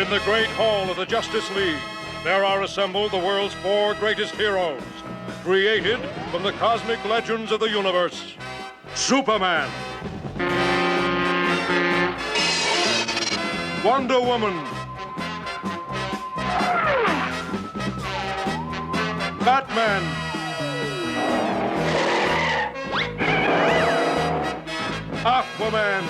In the great hall of the Justice League, there are assembled the world's 4 greatest heroes, created from the cosmic legends of the universe. Superman, Wonder Woman, Batman, Aquaman,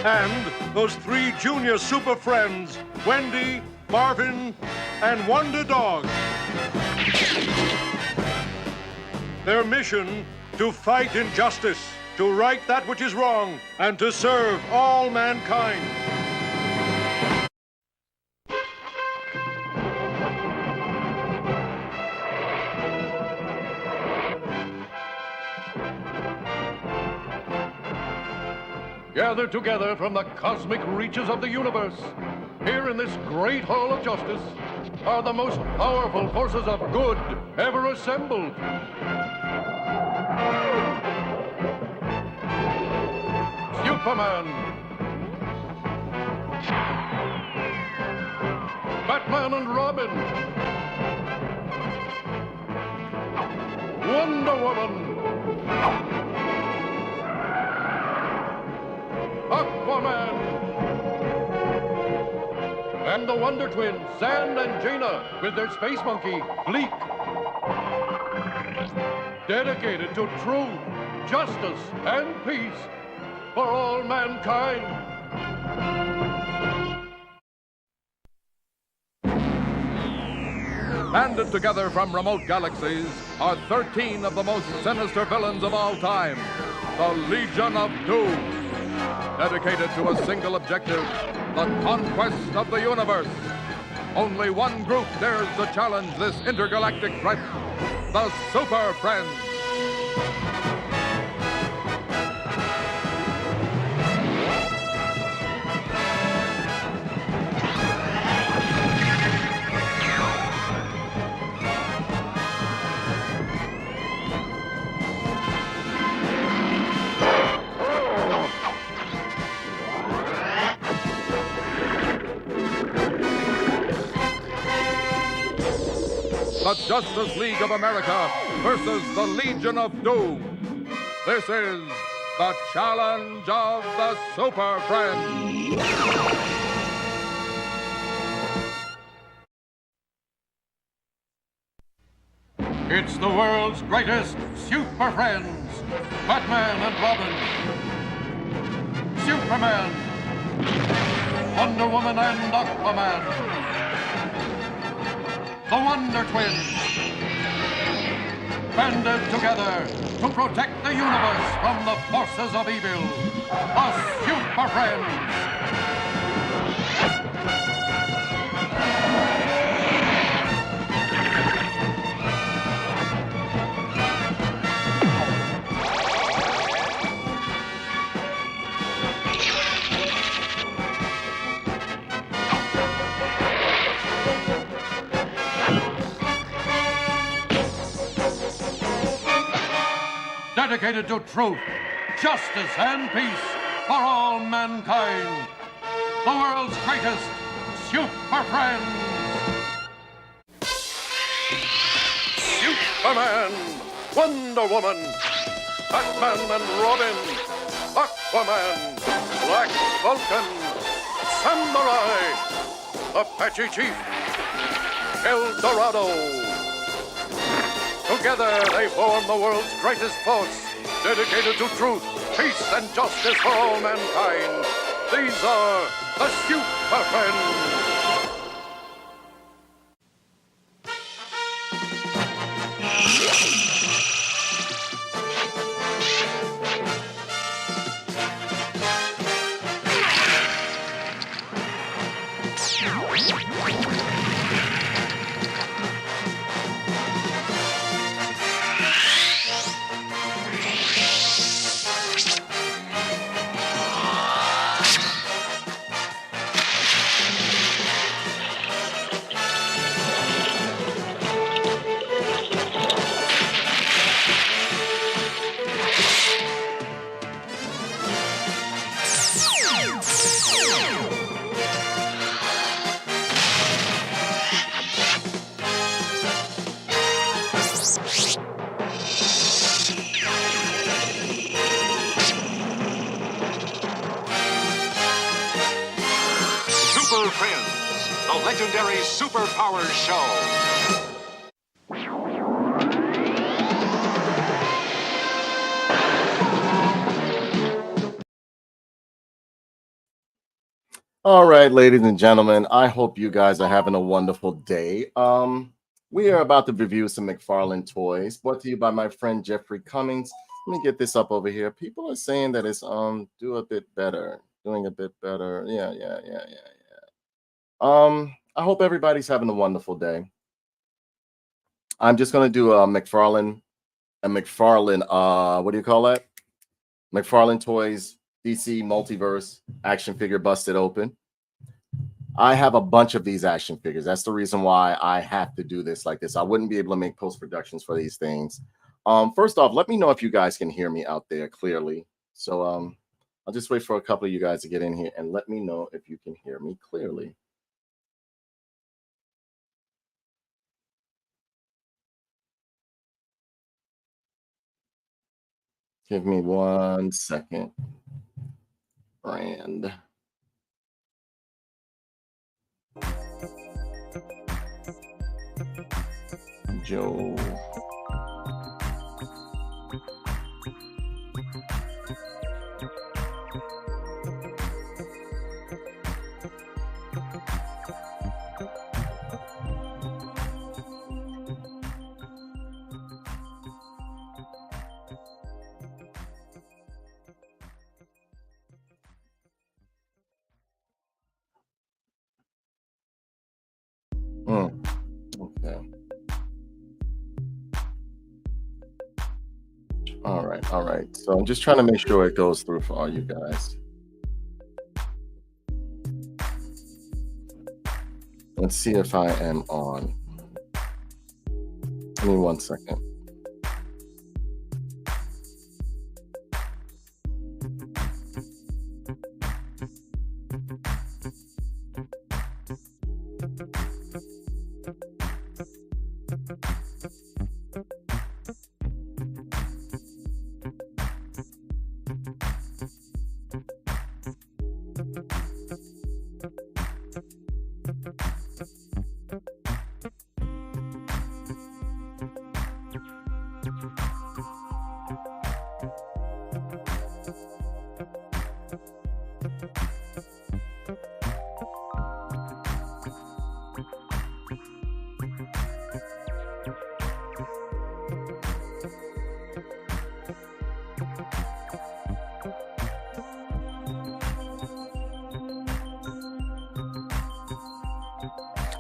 and those 3 junior super friends, Wendy, Marvin, and Wonder Dog. Their mission, to fight injustice, to right that which is wrong, and to serve all mankind. Gathered together from the cosmic reaches of the universe, here in this great hall of justice, are the most powerful forces of good ever assembled. Superman, Batman and Robin, Wonder Woman, Aquaman, and the Wonder Twins, Zan and Jaina, with their space monkey, Bleak. Dedicated to truth, justice, and peace for all mankind. Banded together from remote galaxies are 13 of the most sinister villains of all time, the Legion of Doom. Dedicated to a single objective, the conquest of the universe. Only one group dares to challenge this intergalactic threat, the Super Friends. The Justice League of America versus the Legion of Doom. This is the challenge of the Super Friends. It's the world's greatest Super Friends, Batman and Robin, Superman, Wonder Woman and Aquaman, the Wonder Twins, banded together to protect the universe from the forces of evil, the Super Friends. Dedicated to truth, justice, and peace for all mankind. The world's greatest Super Friends. Superman, Wonder Woman, Batman and Robin, Aquaman, Black Vulcan, Samurai, Apache Chief, El Dorado. Together, they form the world's greatest force, dedicated to truth, peace, and justice for all mankind. These are the Super Friends. Super Friends, the legendary superpowers show. All right, ladies and gentlemen, I hope you guys are having a wonderful day. We are about to review some McFarlane toys brought to you by my friend Jeffrey Cummings. Let me get this up over here. People are saying that it's doing a bit better. Yeah. I hope everybody's having a wonderful day. I'm just gonna do a McFarlane, what do you call that? McFarlane Toys DC Multiverse action figure busted open. I have a bunch of these action figures. That's the reason why I have to do this like this. I wouldn't be able to make post-productions for these things. First off, let me know if you guys can hear me out there clearly. So I'll just wait for a couple of you guys to get in here and let me know if you can hear me clearly. Give me 1 second. Brand. Joe. Okay. All right. So I'm just trying to make sure it goes through for all you guys. Let's see if I am on. Give me 1 second.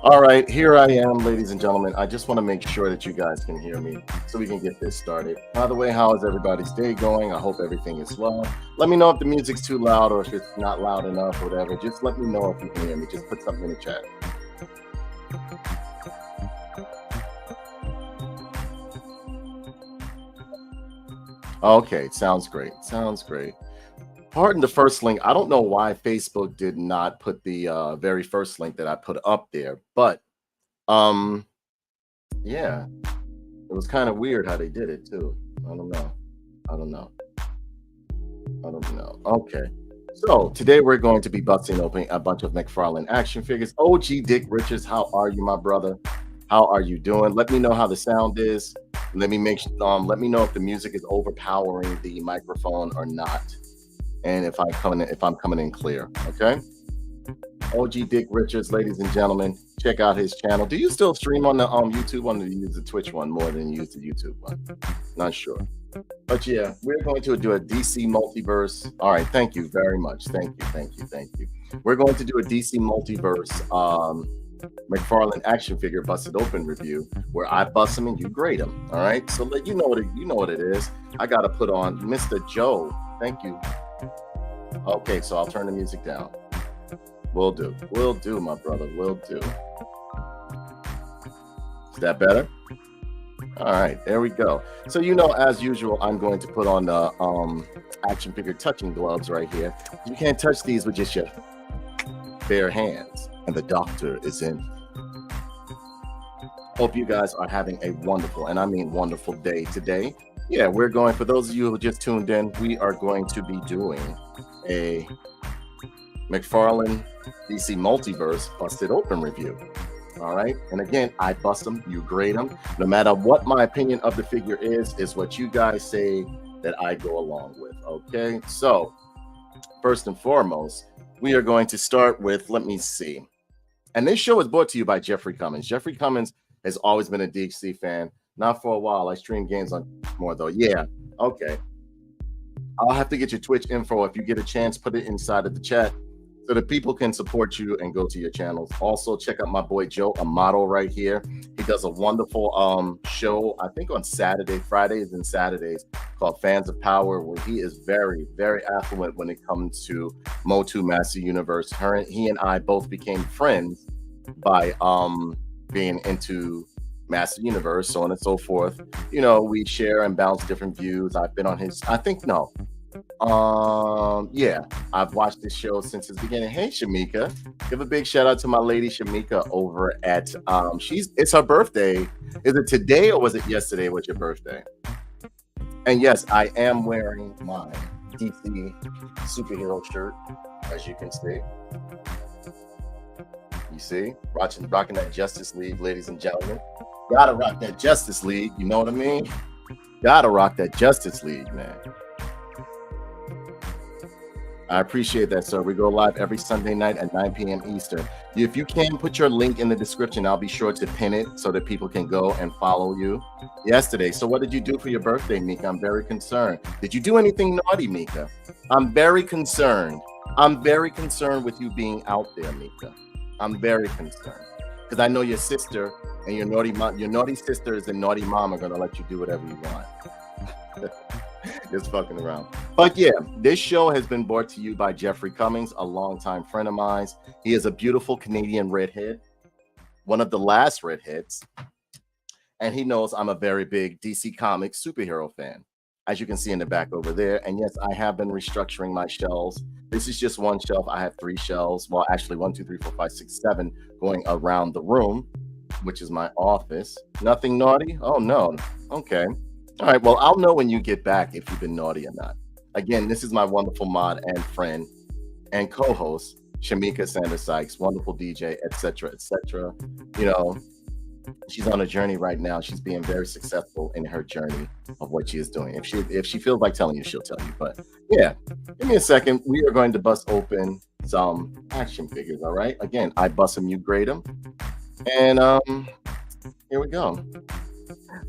All right, here I am, ladies and gentlemen. I just want to make sure that you guys can hear me so we can get this started. By the way, how is everybody's day going? I hope everything is well. Let me know if the music's too loud or if it's not loud enough or whatever. Just let me know if you can hear me. Just put something in the chat. Okay, sounds great. Sounds great. Pardon the first link. I don't know why Facebook did not put the very first link that I put up there, but yeah, it was kind of weird how they did it too. I don't know. Okay, so today we're going to be busting open a bunch of McFarlane action figures. OG Dick Richards, how are you, my brother? How are you doing? Let me know how the sound is. Let me know if the music is overpowering the microphone or not. And if I'm coming in clear, okay? OG Dick Richards, ladies and gentlemen, check out his channel. Do you still stream on the YouTube one, or do you use the Twitch one more than you use the YouTube one? Not sure. But yeah, we're going to do a DC Multiverse. All right, thank you very much. Thank you. We're going to do a DC Multiverse McFarlane action figure busted open review where I bust them and you grade them. All right, so you know what it is. I got to put on Mr. Joe. Thank you. Okay, so I'll turn the music down. Will do, my brother. Will do. Is that better? All right, there we go. So as usual, I'm going to put on the action figure touching gloves right here. You can't touch these with just your bare hands, and the doctor is in. Hope you guys are having a wonderful, and I mean wonderful day today. Yeah, we're going, for those of you who just tuned in, we are going to be doing a McFarlane DC Multiverse Busted Open review. All right. And again, I bust them, you grade them. No matter what my opinion of the figure is what you guys say that I go along with. Okay. So, first and foremost, we are going to start with, let me see. And this show is brought to you by Jeffrey Cummins. Jeffrey Cummins has always been a DC fan. Not for a while. I stream games on more, though. Yeah. Okay. I'll have to get your Twitch info. If you get a chance, put it inside of the chat, so that people can support you and go to your channels. Also, check out my boy Joe Amato right here. He does a wonderful show, I think on Fridays and Saturdays, called Fans of Power, where he is very, very affluent when it comes to Motu Master Universe. He and I both became friends by being into Master Universe, so on and so forth. You know, we share and bounce different views. I've been on his, yeah, I've watched this show since its beginning. Hey, Shamika, give a big shout out to my lady Shamika over at it's her birthday. Is it today or was it yesterday was your birthday? And yes, I am wearing my DC superhero shirt, as you can see. You see, rocking that Justice League, ladies and gentlemen. Gotta rock that Justice League, you know what I mean? Gotta rock that Justice League, man. I appreciate that, sir. We go live every Sunday night at 9 p.m. Eastern. If you can, put your link in the description. I'll be sure to pin it so that people can go and follow you. Yesterday. So what did you do for your birthday, Mika? I'm very concerned. Did you do anything naughty, Mika? I'm very concerned. I'm very concerned with you being out there, Mika. I'm very concerned. Because I know your sister and your naughty sisters and naughty mom are going to let you do whatever you want. Just fucking around. But yeah, this show has been brought to you by Jeffrey Cummings, a longtime friend of mine. He is a beautiful Canadian redhead, one of the last redheads. And he knows I'm a very big DC Comics superhero fan, as you can see in the back over there. And yes, I have been restructuring my shelves. This is just one shelf. I have 3 shelves. Well, actually 1, 2, 3, 4, 5, 6, 7 going around the room, which is my office. Nothing naughty? Oh, no. Okay. All right, well, I'll know when you get back if you've been naughty or not. Again, this is my wonderful mod and friend and co-host, Shamika Sanders Sykes, wonderful DJ, etc., etc. You know, she's on a journey right now. She's being very successful in her journey of what she is doing. If she feels like telling you, she'll tell you. But yeah, give me a second. We are going to bust open some action figures, all right? Again, I bust them, you grade them. And here we go.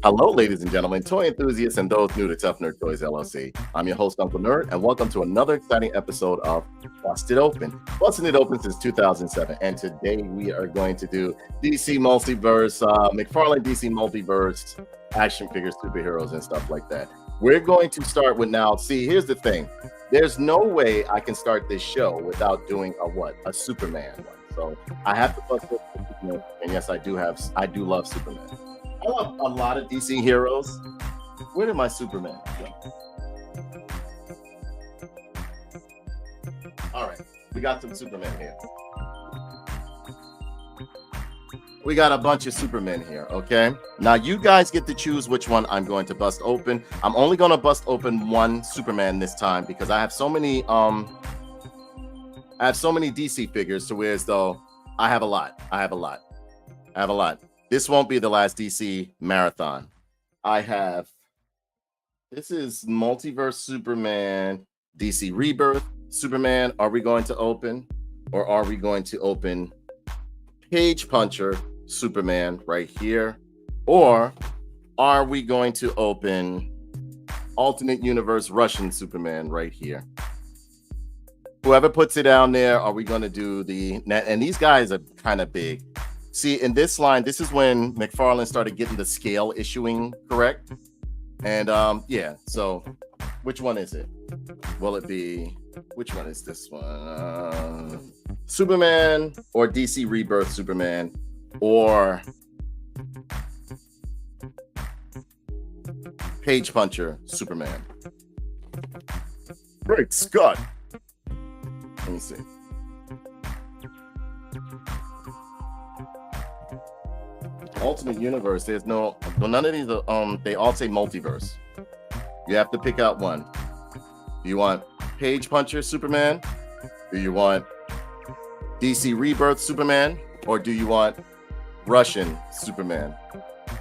Hello, ladies and gentlemen, toy enthusiasts and those new to Tough Nerd Toys LLC. I'm your host, Uncle Nerd, and welcome to another exciting episode of Busted Open. Busting it open since 2007, and today we are going to do DC Multiverse, McFarlane DC Multiverse, action figures, superheroes, and stuff like that. We're going to start with now. See, here's the thing. There's no way I can start this show without doing a Superman one. So I have to bust it, and yes, I do love Superman. I love a lot of DC heroes. Where did my Superman go? All right, we got some Superman here. We got a bunch of Supermen here, okay? Now you guys get to choose which one I'm going to bust open. I'm only going to bust open one Superman this time because I have so many DC figures to where as though I have a lot. This won't be the last DC marathon. This is Multiverse Superman, DC Rebirth Superman. Are we going to open, or are we going to open Page Puncher Superman right here? Or are we going to open Alternate Universe Russian Superman right here? Whoever puts it down there, are we going to do and these guys are kind of big. See, in this line, this is when McFarlane started getting the scale issuing correct. And yeah, so which one is it? Will it be, which one is this one? Superman or DC Rebirth Superman or Page Puncher Superman? Great Scott. Let me see. Ultimate Universe, there's none of these they all say multiverse. You have to pick out one. Do you want Page Puncher Superman? Do you want DC Rebirth Superman? Or do you want Russian Superman?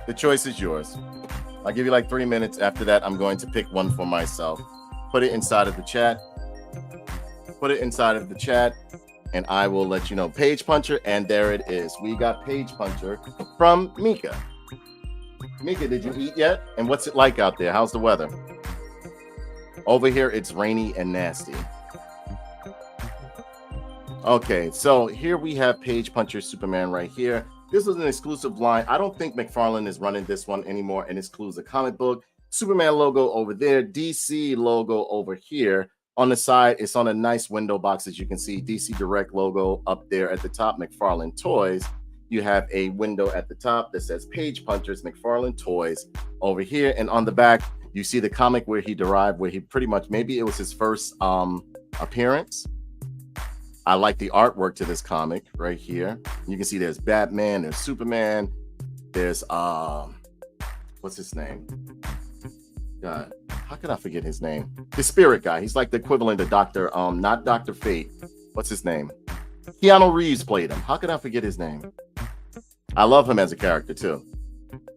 The choice is yours. I'll give you like 3 minutes. After that, I'm going to pick one for myself. Put it inside of the chat. Put it inside of the chat, and I will let you know. Page Puncher, and there it is. We got Page Puncher from Mika. Mika, did you eat yet? And what's it like out there? How's the weather? Over here, it's rainy and nasty. Okay, so here we have Page Puncher Superman right here. This is an exclusive line. I don't think McFarlane is running this one anymore, and it's exclusive comic book. Superman logo over there, DC logo over here. On the side, it's on a nice window box, as you can see. DC Direct logo up there at the top, McFarlane Toys. You have a window at the top that says Page Punchers, McFarlane Toys over here. And on the back, you see the comic where he derived, where he pretty much, maybe it was his first appearance. I like the artwork to this comic right here. You can see there's Batman, there's Superman, there's what's his name? God, how could I forget his name? The Spirit guy. He's like the equivalent of Dr. Not Dr. Fate. What's his name? Keanu Reeves played him. How could I forget his name? I love him as a character too.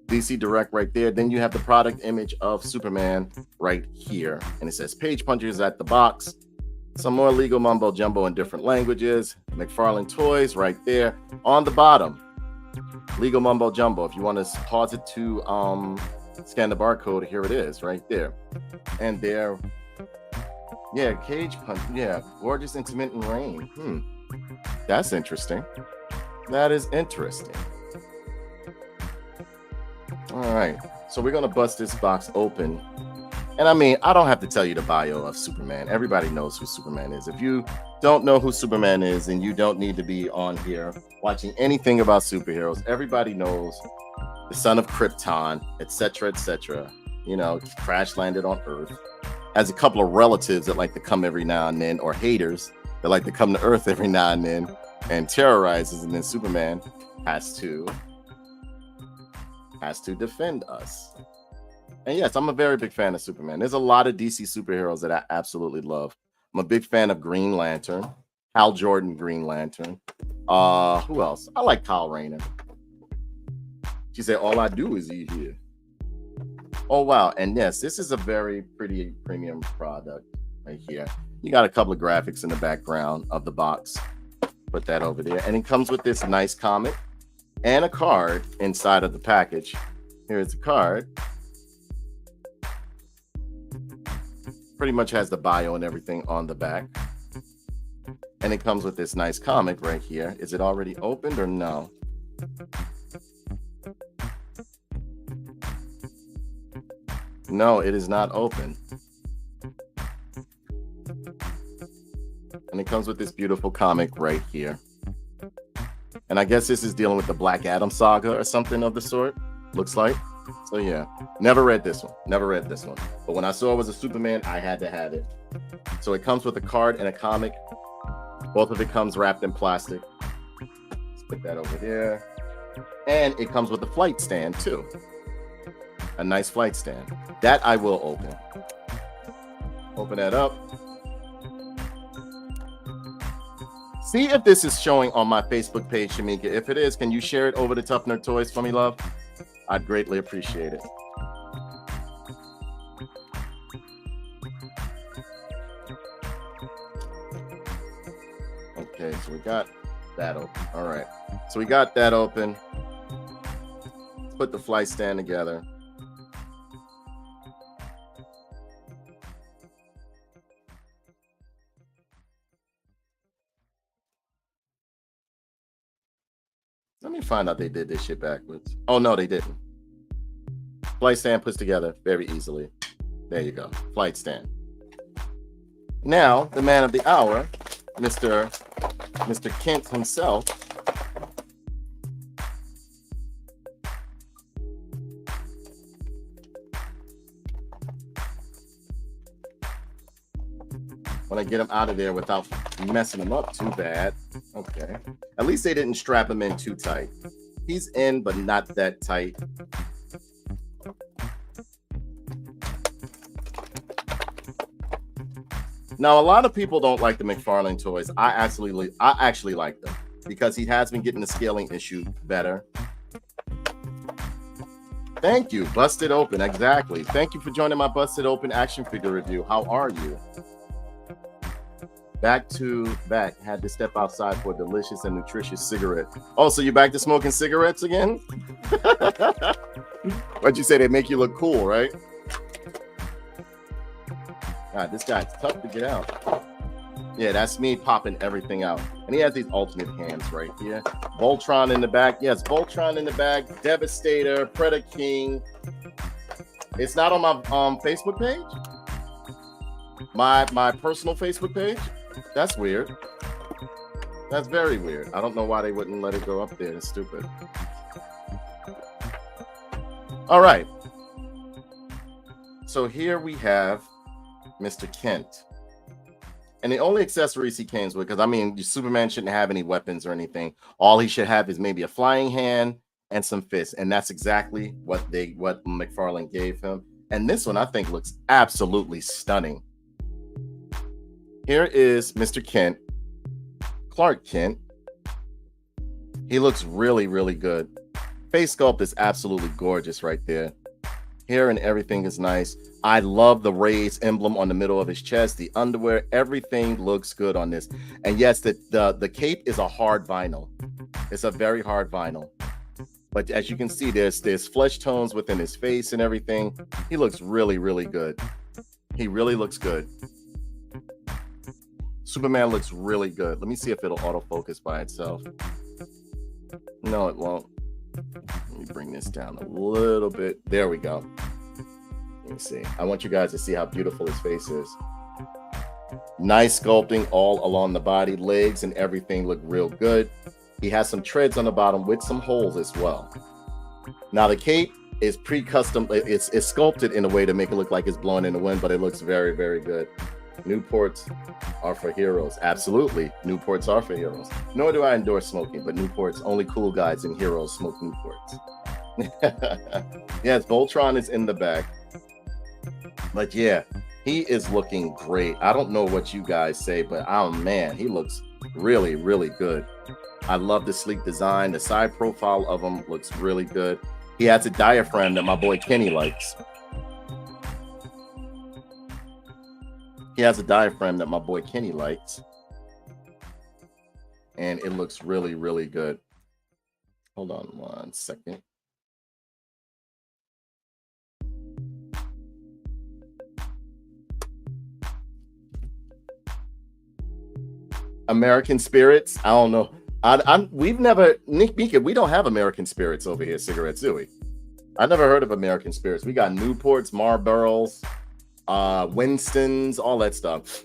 DC Direct right there. Then you have the product image of Superman right here. And it says Page Punchers at the box. Some more legal mumbo jumbo in different languages. McFarlane Toys right there. On the bottom, legal mumbo jumbo. If you want to pause it to scan the barcode, here it is right there. And there, yeah, Cage Punch, yeah, gorgeous intermittent rain. That's interesting. That is interesting. All right, so we're gonna bust this box open. And I mean, I don't have to tell you the bio of Superman. Everybody knows who Superman is. If you don't know who Superman is, and you don't need to be on here watching anything about superheroes, everybody knows the son of Krypton, etc., etc. You know, crash landed on Earth. Has a couple of relatives that like to come every now and then, or haters that like to come to Earth every now and then and terrorizes, and then Superman has to defend us. And yes, I'm a very big fan of Superman. There's a lot of DC superheroes that I absolutely love. I'm a big fan of Green Lantern, Hal Jordan Green Lantern. Who else? I like Kyle Rayner. She said, all I do is eat here. Oh, wow. And yes, this is a very pretty premium product right here. You got a couple of graphics in the background of the box. Put that over there. And it comes with this nice comic and a card inside of the package. Here's the card. Pretty much has the bio and everything on the back. And it comes with this nice comic right here. Is it already opened or no? No, it is not open. And it comes with this beautiful comic right here. And I guess this is dealing with the Black Adam saga or something of the sort, looks like. So yeah, never read this one. Never read this one. But when I saw it was a Superman, I had to have it. So it comes with a card and a comic. Both of it comes wrapped in plastic. Let's put that over there. And it comes with a flight stand too. A nice flight stand. That I will open. Open that up. See if this is showing on my Facebook page, Shamika. If it is, can you share it over to Tough Nerd Toys for me, love? I'd greatly appreciate it. Okay, so we got that open. All right. So we got that open. Let's put the flight stand together. Let me find out they did this shit backwards. Oh, no, they didn't. Flight stand puts together very easily. There you go. Flight stand. Now, the man of the hour, Mr. Kent himself. Want to get him out of there without messing him up too bad. Okay. At least they didn't strap him in too tight. He's in, but not that tight. Now, a lot of people don't like the McFarlane toys. I actually like them because he has been getting the scaling issue better. Thank you. Busted Open. Exactly. Thank you for joining my Busted Open action figure review. How are you? Back to back. Had to step outside for a delicious and nutritious cigarette. Oh, so you're back to smoking cigarettes again? What'd you say? They make you look cool, right? God, this guy's tough to get out. Yeah, that's me popping everything out. And he has these alternate hands right here. Voltron in the back. Yes, Voltron in the back. Devastator, Predator King. It's not on my Facebook page? My personal Facebook page? That's weird. That's very weird. I don't know why they wouldn't let it go up there. It's stupid. All right. So here we have Mr. Kent. And the only accessories he came with, because I mean, Superman shouldn't have any weapons or anything. All he should have is maybe a flying hand and some fists. And that's exactly what McFarlane gave him. And this one I think looks absolutely stunning. Here is Mr. Kent, Clark Kent. He looks really, really good. Face sculpt is absolutely gorgeous right there. Hair and everything is nice. I love the Rays emblem on the middle of his chest, the underwear, everything looks good on this. And yes, the cape is a hard vinyl. It's a very hard vinyl. But as you can see, there's flesh tones within his face and everything. He looks really, really good. He really looks good. Superman looks really good. Let me see if it'll autofocus by itself. No, it won't. Let me bring this down a little bit. There we go. Let me see. I want you guys to see how beautiful his face is. Nice sculpting all along the body. Legs and everything look real good. He has some treads on the bottom with some holes as well. Now the cape is pre-custom. It's sculpted in a way to make it look like it's blowing in the wind, but it looks very, very good. Newports are for heroes. Absolutely. Newports are for heroes. Nor do I endorse smoking, but Newports, only cool guys and heroes smoke Newports. Yes, Voltron is in the back. But yeah, he is looking great. I don't know what you guys say, but oh man, he looks really, really good. I love the sleek design. The side profile of him looks really good. He has a diaphragm that my boy Kenny likes. He has a diaphragm that my boy Kenny likes. And it looks really, really good. Hold on 1 second. American Spirits. I don't know. We've never, Nick Beacon, we don't have American Spirits over here, cigarettes, do we? I never heard of American Spirits. We got Newports, Marlboros, Winston's, all that stuff.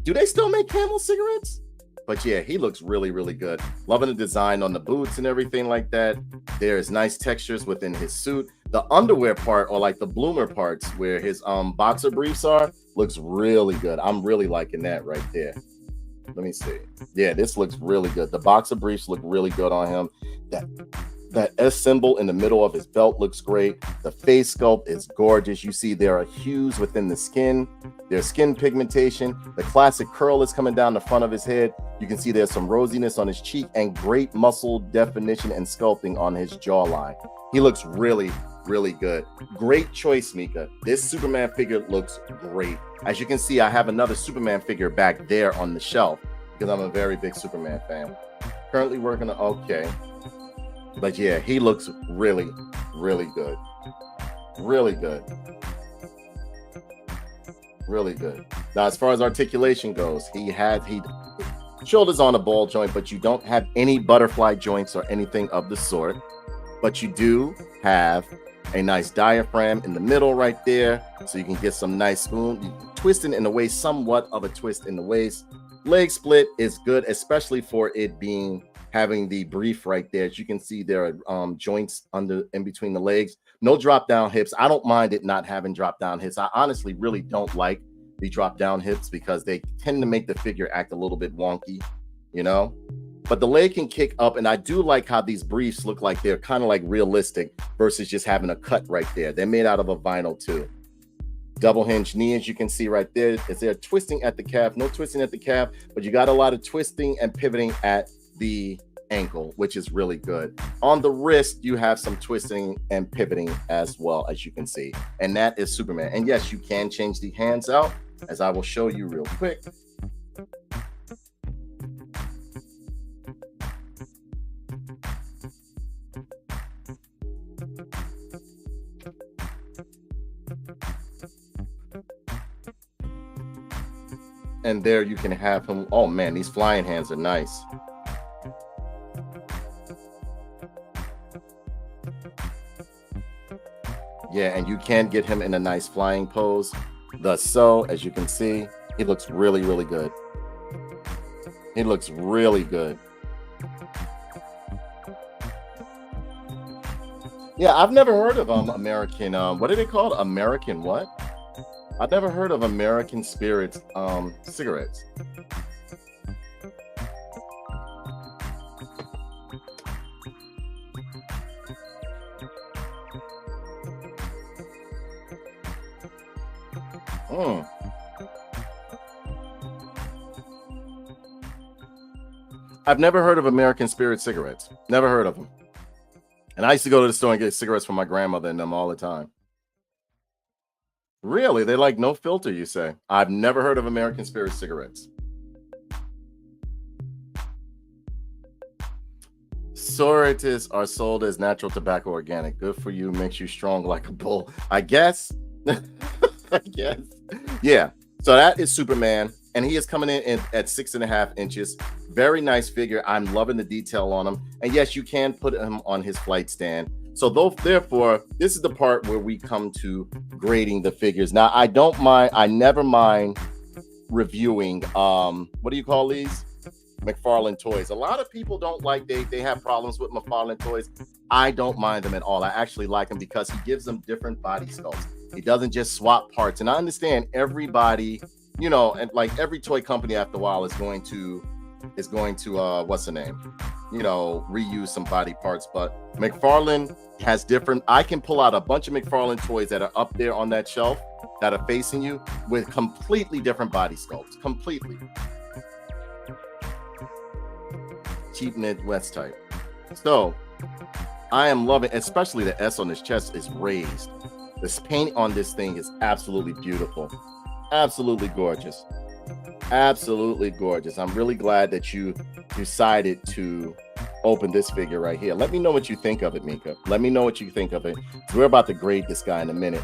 Do they still make Camel cigarettes? But yeah, he looks really, really good. Loving the design on the boots and everything like that. There's nice textures within his suit. The underwear part, or like the bloomer parts where his boxer briefs are, looks really good. I'm really liking that right there. Let me see. Yeah, this looks really good. The boxer briefs look really good on him. That S symbol in the middle of his belt looks great. The face sculpt is gorgeous. You see there are hues within the skin. There's skin pigmentation. The classic curl is coming down the front of his head. You can see there's some rosiness on his cheek and great muscle definition and sculpting on his jawline. He looks really, really good. Great choice, Mika. This Superman figure looks great. As you can see, I have another Superman figure back there on the shelf because I'm a very big Superman fan. Currently working on, okay. But yeah, he looks really, really good. Really good. Really good. Now, as far as articulation goes, he shoulders on a ball joint, but you don't have any butterfly joints or anything of the sort. But you do have a nice diaphragm in the middle right there, so you can get some nice twisting in the waist, somewhat of a twist in the waist. Leg split is good, especially for it having the brief right there. As you can see, there are joints in between the legs. No drop down hips. I don't mind it not having drop down hips. I honestly really don't like the drop down hips because they tend to make the figure act a little bit wonky, you know. but the leg can kick up, and I do like how these briefs look like they're kind of like realistic versus just having a cut right there. They're made out of a vinyl too. Double hinge knee, as you can see right there. Is there twisting at the calf? No twisting at the calf, but you got a lot of twisting and pivoting at the ankle, which is really good. On the wrist, you have some twisting and pivoting as well, as you can see. And that is Superman. And yes, you can change the hands out, as I will show you real quick. And there you can have him. Oh man, these flying hands are nice. Yeah, and you can get him in a nice flying pose. Thus so, as you can see, he looks really, really good. He looks really good. Yeah, I've never heard of American, what are they called? American what? I've never heard of American Spirits cigarettes. I've never heard of American Spirit cigarettes. Never heard of them. And I used to go to the store and get cigarettes from my grandmother and them all the time. Really? They like no filter, you say? I've never heard of American Spirit cigarettes. Sororitas are sold as natural tobacco organic. Good for you. Makes you strong like a bull. I guess. I guess. Yeah. So that is Superman. And he is coming in at 6.5 inches. Very nice figure. I'm loving the detail on him. And yes, you can put him on his flight stand. So therefore, this is the part where we come to grading the figures. Now, I never mind reviewing, what do you call these? McFarlane toys. A lot of people don't like, they have problems with McFarlane toys. I don't mind them at all. I actually like them because he gives them different body sculpts. He doesn't just swap parts. And I understand everybody, you know, and like every toy company after a while is going to what's the name? You know, reuse some body parts. But McFarlane has different. I can pull out a bunch of McFarlane toys that are up there on that shelf that are facing you with completely different body sculpts. Completely. Cheap Midwest type. So I am loving, especially the S on his chest is raised. This paint on this thing is absolutely beautiful. Absolutely gorgeous. Absolutely gorgeous. I'm really glad that you decided to open this figure right here. Let me know what you think of it, Mika. Let me know what you think of it. We're about to grade this guy in a minute.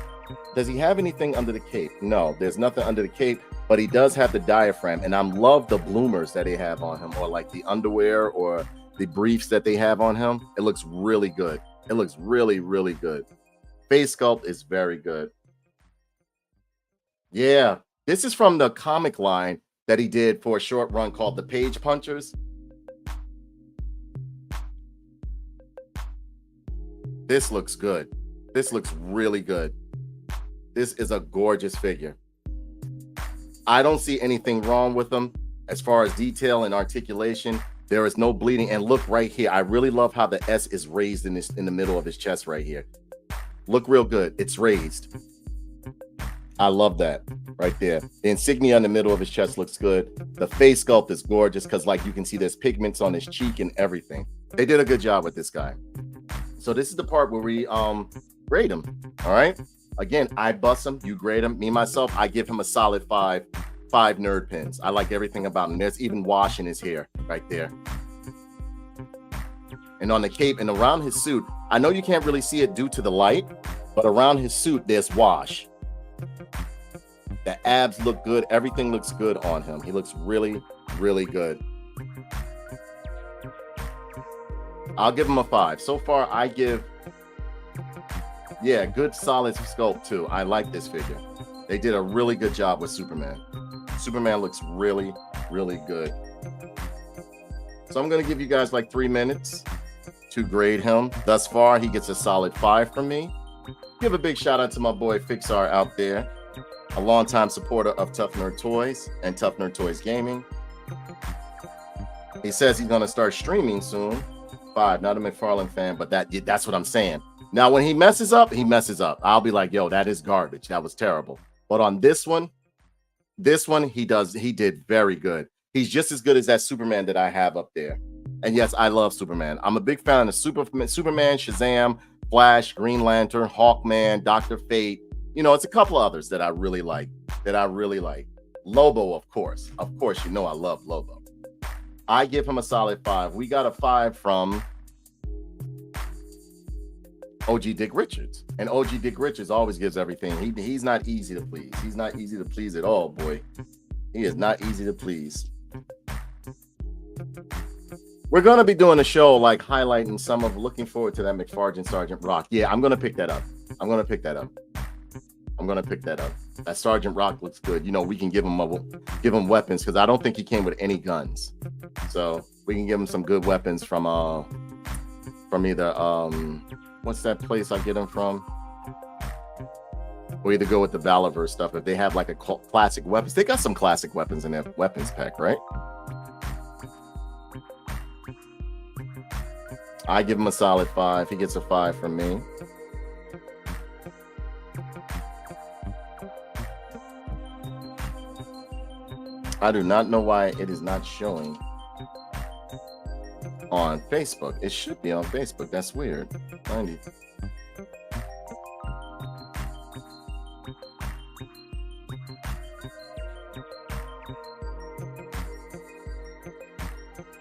Does he have anything under the cape? No, there's nothing under the cape, but he does have the diaphragm, and I love the bloomers that they have on him, or like the underwear or the briefs that they have on him. It looks really good. It looks really, really good. Face sculpt is very good. Yeah, this is from the comic line that he did for a short run called The Page Punchers. This looks good. This looks really good. This is a gorgeous figure. I don't see anything wrong with them as far as detail and articulation. There is no bleeding. And look right here. I really love how the S is raised in the middle of his chest right here. Look real good. It's raised. I love that right there. The insignia in the middle of his chest looks good. The face sculpt is gorgeous because, like, you can see there's pigments on his cheek and everything. They did a good job with this guy. So this is the part where we grade him. All right. Again, I bust him. You grade him. Me, myself, I give him a solid 5 nerd pins. I like everything about him. There's even wash in his hair right there. And on the cape and around his suit, I know you can't really see it due to the light, but around his suit, there's wash. The abs look good. Everything looks good on him. He looks really, really good. I'll give him a 5. So far, I give, yeah, good solid sculpt too. I like this figure. They did a really good job with Superman. Superman looks really, really good. So I'm going to give you guys like 3 minutes to grade him. Thus far, he gets a solid 5 from me. Give a big shout out to my boy Fixar out there, a longtime supporter of Tough Nerd Toys and Tough Nerd Toys Gaming. He says he's gonna start streaming soon. 5, not a McFarlane fan, but that's what I'm saying. Now, when he messes up, he messes up. I'll be like, yo, that is garbage. That was terrible. But on this one, he did very good. He's just as good as that Superman that I have up there. And yes, I love Superman. I'm a big fan of Superman, Shazam, Flash, Green Lantern, Hawkman, Dr. Fate. You know, it's a couple others that I really like. Lobo, of course. Of course, you know I love Lobo. I give him a solid 5. We got a 5 from OG Dick Richards. And OG Dick Richards always gives everything. He's not easy to please. He's not easy to please at all, boy. He is not easy to please. We're going to be doing a show like highlighting some of, looking forward to that McFarlane Sergeant Rock. Yeah, I'm going to pick that up. That Sergeant Rock looks good. You know, we can give him weapons because I don't think he came with any guns. So we can give him some good weapons from either what's that place I get them from? We'll either go with the Multiverse stuff if they have like a classic weapons. They got some classic weapons in their weapons pack, right? I give him a solid 5. He gets a 5 from me. I do not know why it is not showing on Facebook. It should be on Facebook. That's weird. 90.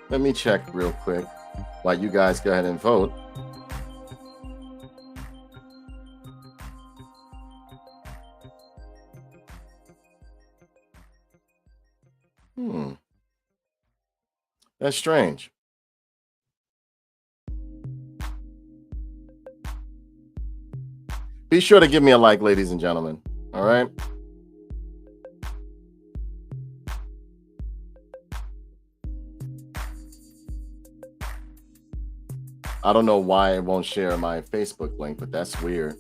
Let me check real quick while you guys go ahead and vote. That's strange. Be sure to give me a like, ladies and gentlemen. All right. I don't know why it won't share my Facebook link, but that's weird.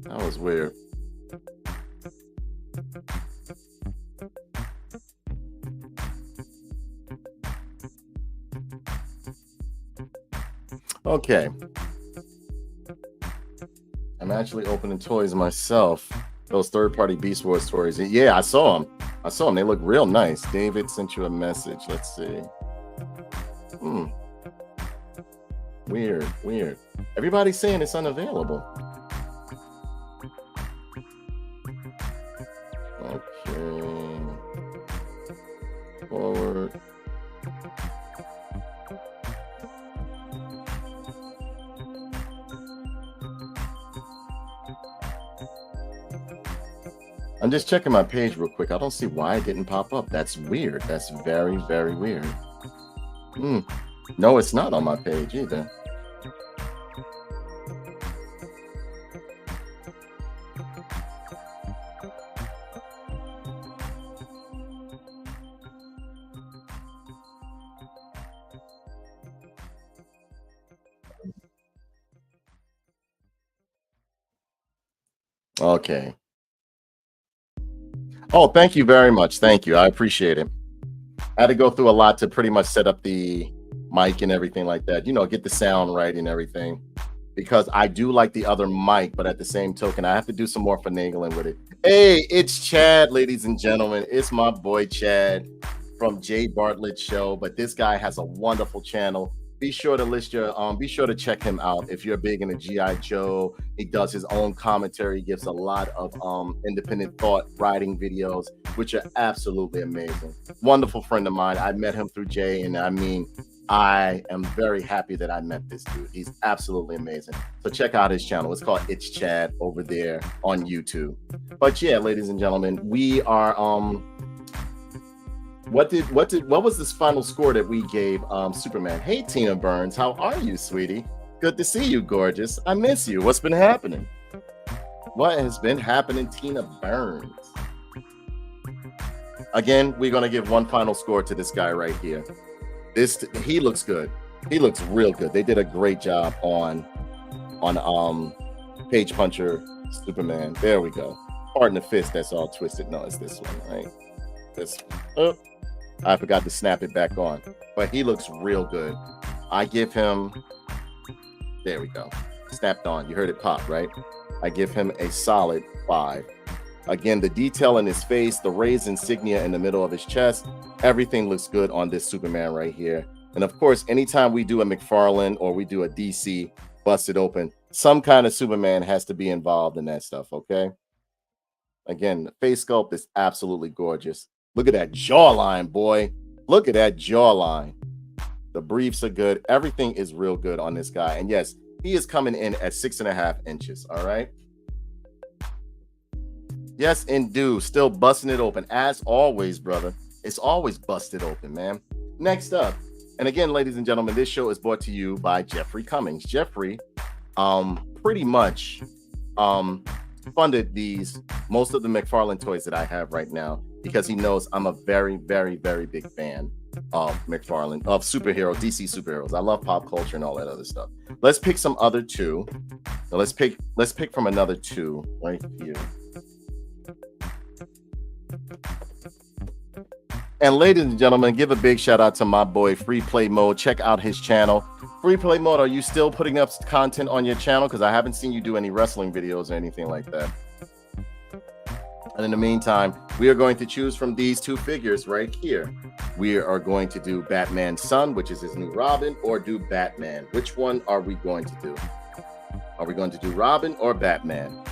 That was weird. Okay. I'm actually opening toys myself. Those third-party Beast Wars toys. Yeah, I saw them. They look real nice. David sent you a message. Let's see. Weird. Everybody's saying it's unavailable. Okay. Forward. I'm just checking my page real quick. I don't see why it didn't pop up. That's weird. That's very, very weird. No, it's not on my page either. Okay. Oh, thank you very much. Thank you. I appreciate it. I had to go through a lot to pretty much set up the mic and everything like that. You know, get the sound right and everything. Because I do like the other mic, but at the same token, I have to do some more finagling with it. Hey, it's Chad, ladies and gentlemen. It's my boy Chad from Jay Bartlett Show. But this guy has a wonderful channel. Be sure to check him out if you're big into G.I. Joe. He does his own commentary. He gives a lot of independent thought writing videos, which are absolutely amazing. Wonderful friend of mine. I met him through Jay, and I mean, I am very happy that I met this dude. He's absolutely amazing. So check out his channel. It's called It's Chad over there on YouTube. But yeah, ladies and gentlemen, we are what was this final score that we gave Superman? Hey, Tina Burns, how are you, sweetie? Good to see you, gorgeous. I miss you. What's been happening? What has been happening, Tina Burns? Again, we're gonna give one final score to this guy right here. He looks good. He looks real good. They did a great job on on Page Puncher Superman. There we go. Pardon the fist that's all twisted. No, it's this one, right? This one. Oh, I forgot to snap it back on. But he looks real good. I give him, there we go. Snapped on. You heard it pop, right? I give him a solid 5. Again, the detail in his face, the raised insignia in the middle of his chest, everything looks good on this Superman right here. And of course, anytime we do a McFarlane or we do a DC busted open, some kind of Superman has to be involved in that stuff, okay? Again, the face sculpt is absolutely gorgeous. Look at that jawline, boy. Look at that jawline. The briefs are good. Everything is real good on this guy. And yes, he is coming in at 6.5 inches, all right? Yes, indeed. Still busting it open. As always, brother. It's always busted open, man. Next up, and again, ladies and gentlemen, this show is brought to you by Jeffrey Cummings. Jeffrey pretty much funded most of the McFarlane toys that I have right now because he knows I'm a very, very, very big fan of McFarlane, of superhero, DC superheroes. I love pop culture and all that other stuff. Let's pick some other two. Now let's pick from another two right here. And ladies and gentlemen, give a big shout out to my boy Free Play Mode. Check out his channel. Free Play Mode, are you still putting up content on your channel? Because I haven't seen you do any wrestling videos or anything like that. And in the meantime, we are going to choose from these two figures right here. We are going to do Batman's son, which is his new Robin, or do Batman. Which one are we going to do? Are we going to do Robin or Batman?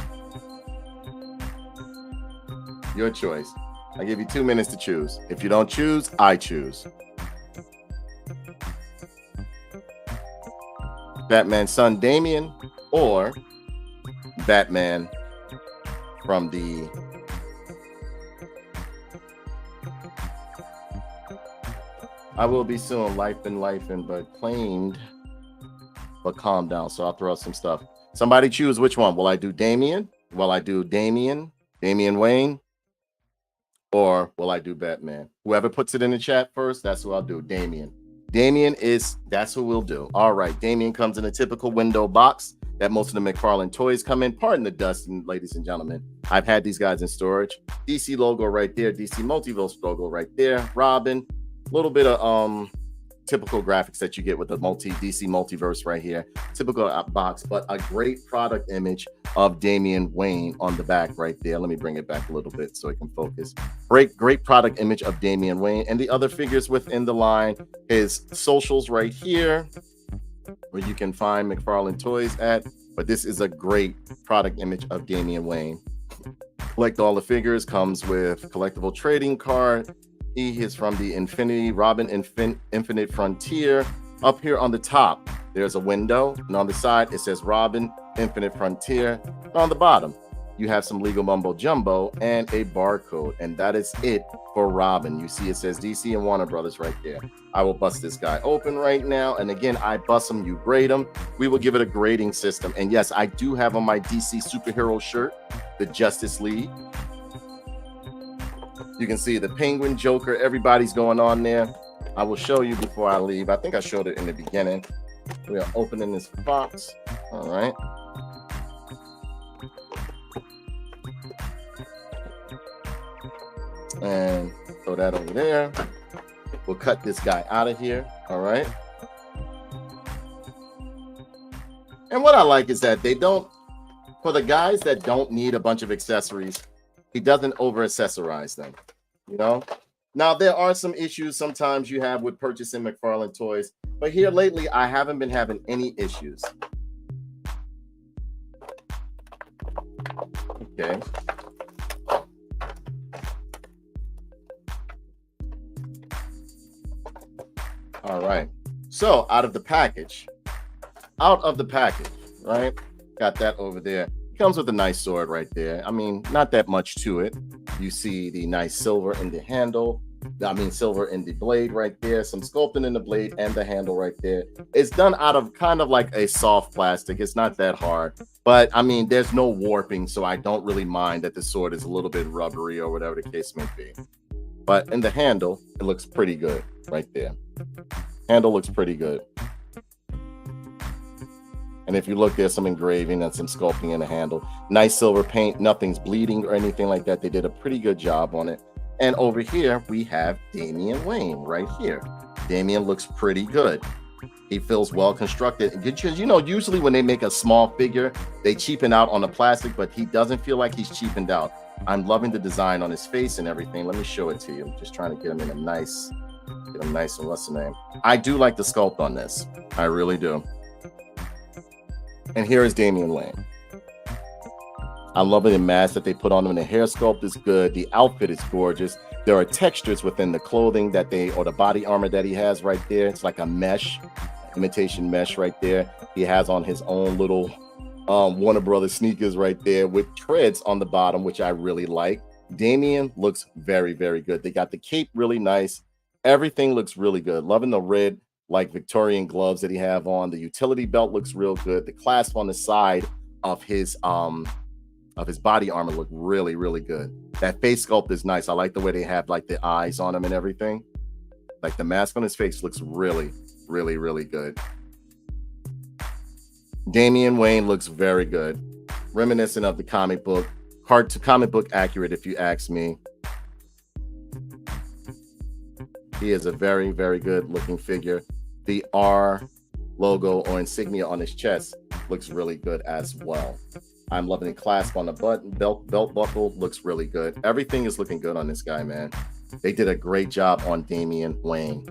Your choice. I give you 2 minutes to choose. If you don't choose, I choose. Batman's son Damian or Batman from the I will be soon, life and but claimed, but calm down. So I'll throw out some stuff. Somebody choose which one. Will I do Damian? Will I do Damian Wayne? Or will I do Batman? Whoever puts it in the chat first, that's who I'll do. Damian. That's who we'll do. All right. Damian comes in a typical window box that most of the McFarlane toys come in. Pardon the dust, ladies and gentlemen. I've had these guys in storage. DC logo right there. DC Multiverse logo right there. Robin. A little bit of typical graphics that you get with the DC Multiverse right here. Typical box, but a great product image of Damian Wayne on the back right there. Let me bring it back a little bit so I can focus. Great product image of Damian Wayne and the other figures within the line. His socials right here, where you can find McFarlane toys at. But this is a great product image of Damian Wayne. Collect all the figures, comes with collectible trading card. He is from the Infinite Frontier. Up here on the top, there's a window, and on the side, it says Robin, Infinite Frontier. And on the bottom, you have some legal mumbo jumbo and a barcode, and that is it for Robin. You see it says DC and Warner Brothers right there. I will bust this guy open right now, and again, I bust him, you grade him. We will give it a grading system. And yes, I do have on my DC superhero shirt, the Justice League. You can see the Penguin, Joker, everybody's going on there. I will show you before I leave. I think I showed it in the beginning. We are opening this box. All right. And throw that over there. We'll cut this guy out of here. All right. And what I like is that they don't, for the guys that don't need a bunch of accessories, he doesn't over accessorize them, you know. Now there are some issues sometimes you have with purchasing McFarlane toys, but here lately I haven't been having any issues. Okay. All right. So out of the package, right? Got that over there. Comes with a nice sword right there. I mean, not that much to it. You see the nice silver in the handle. Silver in the blade right there. Some sculpting in the blade and the handle right there. It's done out of kind of like a soft plastic. It's not that hard. But, I mean, there's no warping, so I don't really mind that the sword is a little bit rubbery or whatever the case may be. But in the handle, it looks pretty good right there. Handle looks pretty good. And if you look, there's some engraving and some sculpting in the handle. Nice silver paint. Nothing's bleeding or anything like that. They did a pretty good job on it. And over here, we have Damian Wayne right here. Damian looks pretty good. He feels well constructed. Because, you know, usually when they make a small figure, they cheapen out on the plastic, but he doesn't feel like he's cheapened out. I'm loving the design on his face and everything. Let me show it to you. I'm just trying to get him in a nice, and what's the name? I do like the sculpt on this. I really do. And here is Damian Wayne. I'm loving the mask that they put on him. The hair sculpt is good. The outfit is gorgeous. There are textures within the clothing that or the body armor that he has right there. It's like a mesh, imitation mesh right there. He has on his own little Warner Brothers sneakers right there with treads on the bottom, which I really like. Damian looks very, very good. They got the cape really nice. Everything looks really good. Loving the red, like Victorian gloves that he have on. The utility belt looks real good. The clasp on the side of his body armor look really, really good. That face sculpt is nice. I like the way they have like the eyes on him and everything. Like the mask on his face looks really, really, really good. Damian Wayne looks very good. Reminiscent of the comic book. Comic book accurate, if you ask me. He is a very, very good looking figure. The R logo or insignia on his chest looks really good as well. I'm loving the clasp on the belt buckle looks really good. Everything is looking good on this guy, man. They did a great job on Damian Wayne.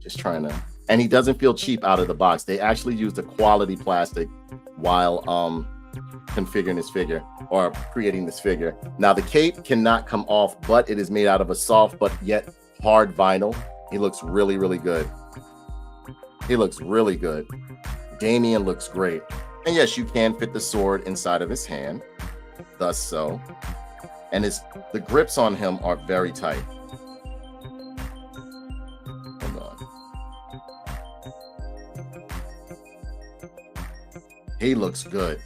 Just trying to, and he doesn't feel cheap out of the box. They actually used a quality plastic while configuring this figure or creating this figure. Now the cape cannot come off, but it is made out of a soft but yet hard vinyl. He looks really, really good. He looks really good. Damian looks great. And yes, you can fit the sword inside of his hand, thus so. And the grips on him are very tight. Hold on. He looks good.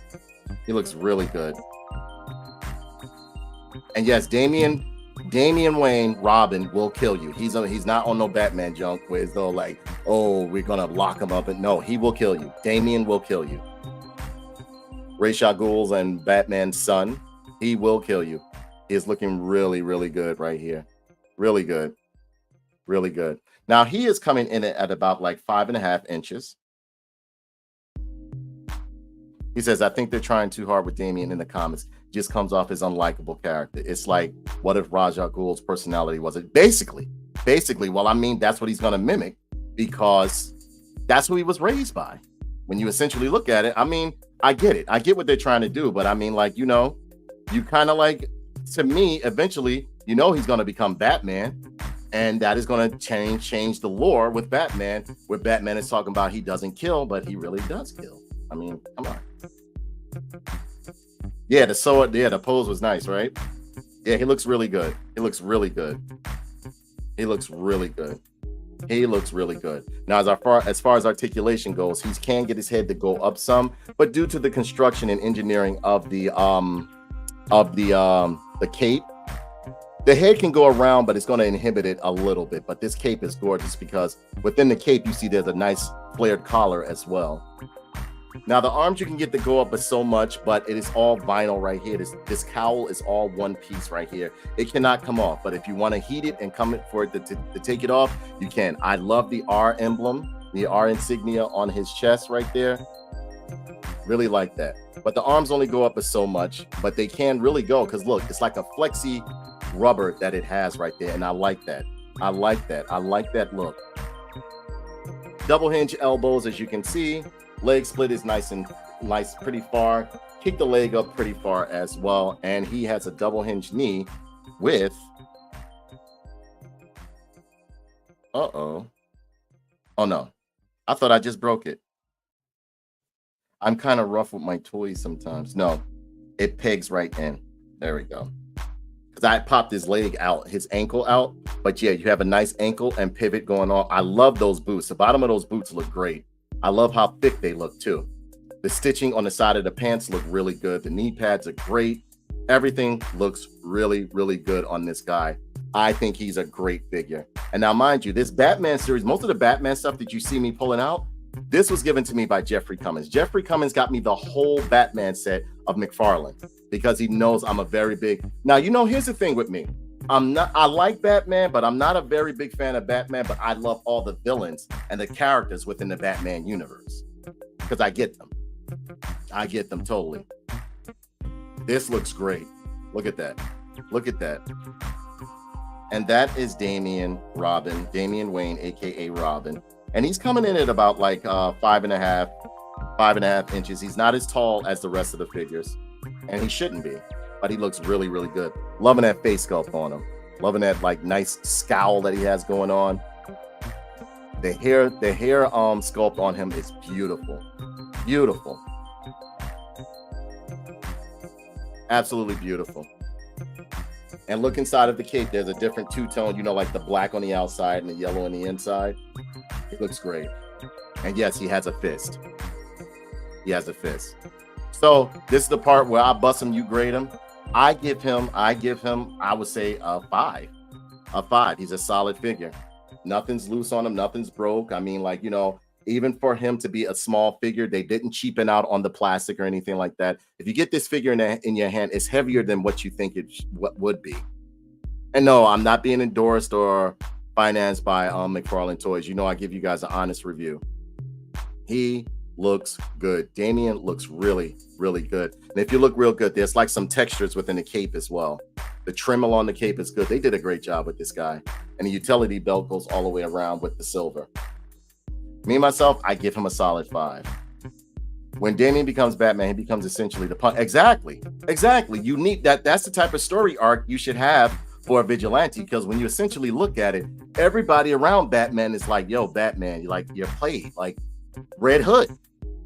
He looks really good. And yes, Damian Wayne, Robin will kill you. He's not on no Batman junk where it's though like, oh, we're gonna lock him up. And no, he will kill you. Damian will kill you. Ra's al Ghul and Batman's son, he will kill you. He is looking really, really good right here. Really good. Really good. Now he is coming in at about like 5.5 inches. He says, I think they're trying too hard with Damian in the comics. Just comes off as unlikable character. It's like, what if Ra's al Ghul's personality was it? Basically, well, I mean, that's what he's going to mimic because that's who he was raised by. When you essentially look at it, I mean, I get it. I get what they're trying to do, but I mean, like, you know, you kind of like, to me, eventually, you know, he's going to become Batman, and that is going to change the lore with Batman, where Batman is talking about he doesn't kill, but he really does kill. I mean, come on. Yeah, the pose was nice, right? Yeah, he looks really good. He looks really good. He looks really good. He looks really good. Now, as far as articulation goes, he can get his head to go up some, but due to the construction and engineering of the cape, the head can go around, but it's going to inhibit it a little bit. But this cape is gorgeous because within the cape, you see there's a nice flared collar as well. Now, the arms you can get to go up but so much, but it is all vinyl right here. This cowl is all one piece right here. It cannot come off, but if you want to heat it and come for it to take it off, you can. I love the R emblem, the R insignia on his chest right there. Really like that. But the arms only go up but so much, but they can really go because look, it's like a flexi rubber that it has right there, and I like that. I like that. I like that look. Double hinge elbows, as you can see. Leg split is nice, pretty far. Kick the leg up pretty far as well. And he has a double hinge knee with, oh no, I thought I just broke it. I'm kind of rough with my toys sometimes. No, it pegs right in. There we go. Because I popped his leg out, his ankle out. But yeah, you have a nice ankle and pivot going on. I love those boots. The bottom of those boots look great. I love how thick they look too. The stitching on the side of the pants look really good. The knee pads are great. Everything looks really, really good on this guy. I think he's a great figure. And now, mind you, this Batman series, most of the Batman stuff that you see me pulling out, This was given to me by Jeffrey Cummins. Jeffrey Cummins got me the whole Batman set of McFarlane because he knows I'm a very big. Now, here's the thing with me. I like Batman, but I'm not a very big fan of Batman, but I love all the villains and the characters within the Batman universe because I get them. I get them totally. This looks great. Look at that. Look at that. And that is Damian Wayne, aka Robin. And he's coming in at about like 5.5 inches. He's not as tall as the rest of the figures, and he shouldn't be, but he looks really, really good. Loving that face sculpt on him. Loving that like nice scowl that he has going on. The hair sculpt on him is beautiful. Beautiful. Absolutely beautiful. And look inside of the cape. There's a different two-tone, like the black on the outside and the yellow on the inside. It looks great. And yes, he has a fist. He has a fist. So this is the part where I bust him, you grade him. I give him, I would say a 5. A 5. He's a solid figure. Nothing's loose on him. Nothing's broke. I mean, like, even for him to be a small figure, they didn't cheapen out on the plastic or anything like that. If you get this figure in your hand, it's heavier than what you think it would be. And no, I'm not being endorsed or financed by McFarlane Toys. I give you guys an honest review. He looks good. Damian looks really, really good. And if you look real good, there's like some textures within the cape as well. The trim along the cape is good. They did a great job with this guy. And the utility belt goes all the way around with the silver. Me, myself, I give him a solid 5. When Damian becomes Batman, he becomes essentially the punk. Exactly. You need that. That's the type of story arc you should have for a vigilante, because when you essentially look at it, everybody around Batman is like, yo, Batman, you're played. Like Red Hood.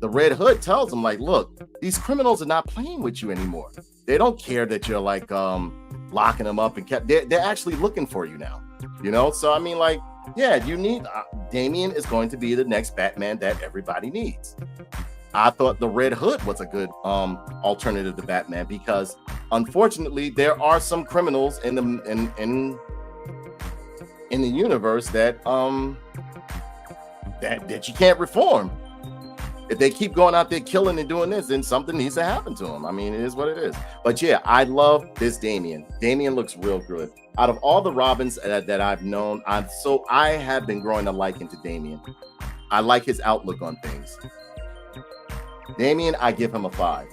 The Red Hood tells him, like, look, these criminals are not playing with you anymore. They don't care that you're like locking them up and they're actually looking for you now. So I mean, like, yeah, you need Damian is going to be the next Batman that everybody needs. I thought the Red Hood was a good alternative to Batman because unfortunately there are some criminals in the universe that that you can't reform. If they keep going out there killing and doing this, then something needs to happen to them. I mean, it is what it is. But yeah, I love this Damian. Damian looks real good. Out of all the Robins that I've known, I have been growing a liking to Damian. I like his outlook on things. Damian, I give him a 5.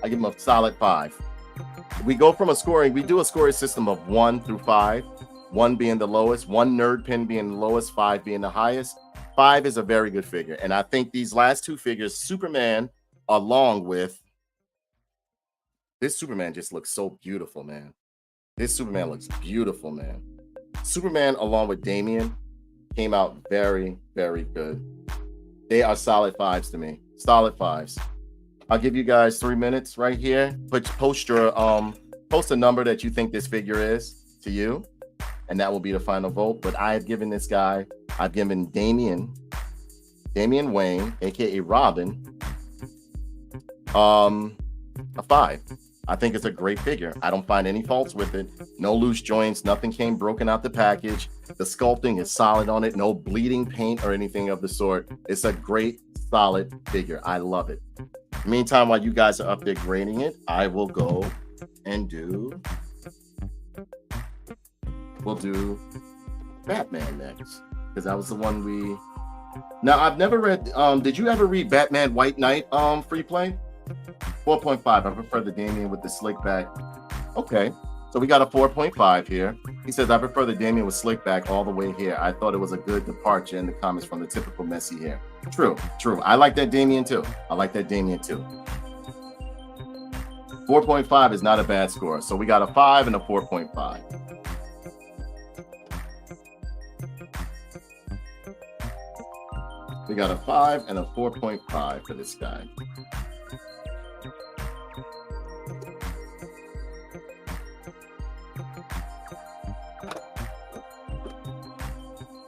I give him a solid 5. We go from we do a scoring system of 1 through 5, 1 being the lowest, 1 nerd pin being the lowest, 5 being the highest. 5 is a very good figure. And I think these last 2 figures, Superman, along with this Superman just looks so beautiful, man. This Superman looks beautiful, man. Superman, along with Damian, came out very, very good. They are solid 5s to me. Solid 5s. I'll give you guys 3 minutes right here. Post a number that you think this figure is to you, and that will be the final vote. But I've given Damian Wayne, aka Robin, a 5. I think it's a great figure. I don't find any faults with it. No loose joints, nothing came broken out the package. The sculpting is solid on it. No bleeding paint or anything of the sort. It's a great, solid figure. I love it. Meantime, while you guys are up there grading it, I will go and we'll do Batman next, because that was the one Now, I've never read, did you ever read Batman White Knight free play? 4.5. I prefer the Damian with the slick back. Okay, so we got a 4.5 here. He says, I prefer the Damian with slick back all the way here. I thought it was a good departure in the comments from the typical messy hair. True. I like that Damian too. 4.5 is not a bad score. So we got a 5 and a 4.5. We got a 5 and a 4.5 for this guy.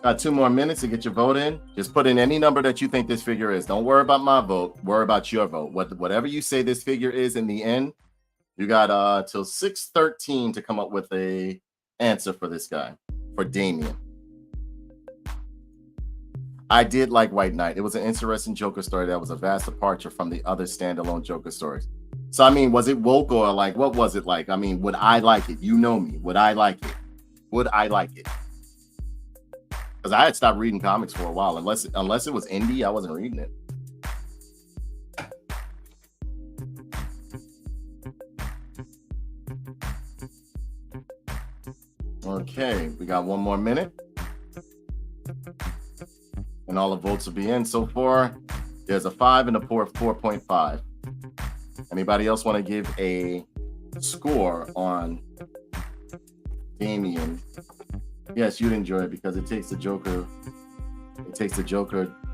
Got 2 more minutes to get your vote in. Just put in any number that you think this figure is. Don't worry about my vote. Worry about your vote. Whatever you say this figure is in the end, you got till 6:13 to come up with a answer for this guy, for Damian. I did like White Knight. It was an interesting Joker story that was a vast departure from the other standalone Joker stories. So, I mean, was it woke or like, what was it like? I mean, would I like it? You know me. Would I like it? Would I like it? Because I had stopped reading comics for a while. Unless it was indie, I wasn't reading it. Okay, we got one more minute. And all the votes will be in. So far, there's a 5 and a 4.5. Anybody else want to give a score on Damian? Yes, you'd enjoy it because it takes the Joker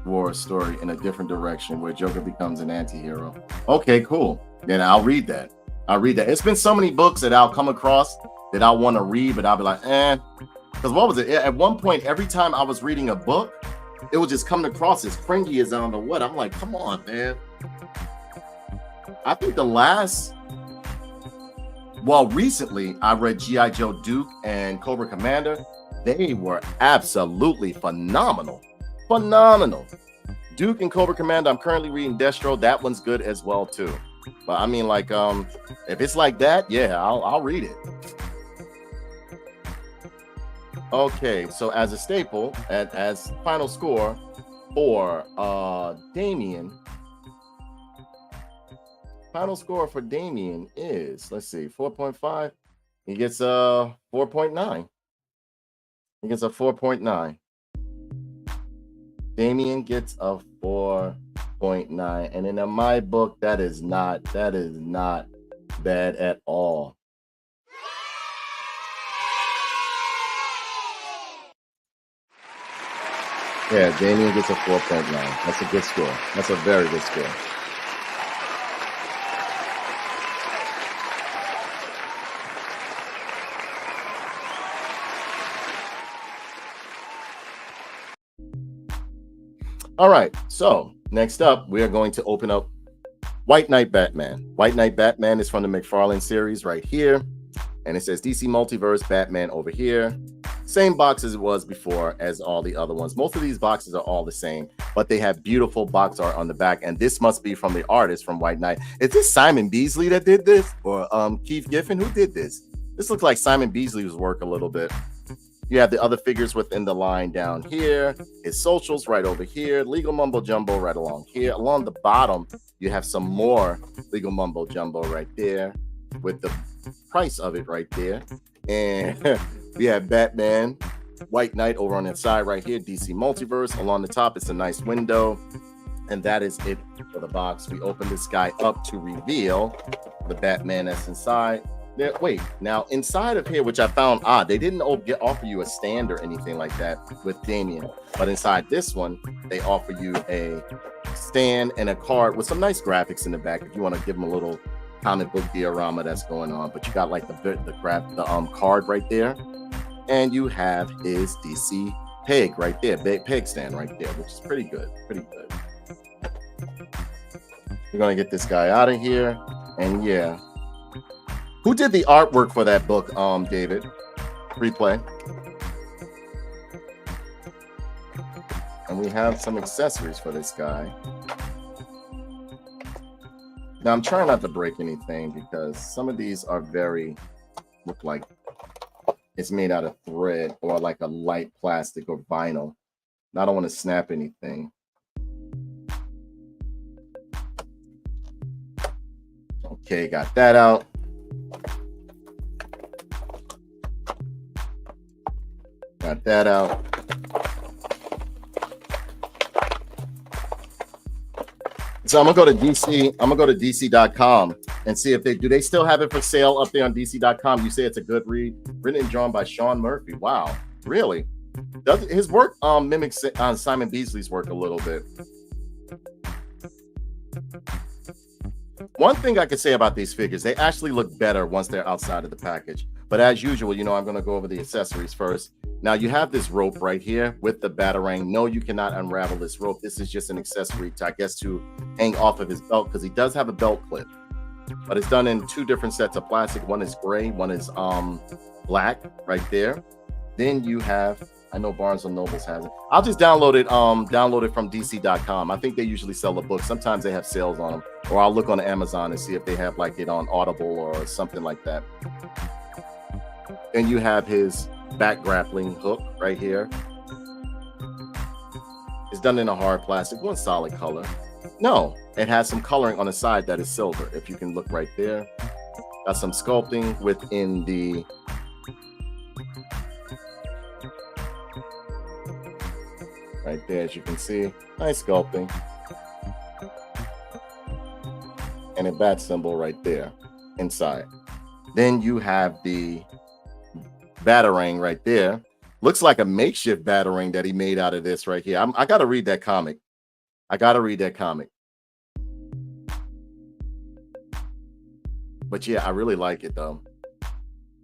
war story in a different direction where Joker becomes an anti-hero. Okay, cool. Then I'll read that. It's been so many books that I'll come across that I want to read, but I'll be like, because what was it? At one point, every time I was reading a book, it would just come across as cringy as I don't know what. I'm like, come on, man. I think recently I read G.I. Joe Duke and Cobra Commander. They were absolutely phenomenal. Duke and Cobra Commander. I'm currently reading Destro. That one's good as well too. But I mean, like, if it's like that, yeah, I'll read it. Okay, so as a staple, as final score for Damian. Final score for Damian is, let's see, 4.5. He gets a 4.9. He gets a 4.9. Damian gets a 4.9. And in my book, that is not bad at all. Yeah, Damian gets a 4.9. That's a good score. That's a very good score. All right, so next up, we are going to open up White Knight Batman. White Knight Batman is from the McFarlane series right here. And it says DC Multiverse Batman over here. Same box as it was before as all the other ones. Most of these boxes are all the same, but they have beautiful box art on the back. And this must be from the artist from White Knight. Is this Simon Beasley that did this? Or Keith Giffen? Who did this? This looks like Simon Beasley's work a little bit. You have the other figures within the line down here. His socials right over here. Legal Mumbo Jumbo right along here. Along the bottom, you have some more Legal Mumbo Jumbo right there with the price of it right there. And we have Batman, White Knight over on the side right here. DC Multiverse. Along the top, it's a nice window. And that is it for the box. We open this guy up to reveal the Batman that's inside. Wait, now inside of here, which I found odd, they didn't offer you a stand or anything like that with Damian, but inside this one, they offer you a stand and a card with some nice graphics in the back if you want to give them a little comic book diorama that's going on. But you got like the card right there, and you have his DC peg right there, big peg stand right there, which is pretty good. We're gonna get this guy out of here, and yeah. Who did the artwork for that book, David? Replay. And we have some accessories for this guy. Now, I'm trying not to break anything because some of these are look like it's made out of thread or like a light plastic or vinyl. And I don't want to snap anything. Okay, got that out. Got that out. So I'm gonna go to DC. I'm gonna go to DC.com and see if they still have it for sale up there on DC.com. You say it's a good read, written and drawn by Sean Murphy. Wow, really? His work mimics Simon Beasley's work a little bit. One thing I could say about these figures, they actually look better once they're outside of the package. But as usual, I'm going to go over the accessories first. Now, you have this rope right here with the Batarang. No, you cannot unravel this rope. This is just an accessory to hang off of his belt because he does have a belt clip. But it's done in two different sets of plastic. One is gray, one is black right there. Then you have I know Barnes & Nobles has it. I'll just download it from DC.com. I think they usually sell the book. Sometimes they have sales on them. Or I'll look on Amazon and see if they have like it on Audible or something like that. Then you have his back grappling hook right here. It's done in a hard plastic, one solid color. No, it has some coloring on the side that is silver. If you can look right there. Got some sculpting within the right there, as you can see. Nice sculpting. And a bat symbol right there inside. Then you have the batarang right there. Looks like a makeshift batarang that he made out of this right here. I got to read that comic. But yeah, I really like it though.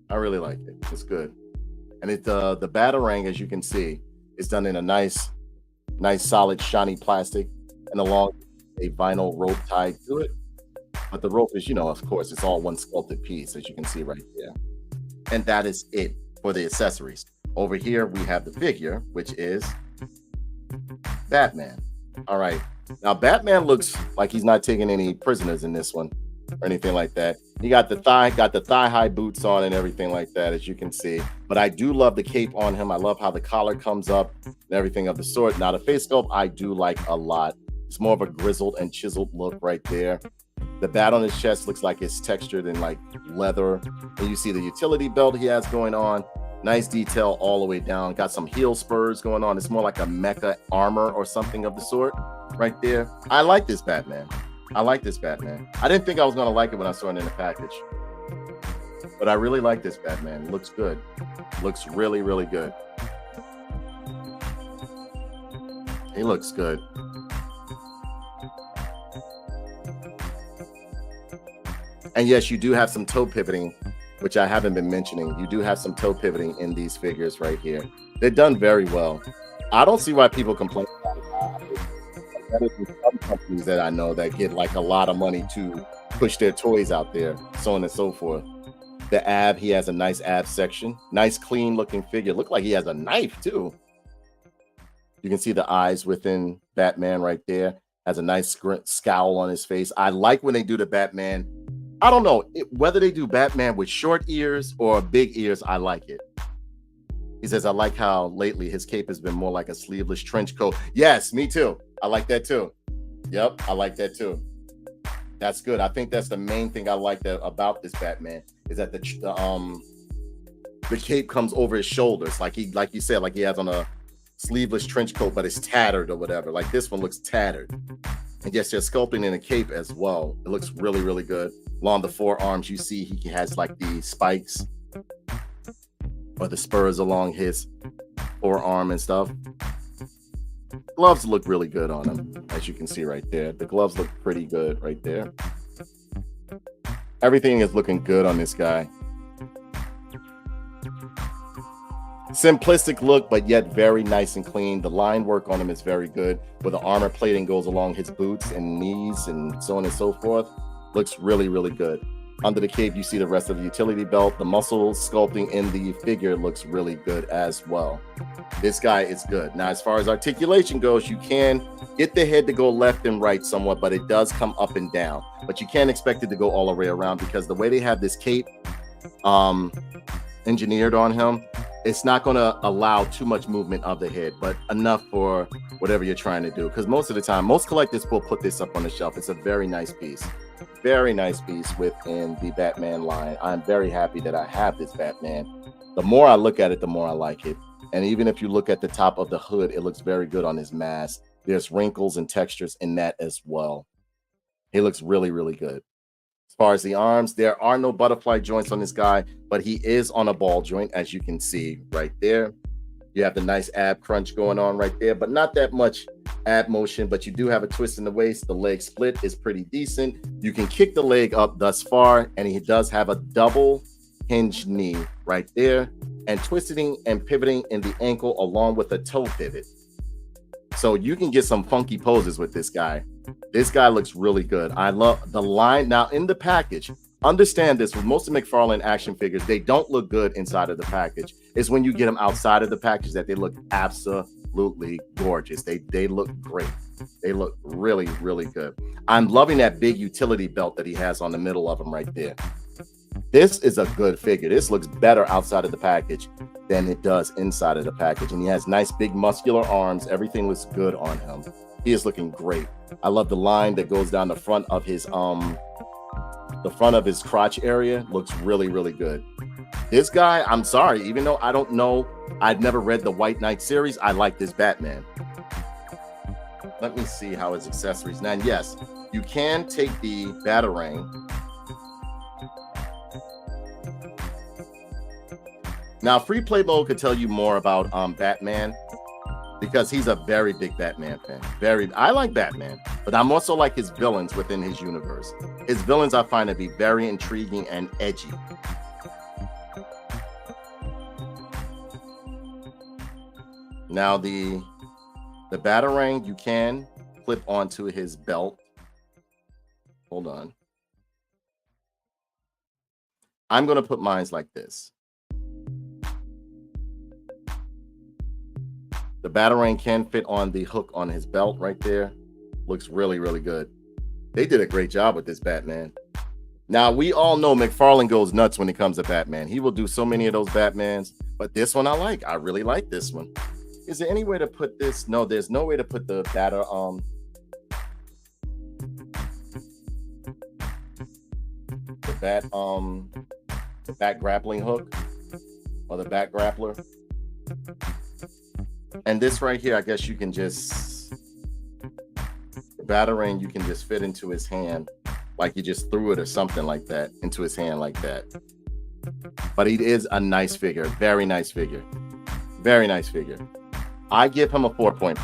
I really like it. It's good. And it the batarang, as you can see, is done in a nice solid shiny plastic and along a vinyl rope tied to it. But the rope is, you know, of course, it's all one sculpted piece, as you can see right there. And that is it for the accessories. Over here we have the figure, which is Batman. All right. Now Batman looks like he's not taking any prisoners in this one or anything like that. He got the thigh high boots on and everything like that, as you can see. But I do love the cape on him. I love how the collar comes up and everything of the sort. Now the face sculpt I do like a lot. It's more of a grizzled and chiseled look right there. The bat on his chest looks like it's textured in like leather. And you see the utility belt he has going on. Nice detail all the way down. Got some heel spurs going on. It's more like a mecha armor or something of the sort right there. I like this Batman. I didn't think I was going to like it when I saw it in the package. But I really like this Batman. Looks good. Looks really, really good. He looks good. And yes, you do have some toe pivoting, which I haven't been mentioning. You do have some toe pivoting in these figures right here. They're done very well. I don't see why people complain about it. Better than some companies that I know that get like a lot of money to push their toys out there, so on and so forth. The ab, he has a nice ab section. Nice, clean looking figure. Look like he has a knife too. You can see the eyes within Batman right there. Has a nice scowl on his face. I like when they do the Batman. I don't know whether they do Batman with short ears or big ears. I like it. He says, I like how lately his cape has been more like a sleeveless trench coat. Yes, me too. I like that too. Yep, I like that too. That's good. I think that's the main thing I like about this Batman is that the cape comes over his shoulders, like you said, like he has on a sleeveless trench coat, but it's tattered or whatever. Like this one looks tattered. And yes, they're sculpting in a cape as well. It looks really, really good. Along the forearms, you see he has like the spikes or the spurs along his forearm and stuff. Gloves look really good on him, as you can see right there. The gloves look pretty good right there. Everything is looking good on this guy. Simplistic look, but yet very nice and clean. The line work on him is very good, where the armor plating goes along his boots and knees and so on and so forth. Looks really, really good. Under the cape, you see the rest of the utility belt. The muscle sculpting in the figure looks really good as well. This guy is good. Now, as far as articulation goes, you can get the head to go left and right somewhat, but it does come up and down. But you can't expect it to go all the way around because the way they have this cape engineered on him, it's not going to allow too much movement of the head, but enough for whatever you're trying to do. Because most of the time, most collectors will put this up on the shelf. It's a very nice piece. Very nice piece within the Batman line. I'm very happy that I have this Batman. The more I look at it, the more I like it. And even if you look at the top of the hood, it looks very good on his mask. There's wrinkles and textures in that as well. He looks really, really good. As far as the arms, there are no butterfly joints on this guy, but he is on a ball joint, as you can see right there. You have the nice ab crunch going on right there, but not that much ab motion, but you do have a twist in the waist. The leg split is pretty decent. You can kick the leg up thus far, and he does have a double hinged knee right there, and twisting and pivoting in the ankle along with a toe pivot. So you can get some funky poses with this guy. This guy looks really good. I love the line. Now in the package, understand this, with most of McFarlane action figures, they don't look good inside of the package. It's when you get them outside of the package that they look absolutely gorgeous. They look great. They look really, really good. I'm loving that big utility belt that he has on the middle of him right there. This is a good figure. This looks better outside of the package than it does inside of the package. And he has nice, big, muscular arms. Everything looks good on him. He is looking great. I love the line that goes down the front of his crotch area. Looks really, really good. This guy, I'm sorry, even though I don't know, I've never read the White Knight series, I like this Batman. Let me see how his accessories. Now, yes, you can take the Batarang. Now, free play mode could tell you more about Batman, because he's a very big Batman fan. I like Batman, but I'm also like his villains within his universe. His villains I find to be very intriguing and edgy. Now, the Batarang you can clip onto his belt. Hold on. I'm going to put mine like this. The Batarang can fit on the hook on his belt right there. Looks really, really good. They did a great job with this Batman. Now, we all know McFarlane goes nuts when it comes to Batman. He will do so many of those Batmans, but this one I like. I really like this one. Is there any way to put this? No, there's no way to put the back grappling hook or the back grappler. And this right here, I guess you can just, the Batarang you can just fit into his hand, like you just threw it or something like that into his hand like that. But he is a nice figure, very nice figure, very nice figure. I give him a 4.5.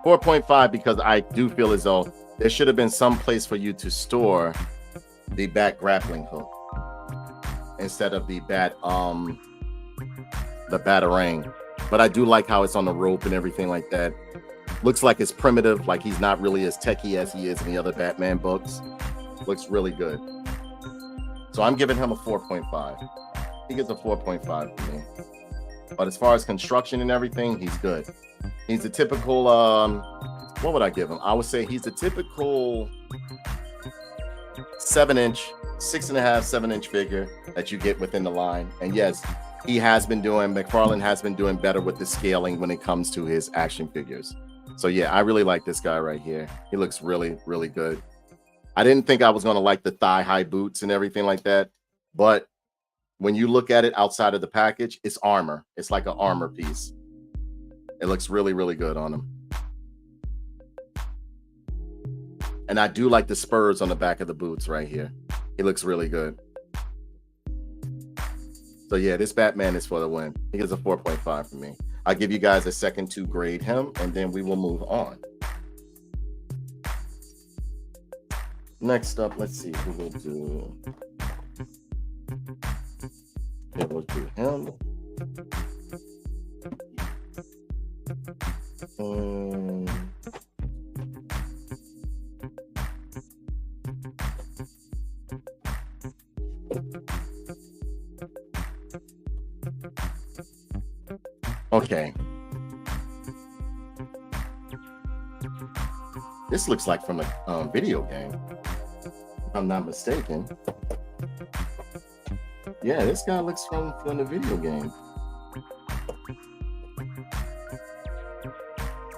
4.5 because I do feel as though there should have been some place for you to store the back grappling hook instead of the Batarang. But I do like how it's on the rope and everything like that. Looks like it's primitive, like he's not really as techie as he is in the other Batman books. Looks really good. So I'm giving him a 4.5. He gets a 4.5 for me. But as far as construction and everything, he's good. He's a typical, what would I give him? I would say he's a typical 7-inch, 6.5, 7-inch figure that you get within the line. And yes, McFarlane has been doing better with the scaling when it comes to his action figures. So yeah, I really like this guy right here. He looks really, really good. I didn't think I was going to like the thigh-high boots and everything like that, but when you look at it outside of the package, it's armor. It's like an armor piece. It looks really, really good on him. And I do like the spurs on the back of the boots right here. He looks really good. So yeah, this Batman is for the win. He gets a 4.5 for me. I'll give you guys a second to grade him, and then we will move on. Next up, let's see who we'll do. Okay, we'll do him. Okay. This looks like from a video game, if I'm not mistaken. Yeah, this guy looks from the video game.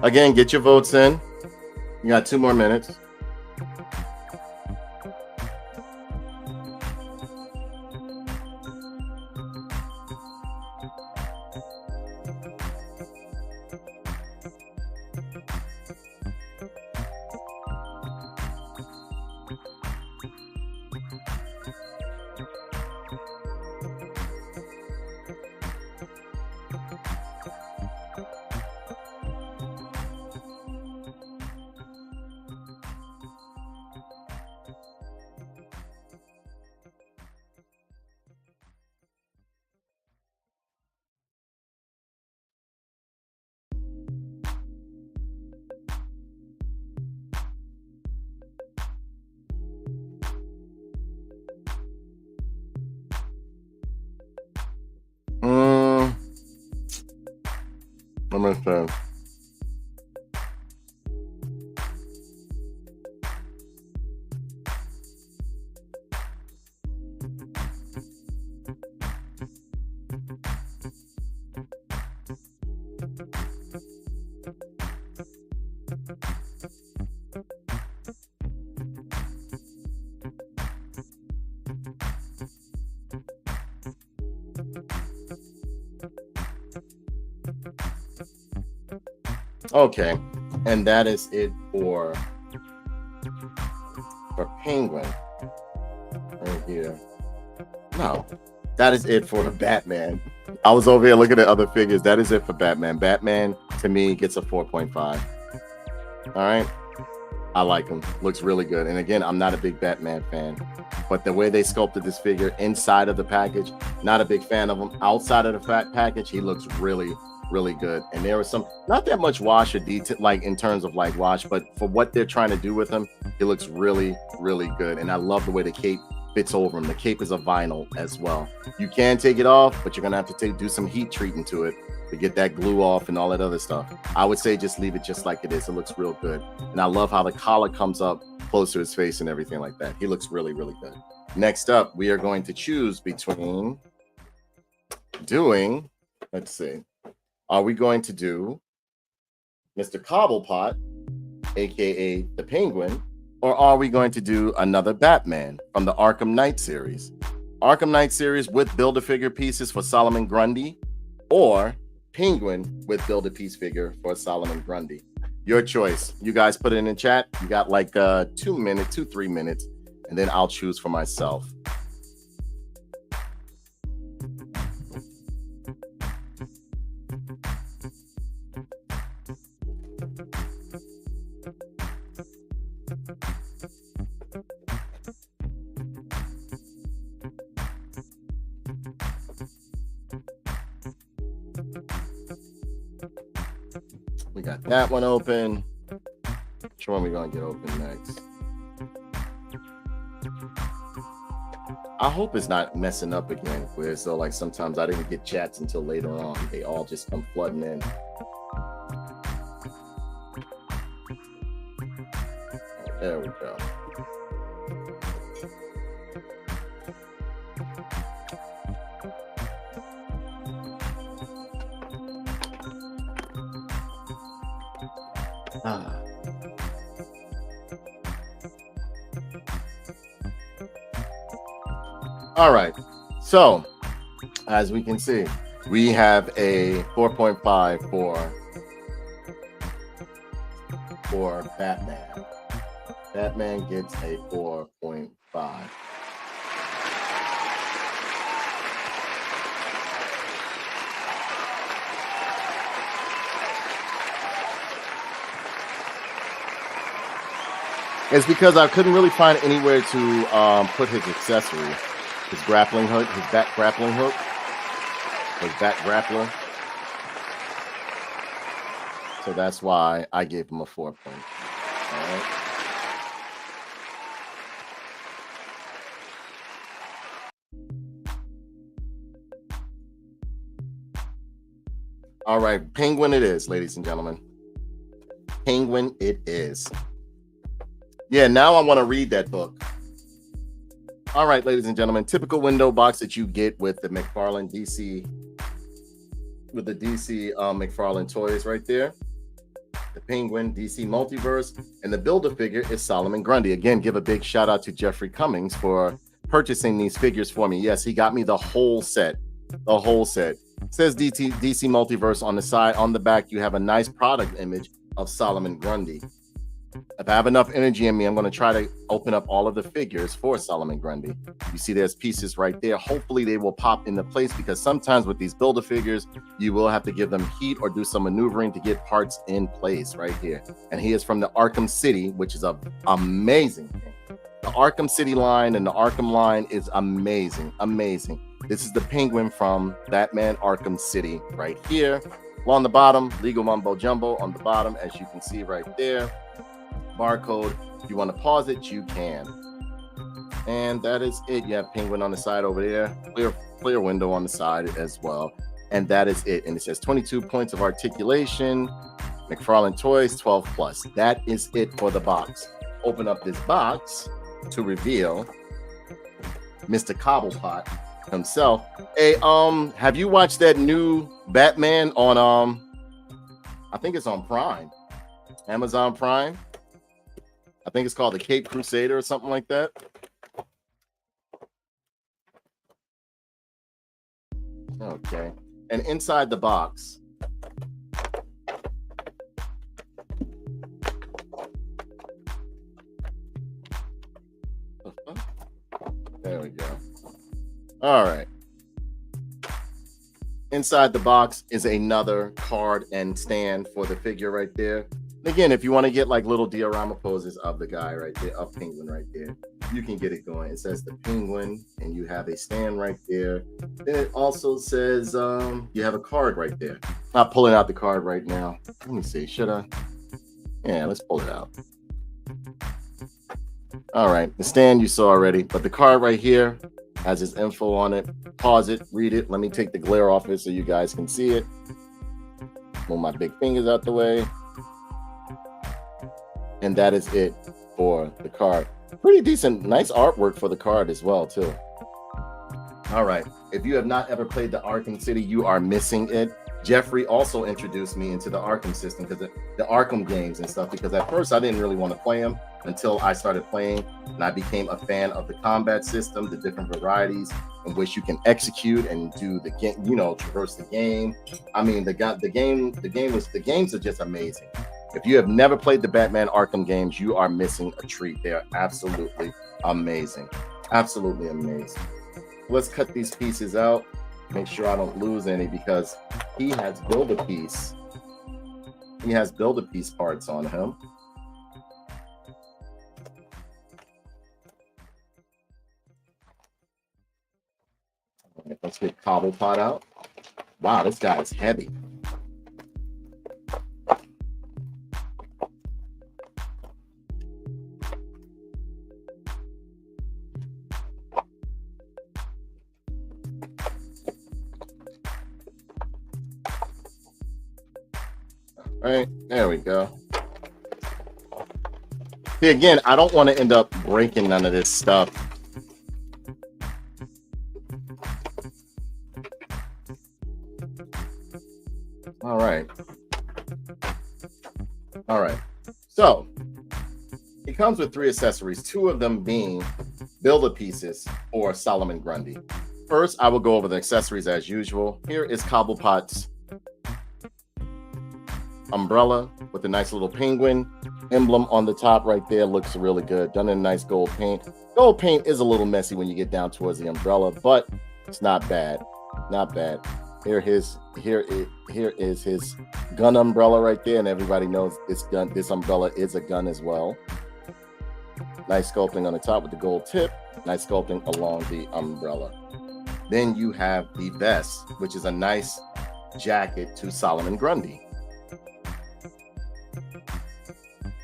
Again, get your votes in. You got 2 more minutes. Let me see. Okay, and that is it for Penguin right here. No, that is it for Batman. I was over here looking at other figures. That is it for Batman. Batman to me gets a 4.5. All right, I like him. Looks really good. And again, I'm not a big Batman fan, but the way they sculpted this figure inside of the package, not a big fan of him. Outside of the package, he looks really good. And there was some, not that much wash or detail, like in terms of like wash, but for what they're trying to do with him, he looks really good. And I love the way the cape fits over him. The cape is a vinyl as well. You can take it off, but you're gonna have to do some heat treating to it to get that glue off and all that other stuff. I would say just leave it just like it is. It looks real good. And I love how the collar comes up close to his face and everything like that. He looks really good. Next up, we are going to choose between doing, let's see, are we going to do Mr. Cobblepot, aka the Penguin, or are we going to do another Batman from the Arkham Knight series? Arkham Knight series with Build-A-Figure pieces for Solomon Grundy, or Penguin with Build-A-Piece figure for Solomon Grundy. Your choice. You guys put it in the chat. You got like 3 minutes, and then I'll choose for myself. We got that one open. Which one are we gonna get open next? I hope it's not messing up again. Where so like sometimes I didn't get chats until later on. They all just come flooding in. There we go. All right, so as we can see, we have a 4.5 for Batman. Batman gets a 4.5. It's because I couldn't really find anywhere to put his accessory, his grappling hook, his back grappling hook, his back grappler. So that's why I gave him a 4 point. All right. All right, Penguin it is, ladies and gentlemen. Penguin it is. Yeah, now I want to read that book. All right, ladies and gentlemen, typical window box that you get with the McFarlane DC, with the DC McFarlane toys right there. The Penguin, DC Multiverse, and the Build-A-Figure is Solomon Grundy. Again, give a big shout out to Jeffrey Cummings for purchasing these figures for me. Yes, he got me the whole set. The whole set. It says DC Multiverse on the side. On the back, you have a nice product image of Solomon Grundy. If I have enough energy in me, I'm going to try to open up all of the figures for Solomon Grundy. You see there's pieces right there. Hopefully they will pop into place, because sometimes with these Build-A-Figures, you will have to give them heat or do some maneuvering to get parts in place right here. And he is from the Arkham City, which is an amazing thing. The Arkham City line and the Arkham line is amazing, amazing. This is the Penguin from Batman Arkham City right here. Along the bottom, legal mumbo jumbo on the bottom, as you can see right there. Barcode. If you want to pause it, you can. And that is it. You have Penguin on the side over there. Clear window on the side as well. And that is it. And it says 22 points of articulation. McFarlane Toys 12 plus. That is it for the box. Open up this box to reveal Mr. Cobblepot himself. Hey, have you watched that new Batman on I think it's on Prime, Amazon Prime? I think it's called the Cape Crusader or something like that. Okay. And inside the box, there we go. All right. Inside the box is another card and stand for the figure right there. Again, if you want to get like little diorama poses of the guy right there, of Penguin right there, you can get it going. It says the Penguin, and you have a stand right there. Then it also says you have a card right there. Not pulling out the card right now. Let me see. Should I? Yeah, let's pull it out. All right, the stand you saw already, but the card right here has his info on it. Pause it, read it. Let me take the glare off it so you guys can see it. Move my big fingers out the way. And that is it for the card. Pretty decent, nice artwork for the card as well, too. All right. If you have not ever played the Arkham City, you are missing it. Jeffrey also introduced me into the Arkham system, because the Arkham games and stuff, because at first I didn't really want to play them until I started playing, and I became a fan of the combat system, the different varieties in which you can execute and do the game, you know, traverse the game. I mean, the games are just amazing. If you have never played the Batman Arkham games, you are missing a treat. They are absolutely amazing. Absolutely amazing. Let's cut these pieces out. Make sure I don't lose any, because he has Build-A-Piece. He has Build-A-Piece parts on him. All right, let's get Cobblepot out. Wow, this guy is heavy. All right, there we go. See, again, I don't want to end up breaking none of this stuff. All right. All right. So, it comes with 3 accessories, 2 of them being Build-A-Pieces or Solomon Grundy. First, I will go over the accessories as usual. Here is Cobblepot's umbrella with a nice little penguin emblem on the top right there. Looks really good. Done in nice gold paint. Gold paint is a little messy when you get down towards the umbrella, but it's not bad. Not bad. Here is his gun umbrella right there, and everybody knows this umbrella is a gun as well. Nice sculpting on the top with the gold tip. Nice sculpting along the umbrella. Then you have the vest, which is a nice jacket to Solomon Grundy.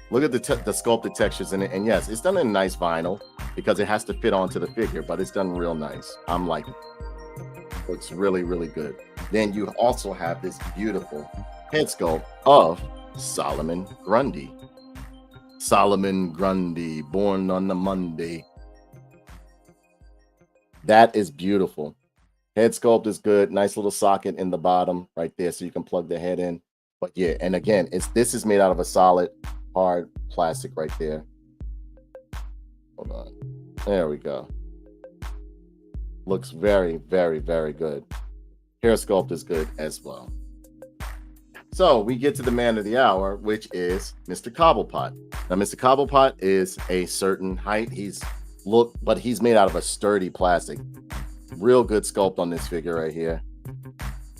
Look at the sculpted textures in it. And yes, it's done in nice vinyl because it has to fit onto the figure, but it's done real nice. I'm liking it. Looks really, really good. Then you also have this beautiful head sculpt of Solomon Grundy. Solomon Grundy, born on the Monday. That is beautiful. Head sculpt is good. Nice little socket in the bottom right there so you can plug the head in. But yeah, and again, this is made out of a solid hard plastic right there. Hold on. There we go. Looks very, very, very good. Hair sculpt is good as well. So we get to the man of the hour, which is Mr. Cobblepot. Now, Mr. Cobblepot is a certain height. But he's made out of a sturdy plastic. Real good sculpt on this figure right here.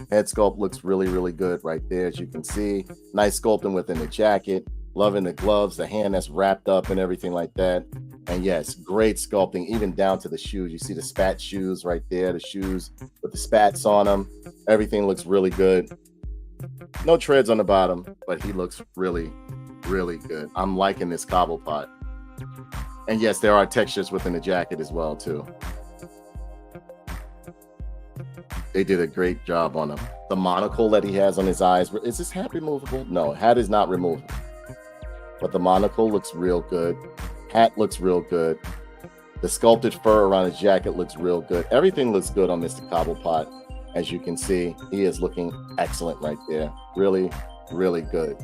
Head sculpt looks really, really good right there, as you can see. Nice sculpting within the jacket. Loving the gloves, the hand that's wrapped up and everything like that. And yes, great sculpting, even down to the shoes. You see the spat shoes right there, the shoes with the spats on them. Everything looks really good. No treads on the bottom, but he looks really, really good. I'm liking this Cobblepot. And yes, there are textures within the jacket as well, too. They did a great job on him. The monocle that he has on his eyes, is his hat removable? No, hat is not removable. But the monocle looks real good. Hat looks real good. The sculpted fur around his jacket looks real good. Everything looks good on Mr. Cobblepot. As you can see, he is looking excellent right there. Really, really good.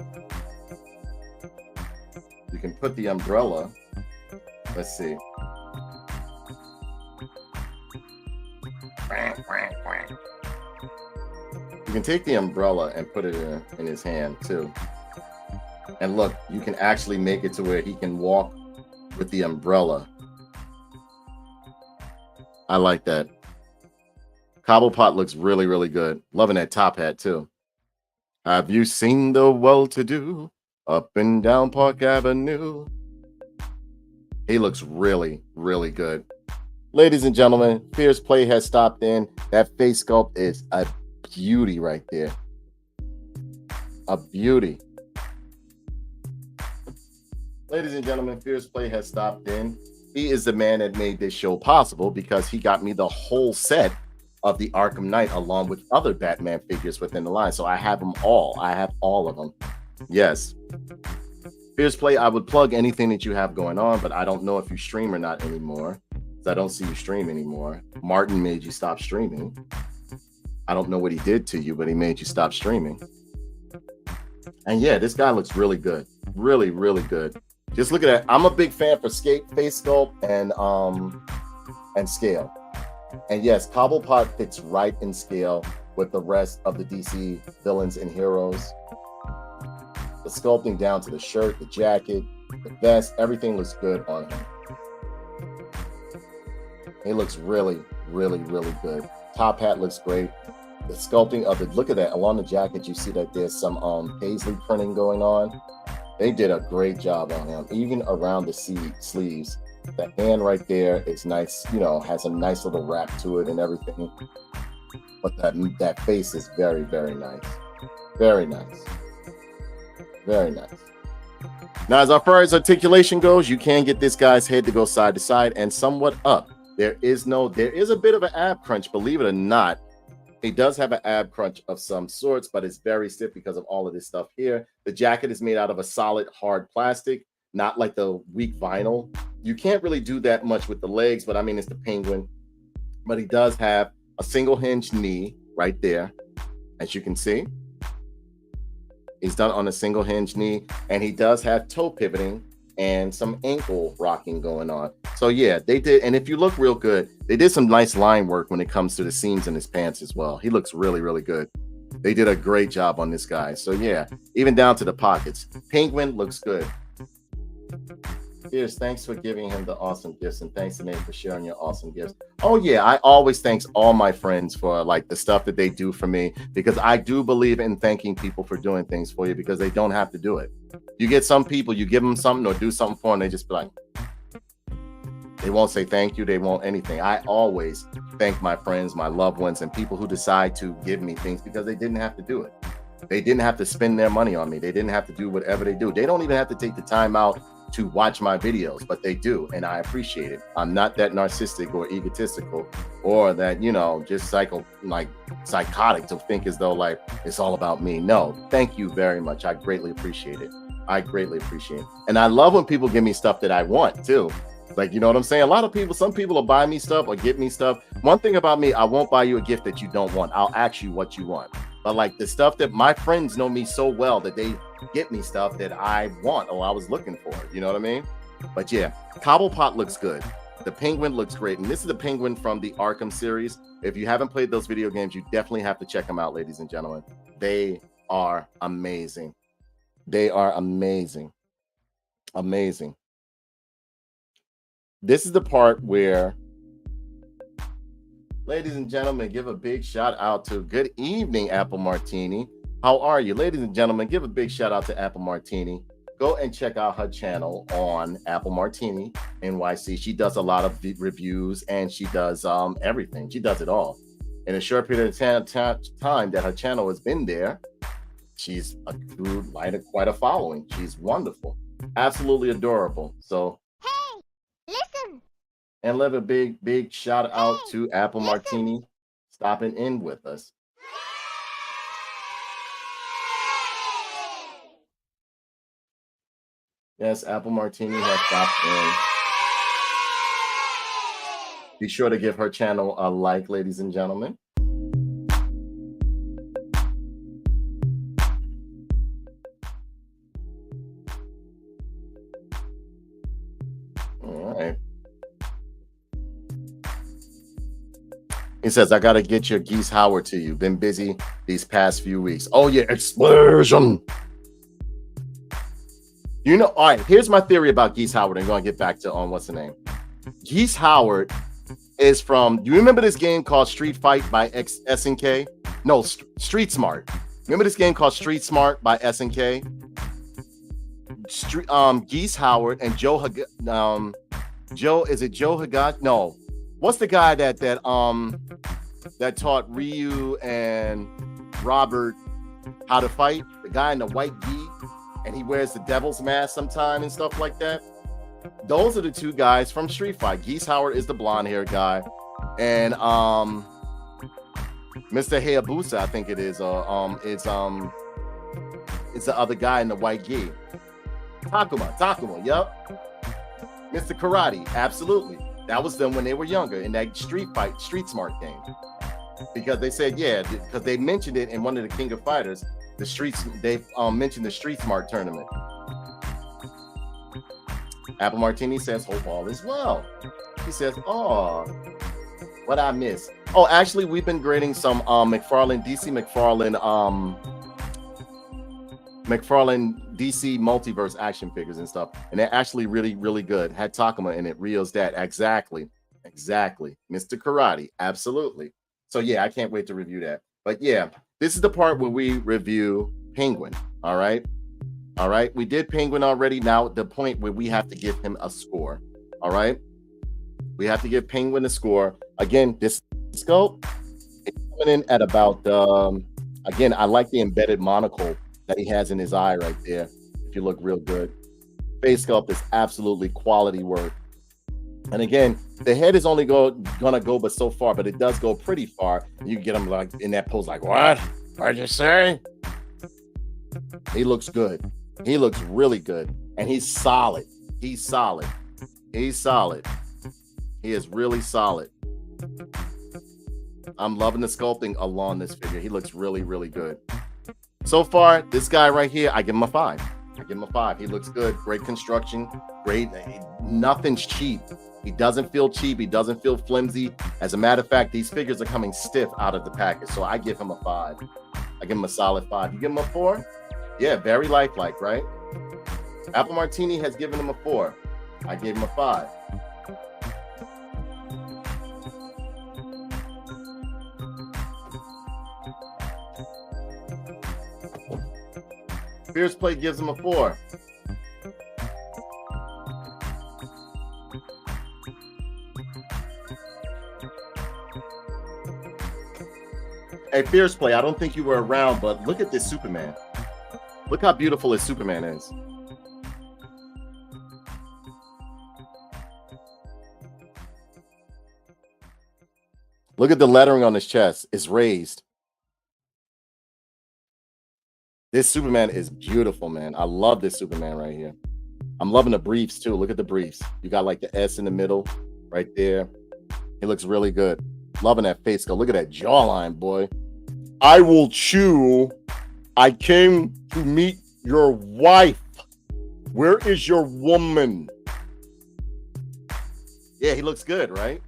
You can put the umbrella. Let's see. You can take the umbrella and put it in his hand too. And look, you can actually make it to where he can walk with the umbrella. I like that. Cobblepot looks really, really good. Loving that top hat too. Have you seen the well-to-do up and down Park Avenue? He looks really, really good. Ladies and gentlemen, Fierce Play has stopped in. That face sculpt is a beauty right there. A beauty. Ladies and gentlemen, Fierce Play has stopped in. He is the man that made this show possible because he got me the whole set of the Arkham Knight along with other Batman figures within the line. So I have them all. I have all of them. Yes. Fierce Play, I would plug anything that you have going on, but I don't know if you stream or not anymore. I don't see you stream anymore. Martin made you stop streaming. I don't know what he did to you, but he made you stop streaming. And yeah, this guy looks really good. Really, really good. Just look at that. I'm a big fan for face sculpt and scale. And yes, Cobblepot fits right in scale with the rest of the DC villains and heroes. The sculpting down to the shirt, the jacket, the vest, everything looks good on him. He looks really, really, really good. Top hat looks great. The sculpting of it, look at that. Along the jacket, you see that there's some paisley printing going on. They did a great job on him, even around the sleeves. The hand right there is nice, you know, has a nice little wrap to it and everything. But that face is very, very nice. Very nice. Very nice. Now, as far as articulation goes, you can get this guy's head to go side to side and somewhat up. There is a bit of an ab crunch, believe it or not. He does have an ab crunch of some sorts, but it's very stiff because of all of this stuff here. The jacket is made out of a solid, hard plastic, not like the weak vinyl. You can't really do that much with the legs, but I mean, it's the Penguin. But he does have a single hinge knee right there, as you can see. He's done on a single hinge knee, and he does have toe pivoting and some ankle rocking going on. So yeah, they did. And if you look real good, they did some nice line work when it comes to the seams in his pants as well. He looks really, really good. They did a great job on this guy. So yeah, even down to the pockets. Penguin looks good. Fierce, thanks for giving him the awesome gifts, and thanks to Nate for sharing your awesome gifts. Oh yeah, I always thanks all my friends for like the stuff that they do for me, because I do believe in thanking people for doing things for you, because they don't have to do it. You get some people, you give them something or do something for them, they just be like, they won't say thank you, they won't anything. I always thank my friends, my loved ones, and people who decide to give me things because they didn't have to do it. They didn't have to spend their money on me. They didn't have to do whatever they do. They don't even have to take the time out to watch my videos, but they do, and I appreciate it. I'm not that narcissistic or egotistical or that, you know, just psychotic to think as though like it's all about me. No, thank you very much. I greatly appreciate it. I greatly appreciate it. And I love when people give me stuff that I want too. Like, you know what I'm saying? A lot of people, some people will buy me stuff or get me stuff. One thing about me, I won't buy you a gift that you don't want. I'll ask you what you want. But like the stuff that my friends know me so well that they get me stuff that I want or I was looking for, you know what I mean? But yeah, Cobblepot looks good. The Penguin looks great. And this is the Penguin from the Arkham series. If you haven't played those video games, you definitely have to check them out, ladies and gentlemen. They are amazing. They are amazing. Amazing. This is the part where, ladies and gentlemen, give a big shout out to good evening, Apple Martini. How are you? Ladies and gentlemen, give a big shout out to Apple Martini. Go and check out her channel on Apple Martini NYC. She does a lot of reviews and she does everything. She does it all. In a short period of time that her channel has been there, she's accrued quite a following. She's wonderful. Absolutely adorable. So, hey, listen. and let a big shout out to Apple Martini. stopping in with us. Yes, Apple Martini has stopped in. Be sure to give her channel a like, ladies and gentlemen. All right. He says, I got to get your Geese Howard to you. Been busy these past few weeks. Oh, yeah, explosion. You know, all right, here's my theory about Geese Howard. I'm going to get back to what's the name? Geese Howard is from, do you remember this game called Street Fight by SNK? No, Street Smart. Remember this game called Street Smart by SNK? Geese Howard and Joe, is it Joe Hagat? No. What's the guy that taught Ryu and Robert how to fight? The guy in the white gi, and he wears the devil's mask sometime and stuff like that. Those are the two guys from Street Fight. Geese Howard is the blonde hair guy, and Mr. Hayabusa, I think it is. It's the other guy in the white gi. Takuma. Yep. Mr. Karate, absolutely. That was them when they were younger in that Street Smart game. Because they said, yeah, because they mentioned it in one of the King of Fighters, they mentioned the Street Smart tournament. Apple Martini says, hope all is well. He says, oh, what I miss. Oh, actually, we've been grading some McFarlane DC Multiverse action figures and stuff, and they're actually really, really good. Had Takuma in it, Rio's dad. Exactly. Mr. Karate, absolutely. So yeah, I can't wait to review that. But yeah, this is the part where we review Penguin. All right, we did Penguin already. Now the point where we have to give him a score. All right, we have to give Penguin a score. Again, this sculpt is coming in at about again, I like the embedded monocle that he has in his eye right there. If you look real good, face sculpt is absolutely quality work. And again, the head is only gonna go but so far, but it does go pretty far. You get him like in that pose, like, what? What'd you say? He looks good. He looks really good, and he's solid. He is really solid. I'm loving the sculpting along this figure. He looks really, really good. So far, this guy right here, I give him a 5. He looks good. Great construction. Great. Nothing's cheap. He doesn't feel cheap. He doesn't feel flimsy. As a matter of fact, these figures are coming stiff out of the package. So I give him a 5. I give him a solid 5. You give him a 4? Yeah, very lifelike, right? Apple Martini has given him a 4. I gave him a 5. Fierce Play gives him a 4. Hey, Fierce Play, I don't think you were around, but look at this Superman. Look how beautiful his Superman is. Look at the lettering on his chest. It's raised. This Superman is beautiful, man. I love this Superman right here. I'm loving the briefs too. Look at the briefs. You got like the S in the middle right there. It looks really good. Loving that face sculpt. Look at that jawline, boy. I will chew. I came to meet your wife. Where is your woman? Yeah, he looks good, right?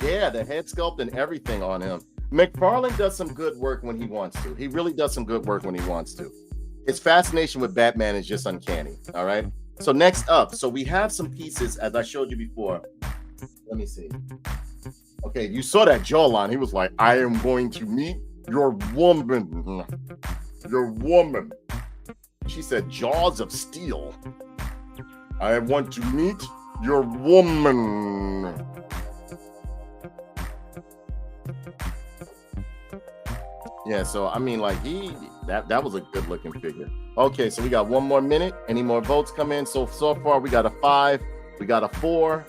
Yeah, the head sculpt and everything on him. McFarlane does some good work when he wants to. He really does some good work when he wants to. His fascination with Batman is just uncanny. All right. So next up, so we have some pieces as I showed you before. Let me see. Okay, you saw that jawline. He was like, I am going to meet your woman. Your woman. She said, jaws of steel. I want to meet your woman. Yeah, so I mean, like that was a good looking figure. Okay, so we got 1 more minute. Any more votes come in? So far we got a 5, we got a 4,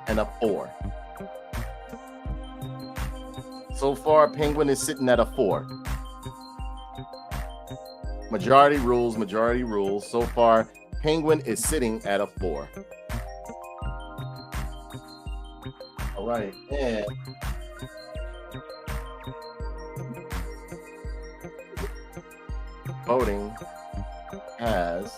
and a 4. So far, Penguin is sitting at a 4. Majority rules, majority rules. So far, Penguin is sitting at a 4. All right, and voting has.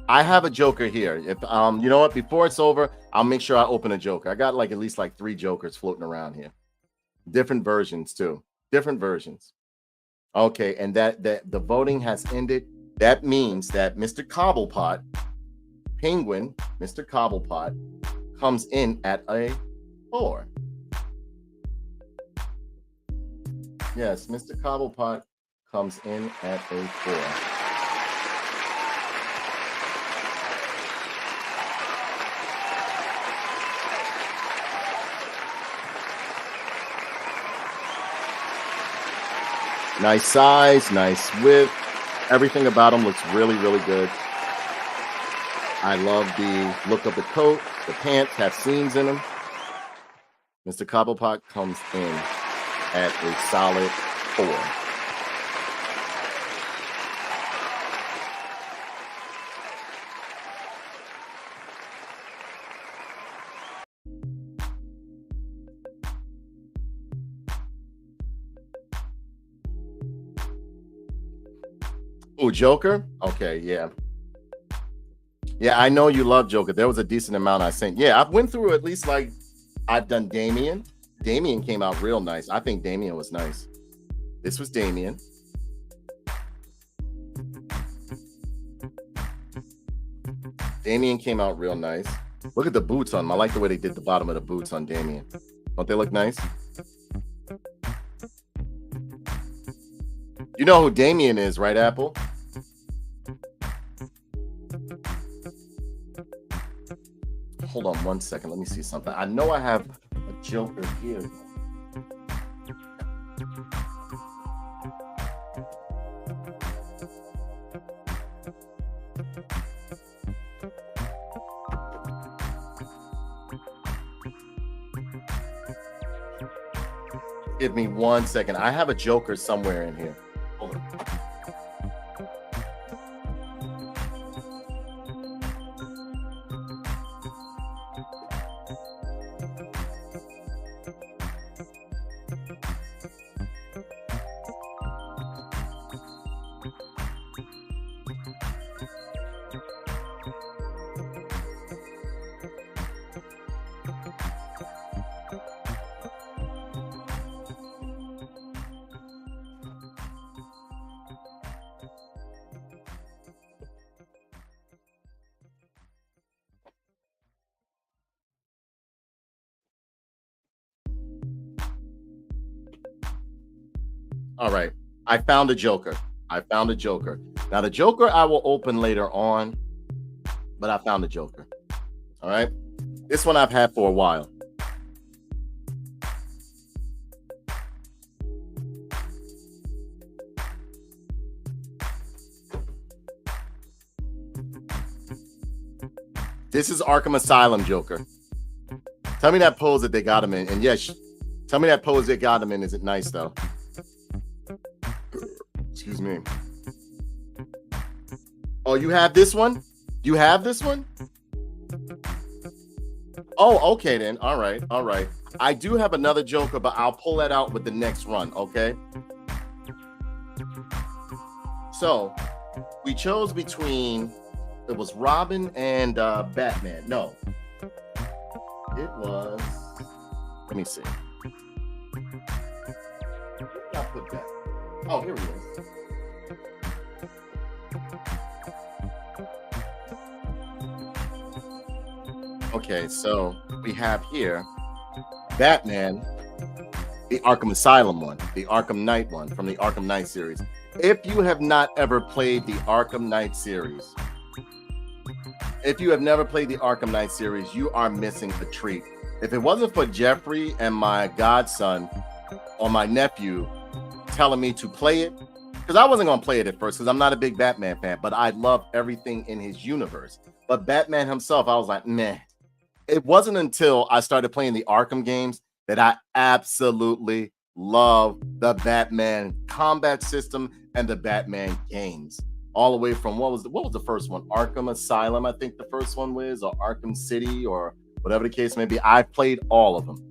I have a joker here. If you know what, before it's over, I'll make sure I open a joker. I got like at least like 3 jokers floating around here. Different versions too. Different versions. Okay, and that the voting has ended. That means that Mr. Cobblepot, Penguin, Mr. Cobblepot, comes in at a 4. Yes, Mr. Cobblepot comes in at a 4. Nice size, nice width. Everything about him looks really, really good. I love the look of the coat. The pants have seams in them. Mr. Cobblepot comes in at a solid 4. Oh, Joker? Okay, yeah. Yeah, I know you love Joker. There was a decent amount I sent. Yeah, I've went through at least like, I've done Damien. Damien came out real nice. I think Damien was nice. This was Damien. Damien came out real nice. Look at the boots on him. I like the way they did the bottom of the boots on Damien. Don't they look nice? You know who Damien is, right, Apple? Hold on one second. Let me see something. I know I have a Joker here. Give me 1 second. I have a Joker somewhere in here. Hold on. All right. I found a Joker. Now, the Joker I will open later on, but I found a Joker. All right. This one I've had for a while. This is Arkham Asylum Joker. Tell me that pose that they got him in. And yes, tell me that pose they got him in. Is it nice, though? Excuse me. Oh, you have this one? You have this one? Oh, okay then. All right. All right. I do have another Joker, but I'll pull that out with the next run, okay? So, we chose between, it was Robin and Batman. No. It was, let me see. Where did I put that? Oh, here we go. Okay, so we have here Batman, the Arkham Asylum one, the Arkham Knight one from the Arkham Knight series. If you have not ever played the Arkham Knight series, you are missing a treat. If it wasn't for Jeffrey and my godson or my nephew telling me to play it, because I wasn't going to play it at first because I'm not a big Batman fan, but I love everything in his universe. But Batman himself, I was like, meh. it wasn't until I started playing the Arkham games that I absolutely love the Batman combat system and the Batman games. All the way from what was the first one? Arkham Asylum, I think the first one was, or Arkham City, or whatever the case may be. I played all of them.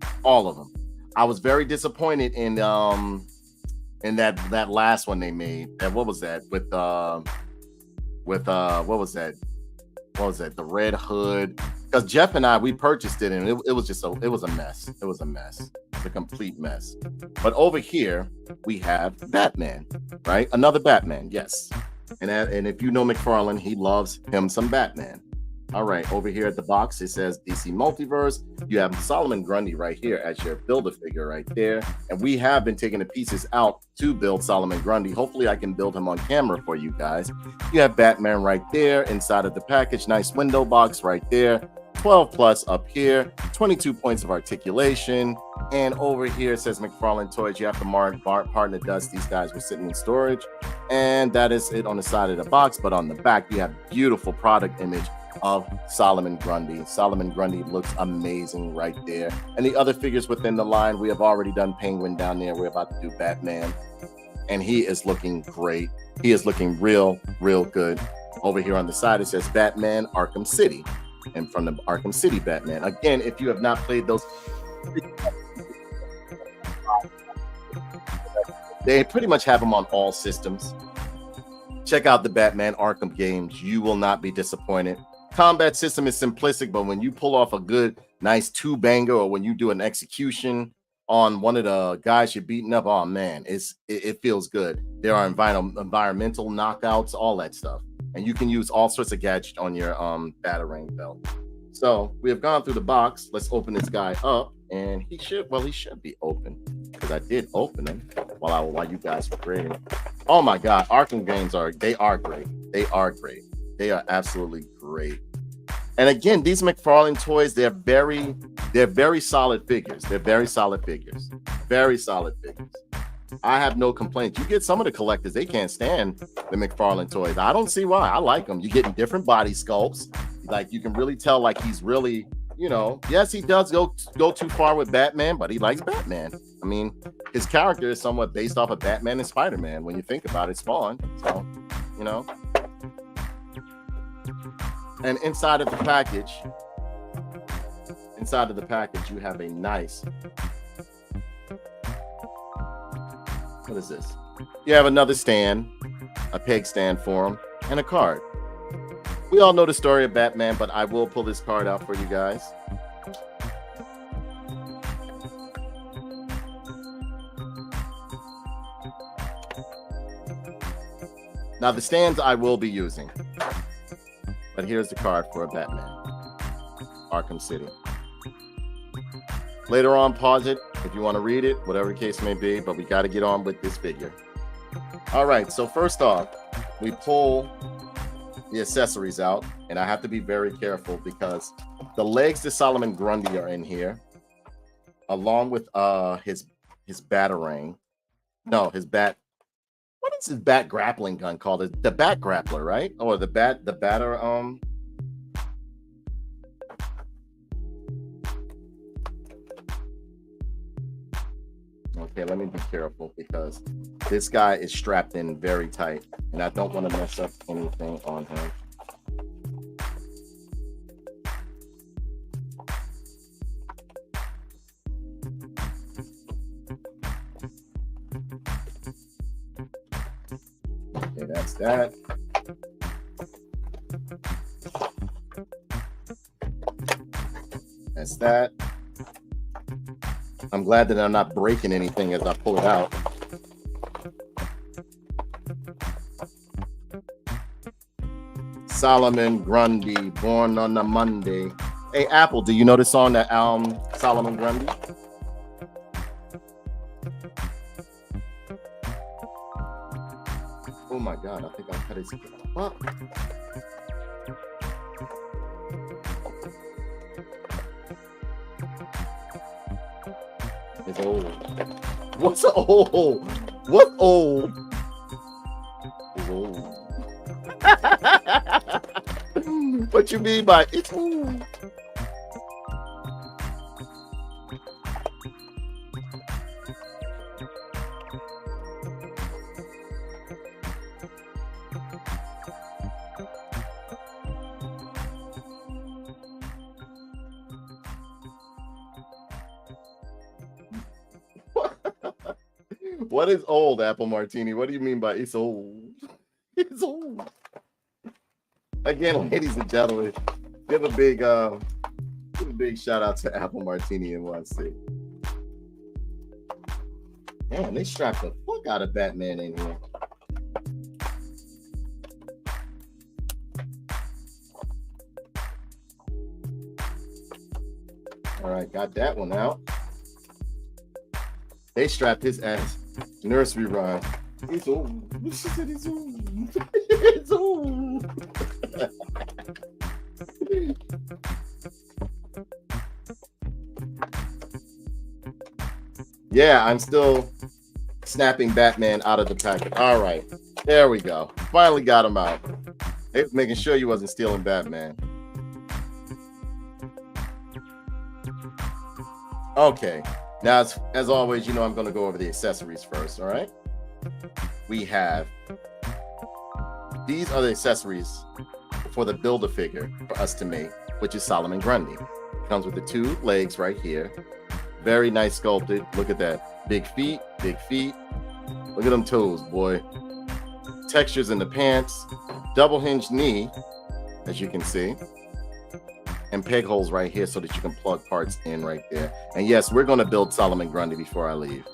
I was very disappointed in that last one they made. And what was that with what was that? What was that? The Red Hood. Because Jeff and I, we purchased it, and it was just it was a mess. It was a mess. It's a complete mess. But over here we have Batman, right? Another Batman, yes. And if you know McFarlane, he loves him some Batman. All right, over here at the box, it says DC Multiverse. You have Solomon Grundy right here as your Build-A-Figure right there. And we have been taking the pieces out to build Solomon Grundy. Hopefully I can build him on camera for you guys. You have Batman right there inside of the package. Nice window box right there. 12 plus up here. 22 points of articulation. And over here it says McFarlane Toys. You have the partner Dust. These guys were sitting in storage. And that is it on the side of the box. But on the back, you have beautiful product image of Solomon Grundy. Solomon Grundy looks amazing right there. And the other figures within the line, we have already done Penguin down there. We're about to do Batman. And he is looking great. He is looking real good. Over here on the side, it says Batman Arkham City. And from the Arkham City Batman. Again, if you have not played those, they pretty much have them on all systems. Check out the Batman Arkham games. You will not be disappointed. Combat system is simplistic, but when you pull off a good, nice two-banger, or when you do an execution on one of the guys you're beating up, oh man, it feels good. There are environmental knockouts, all that stuff. And you can use all sorts of gadgets on your Batarang belt. So we have gone through the box. Let's open this guy up. And he should be open, because I did open him while you guys were grading. Oh my God, Arkham games are great. They are great. They are absolutely great. And again, these McFarlane toys, they're very solid figures. They're very solid figures. Very solid figures. I have no complaints. You get some of the collectors, they can't stand the McFarlane toys. I don't see why. I like them. You're getting different body sculpts. Like, you can really tell, like, he's really, you know, yes, he does go too far with Batman, but he likes Batman. I mean, his character is somewhat based off of Batman and Spider-Man when you think about it, Spawn. So, you know. And inside of the package, you have a nice, what is this? You have another stand, a peg stand for him, and a card. We all know the story of Batman, but I will pull this card out for you guys. Now, the stands I will be using, but here's the card for a Batman, Arkham City. Later on, pause it if you want to read it, whatever the case may be, but we got to get on with this figure. All right, so first off, we pull the accessories out, and I have to be very careful because the legs to Solomon Grundy are in here, along with his Batarang. No, his bat. What is his bat grappling gun called? The Bat Grappler, right? Or the batter. Okay, let me be careful because this guy is strapped in very tight, and I don't want to mess up anything on him. Okay, that's that. That's that. I'm glad that I'm not breaking anything as I pull it out. Solomon Grundy, born on a Monday. Hey, Apple, do you know the song that Solomon Grundy? Oh my God, I think I cut his. What? It's old. What's old? What old? It's old. What you mean by it's old? What is old, Apple Martini? What do you mean by it's old? It's old. Again, ladies and gentlemen, give a big shout out to Apple Martini in 1C. Man, they strapped the fuck out of Batman in here. All right, got that one out. They strapped his ass. Nursery rhyme. It's old. She said it's old. It's old. Yeah, I'm still snapping Batman out of the packet. All right, there we go. Finally got him out. They was making sure you wasn't stealing Batman. Okay, now as always, you know I'm going to go over the accessories first. All right, we have these are the accessories for the Build-A-Figure for us to make, which is Solomon Grundy. Comes with the 2 legs right here. Very nice sculpted. Look at that. Big feet, big feet. Look at them toes, boy. Textures in the pants. Double hinged knee, as you can see. And peg holes right here so that you can plug parts in right there. And yes, we're going to build Solomon Grundy before I leave.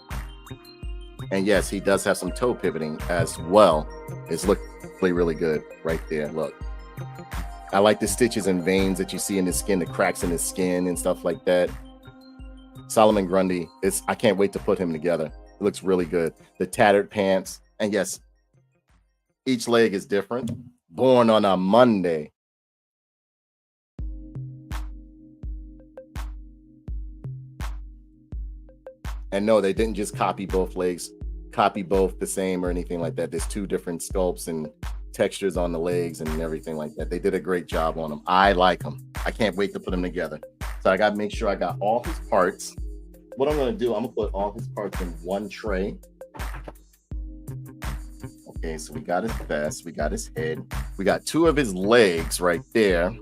And yes, he does have some toe pivoting as well. It's looking really good right there. Look. I like the stitches and veins that you see in his skin, the cracks in his skin and stuff like that. Solomon Grundy, I can't wait to put him together. It looks really good. The tattered pants. And yes, each leg is different. Born on a Monday. And no, they didn't just copy both legs, copy both the same or anything like that. There's 2 different sculpts and textures on the legs and everything like that. They did a great job on them. I like them. I can't wait to put them together. So I got to make sure I got all his parts. What I'm going to do, I'm going to put all his parts in one tray. Okay, so we got his vest. We got his head. We got 2 of his legs right there.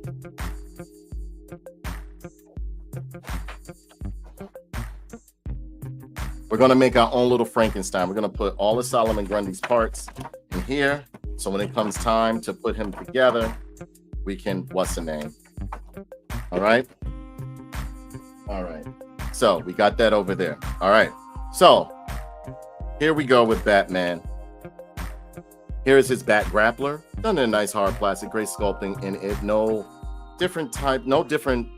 We're going to make our own little Frankenstein. We're going to put all of Solomon Grundy's parts in here. So when it comes time to put him together, we can, what's the name? All right. All right. So we got that over there. All right. So here we go with Batman. Here's his Bat Grappler. Done in a nice hard plastic, great sculpting in it. No different type, no different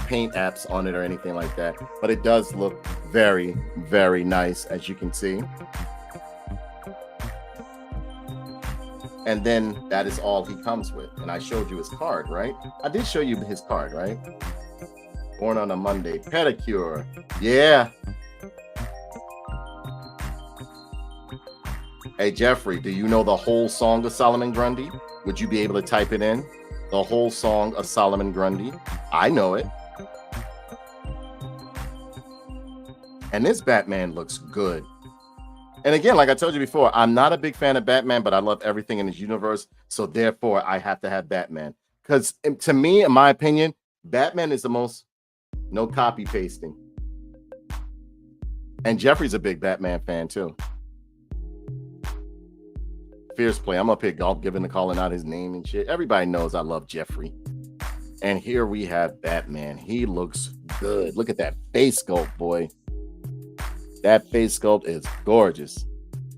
paint apps on it or anything like that. But it does look very, very nice, as you can see. And then that is all he comes with. And I showed you his card, right? I did show you his card, right? Born on a Monday. Pedicure. Yeah. Hey, Jeffrey, do you know the whole song of Solomon Grundy? Would you be able to type it in? The whole song of Solomon Grundy? I know it. And this Batman looks good. And again, like I told you before, I'm not a big fan of Batman, but I love everything in his universe. So therefore, I have to have Batman. Because to me, in my opinion, Batman is the most no copy pasting. And Jeffrey's a big Batman fan too. Fierce play. I'm up here giving the calling out his name and shit. Everybody knows I love Jeffrey. And here we have Batman. He looks good. Look at that face sculpt, boy. That face sculpt is gorgeous.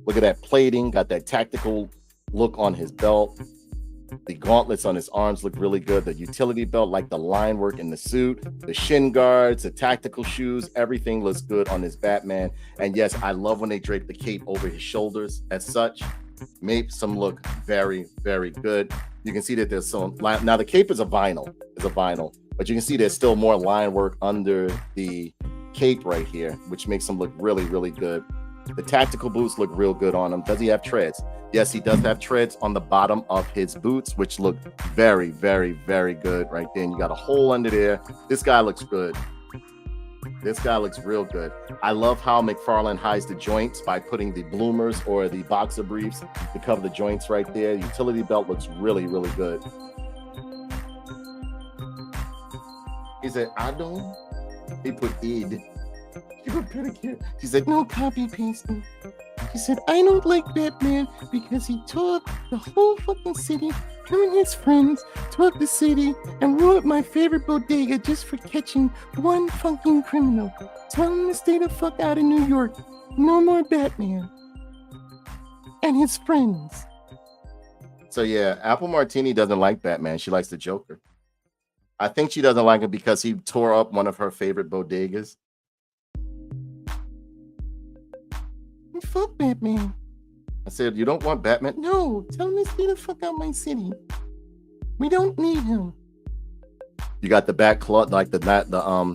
Look at that plating. Got that tactical look on his belt. The gauntlets on his arms look really good. The utility belt, like the line work in the suit, the shin guards, the tactical shoes, everything looks good on this Batman. And yes, I love when they drape the cape over his shoulders as such. Makes them look very, very good. You can see that there's some, now the cape is a vinyl, but you can see there's still more line work under the cape right here, which makes him look really, really good. The tactical boots look real good on him. Does he have treads? Yes, he does have treads on the bottom of his boots, which look very, very, very good right there. And you got a hole under there. This guy looks good. This guy looks real good. I love how McFarlane hides the joints by putting the bloomers or the boxer briefs to cover the joints right there. Utility belt looks really, really good. He said, I don't. He put id. She put pedicure. She said, no copy pasting. She said, I don't like Batman because he tore up the whole fucking city. Him and his friends tore up the city and ruined my favorite bodega just for catching one fucking criminal. Tell him to stay the fuck out of New York. No more Batman. And his friends. So yeah, Apple Martini doesn't like Batman. She likes the Joker. I think she doesn't like him because he tore up one of her favorite bodegas. Fuck Batman. I said, you don't want Batman? No, tell him to stay the fuck out my city. We don't need him. You got the back claw, like the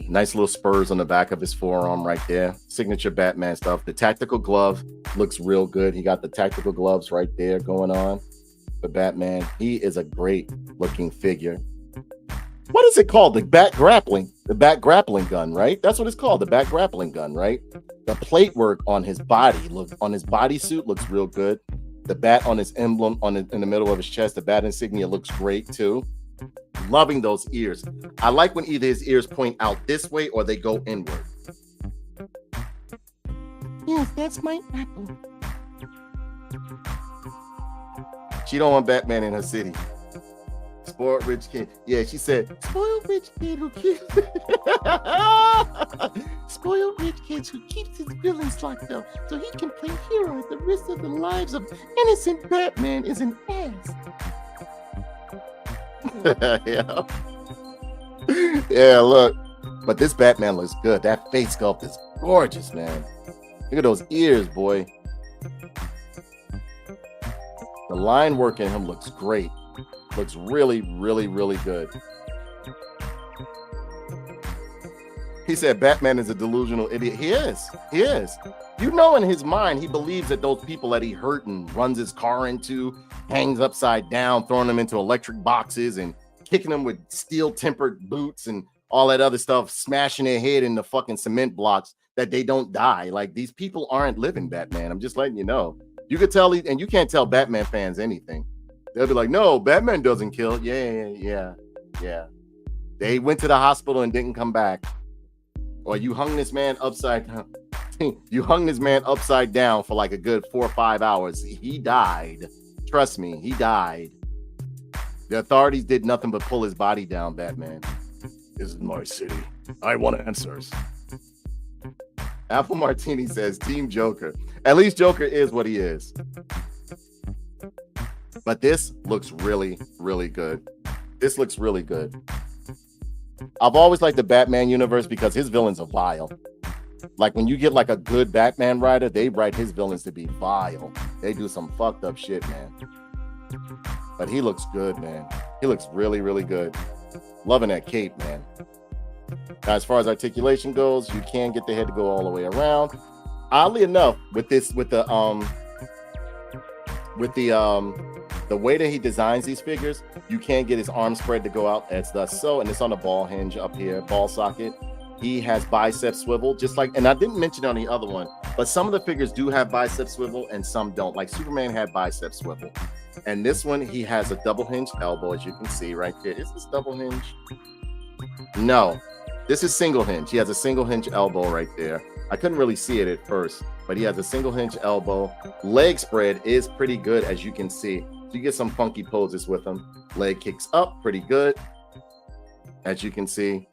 nice little spurs on the back of his forearm right there. Signature Batman stuff. The tactical glove looks real good. He got the tactical gloves right there going on. But Batman, he is a great looking figure. What is it called? The back grappling gun, right? That's what it's called, the back grappling gun, right? The plate work on his body, on his bodysuit looks real good. The bat on his emblem in the middle of his chest, the bat insignia looks great too. Loving those ears. I like when either his ears point out this way or they go inward. Yes, that's my apple. She don't want Batman in her city. Spoiled rich kid. Yeah, she said, spoiled rich kid who keeps spoiled rich kids who keeps his villains locked up so he can play hero at the risk of the lives of innocent Batman is an ass. Yeah. Yeah, look. But this Batman looks good. That face sculpt is gorgeous, man. Look at those ears, boy. The line work in him looks great. Looks really, really, really good. He said Batman is a delusional idiot. He is. He is. You know, in his mind, he believes that those people that he hurt and runs his car into, hangs upside down, throwing them into electric boxes and kicking them with steel-tempered boots and all that other stuff, smashing their head in the fucking cement blocks, that they don't die. Like, these people aren't living, Batman. I'm just letting you know. You could tell, and you can't tell Batman fans anything. They'll be like, no, Batman doesn't kill. Yeah. They went to the hospital and didn't come back. Or you hung this man upside down. You hung this man upside down for like a good 4 or 5 hours. He died. Trust me, he died. The authorities did nothing but pull his body down, Batman. This is my city. I want answers. Apple Martini says, Team Joker. At least Joker is what he is. But this looks really, really good. This looks really good. I've always liked the Batman universe because his villains are vile. Like, when you get like a good Batman writer, they write his villains to be vile. They do some fucked up shit, man. But he looks good, man. He looks really, really good. Loving that cape, man. Now, as far as articulation goes, you can get the head to go all the way around. Oddly enough, with the way that he designs these figures, you can get his arm spread to go out as thus so, and it's on a ball hinge up here, ball socket. He has bicep swivel, just like, and I didn't mention it on the other one, but some of the figures do have bicep swivel and some don't. Like Superman had bicep swivel. And this one, he has a double hinge elbow, as you can see right there. Is this double hinge? No, this is single hinge. He has a single hinge elbow right there. I couldn't really see it at first, but he has a single hinge elbow. Leg spread is pretty good, as you can see. So you get some funky poses with him. Leg kicks up pretty good, as you can see.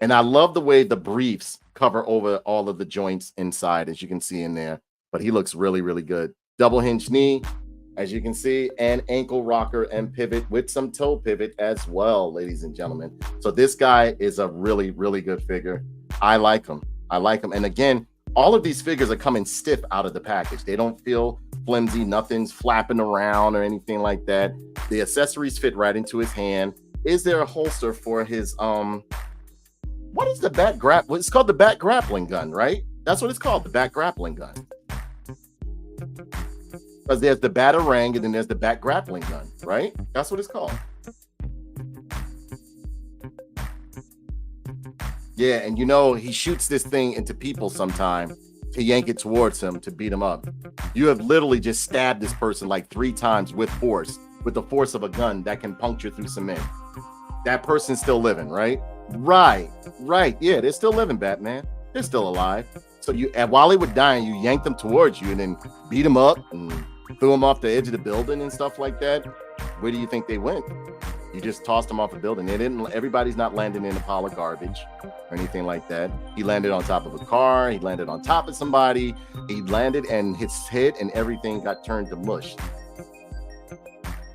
And I love the way the briefs cover over all of the joints inside, as you can see in there. But he looks really, really good. Double hinge knee, as you can see, and ankle rocker and pivot with some toe pivot as well, ladies and gentlemen. So this guy is a really, really good figure. I like him. I like him. And again, all of these figures are coming stiff out of the package. They don't feel flimsy. Nothing's flapping around or anything like that. The accessories fit right into his hand. Is there a holster for his what is the back grapple? It's called the back grappling gun, right? That's what it's called, the back grappling gun. Because there's the batarang and then there's the back grappling gun, right? That's what it's called. Yeah, and you know, he shoots this thing into people sometime to yank it towards him to beat him up. You have literally just stabbed this person like 3 times with force, with the force of a gun that can puncture through cement. That person's still living, right? Right. Yeah, they're still living, Batman. They're still alive. So So and while they were dying, you yanked them towards you and then beat them up and threw them off the edge of the building and stuff like that. Where do you think they went? You just tossed them off the building. They didn't. Everybody's not landing in a pile of garbage or anything like that. He landed on top of a car. He landed on top of somebody. He landed and his head and everything got turned to mush.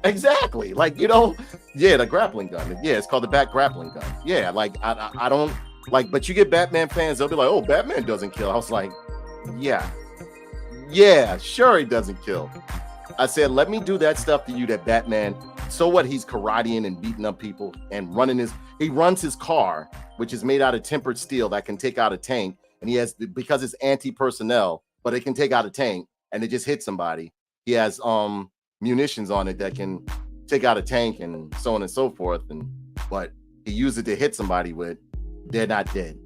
Exactly. Like, you know, yeah, the grappling gun. Yeah, it's called the back grappling gun. Yeah, like I don't like, but you get Batman fans, they'll be like, oh, Batman doesn't kill. I was like, yeah, sure he doesn't kill. I said, let me do that stuff to you that Batman. So what? He's karateing and beating up people and he runs his car, which is made out of tempered steel that can take out a tank. And he has, because it's anti-personnel, but it can take out a tank and it just hits somebody. He has munitions on it that can take out a tank and so on and so forth. But he used it to hit somebody with. They're not dead.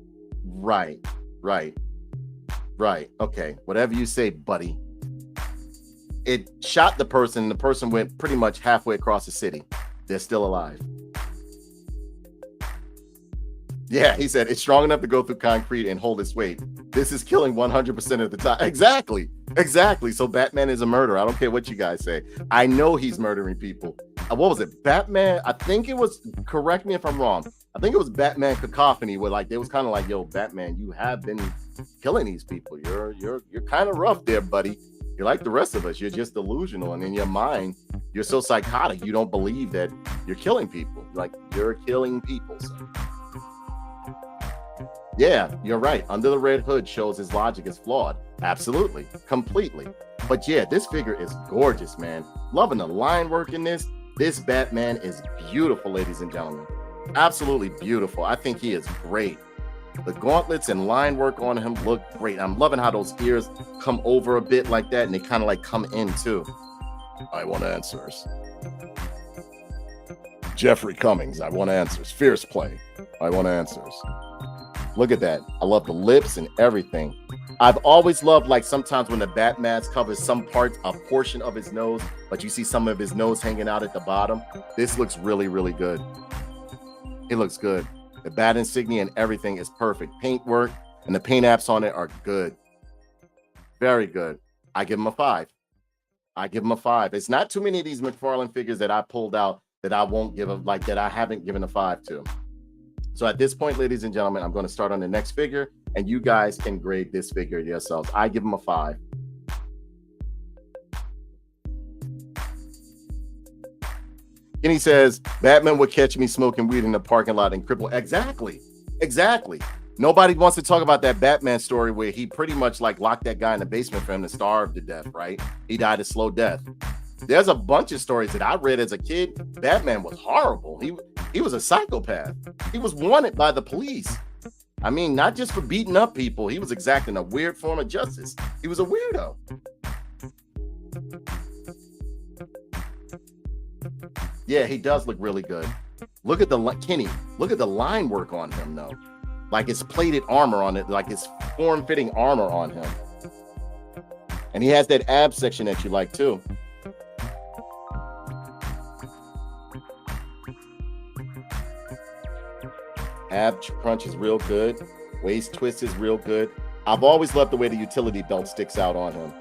Right. Okay. Whatever you say, buddy. It shot the person. The person went pretty much halfway across the city. They're still alive. Yeah, he said it's strong enough to go through concrete and hold its weight. This is killing 100% of the time. Exactly. So Batman is a murderer. I don't care what you guys say. I know he's murdering people. What was it? Batman? I think it was, correct me if I'm wrong. I think it was Batman Cacophony where like, they was kind of like, yo, Batman, you have been killing these people. You're kind of rough there, buddy. You're like the rest of us. You're just delusional. And in your mind, you're so psychotic. You don't believe that you're killing people. Like, you're killing people. So. Yeah, you're right. Under the Red Hood shows his logic is flawed. Absolutely. Completely. But yeah, this figure is gorgeous, man. Loving the line work in this. This Batman is beautiful, ladies and gentlemen. Absolutely beautiful. I think he is great. The gauntlets and line work on him look great. I'm loving how those ears come over a bit like that, and they kind of like come in too. I want answers. Jeffrey Cummings, I want answers. Fierce Play, I want answers. Look at that. I love the lips and everything. I've always loved, like, sometimes when the bat mask covers some parts, a portion of his nose, but you see some of his nose hanging out at the bottom. This looks really, really good. It looks good. The bat insignia and everything is perfect. Paint work and the paint apps on it are good. Very good. I give him a 5. It's not too many of these McFarlane figures that I pulled out that I won't give them, like, that I haven't given a 5 to. So at this point, ladies and gentlemen, I'm going to start on the next figure, and you guys can grade this figure yourselves. I give him a 5. Kenny says, Batman would catch me smoking weed in the parking lot and cripple. Exactly. Nobody wants to talk about that Batman story where he pretty much like locked that guy in the basement for him to starve to death, right? He died a slow death. There's a bunch of stories that I read as a kid. Batman was horrible. He was a psychopath. He was wanted by the police. I mean, not just for beating up people. He was exacting a weird form of justice. He was a weirdo. Yeah, he does look really good. Look at Kenny. Look at the line work on him, though. Like it's plated armor on it, like it's form-fitting armor on him. And he has that ab section that you like, too. Ab crunch is real good. Waist twist is real good. I've always loved the way the utility belt sticks out on him.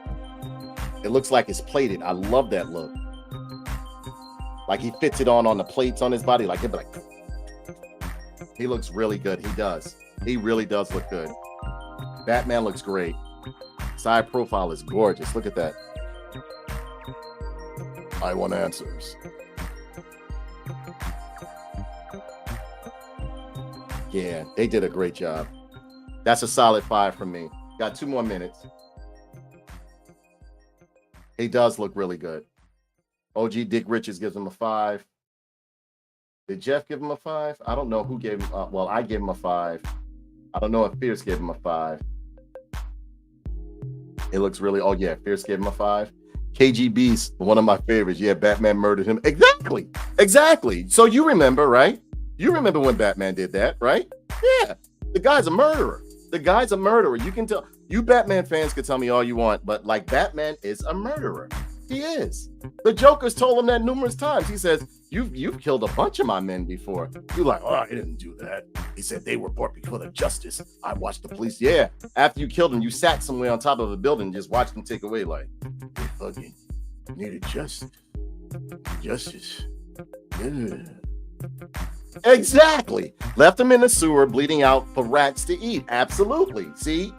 It looks like it's plated. I love that look. Like he fits it on the plates on his body. Like he'd be like, he looks really good. He does. He really does look good. Batman looks great. Side profile is gorgeous. Look at that. I want answers. Yeah, they did a great job. That's a solid 5 from me. Got 2 more minutes. He does look really good. OG Dick Richards gives him a 5. Did Jeff give him a 5? I don't know who gave him. Well, I gave him a 5. I don't know if Fierce gave him a 5. It looks really. Oh yeah, Fierce gave him a 5. KG Beast, one of my favorites. Yeah, Batman murdered him. Exactly. So you remember, right? You remember when Batman did that, right? Yeah. The guy's a murderer. You can tell. You Batman fans can tell me all you want, but like Batman is a murderer. He is. The Joker's told him that numerous times. He says, you've killed a bunch of my men before. You're like, oh, I didn't do that. He said they were brought before the justice. I watched the police. Yeah. After you killed them, you sat somewhere on top of a building and just watched them take away like, they fucking needed justice. Justice. Yeah. Exactly. Left them in the sewer bleeding out for rats to eat. Absolutely. See?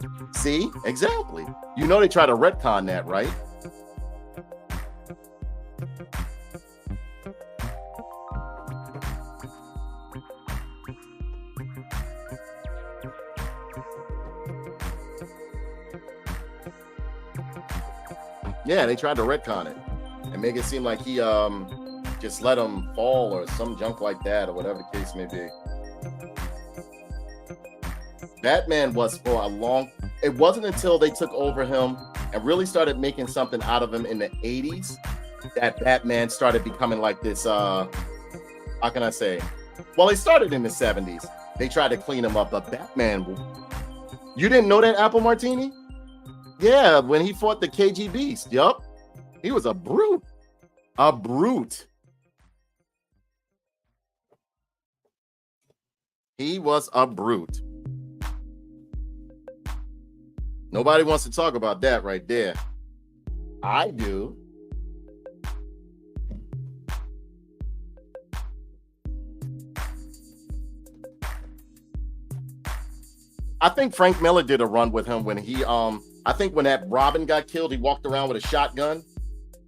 Exactly. You know they try to retcon that, right? Yeah, they tried to retcon it and make it seem like he just let him fall or some junk like that or whatever the case may be. Batman was for a long... It wasn't until they took over him and really started making something out of him in the 80s that Batman started becoming like this, how can I say? Well, it started in the 70s. They tried to clean him up, but Batman... You didn't know that, Apple Martini? Yeah, when he fought the KG Beast. Yup. He was a brute. A brute. He was a brute. Nobody wants to talk about that right there. I do. I think Frank Miller did a run with him when he I think when that Robin got killed, he walked around with a shotgun.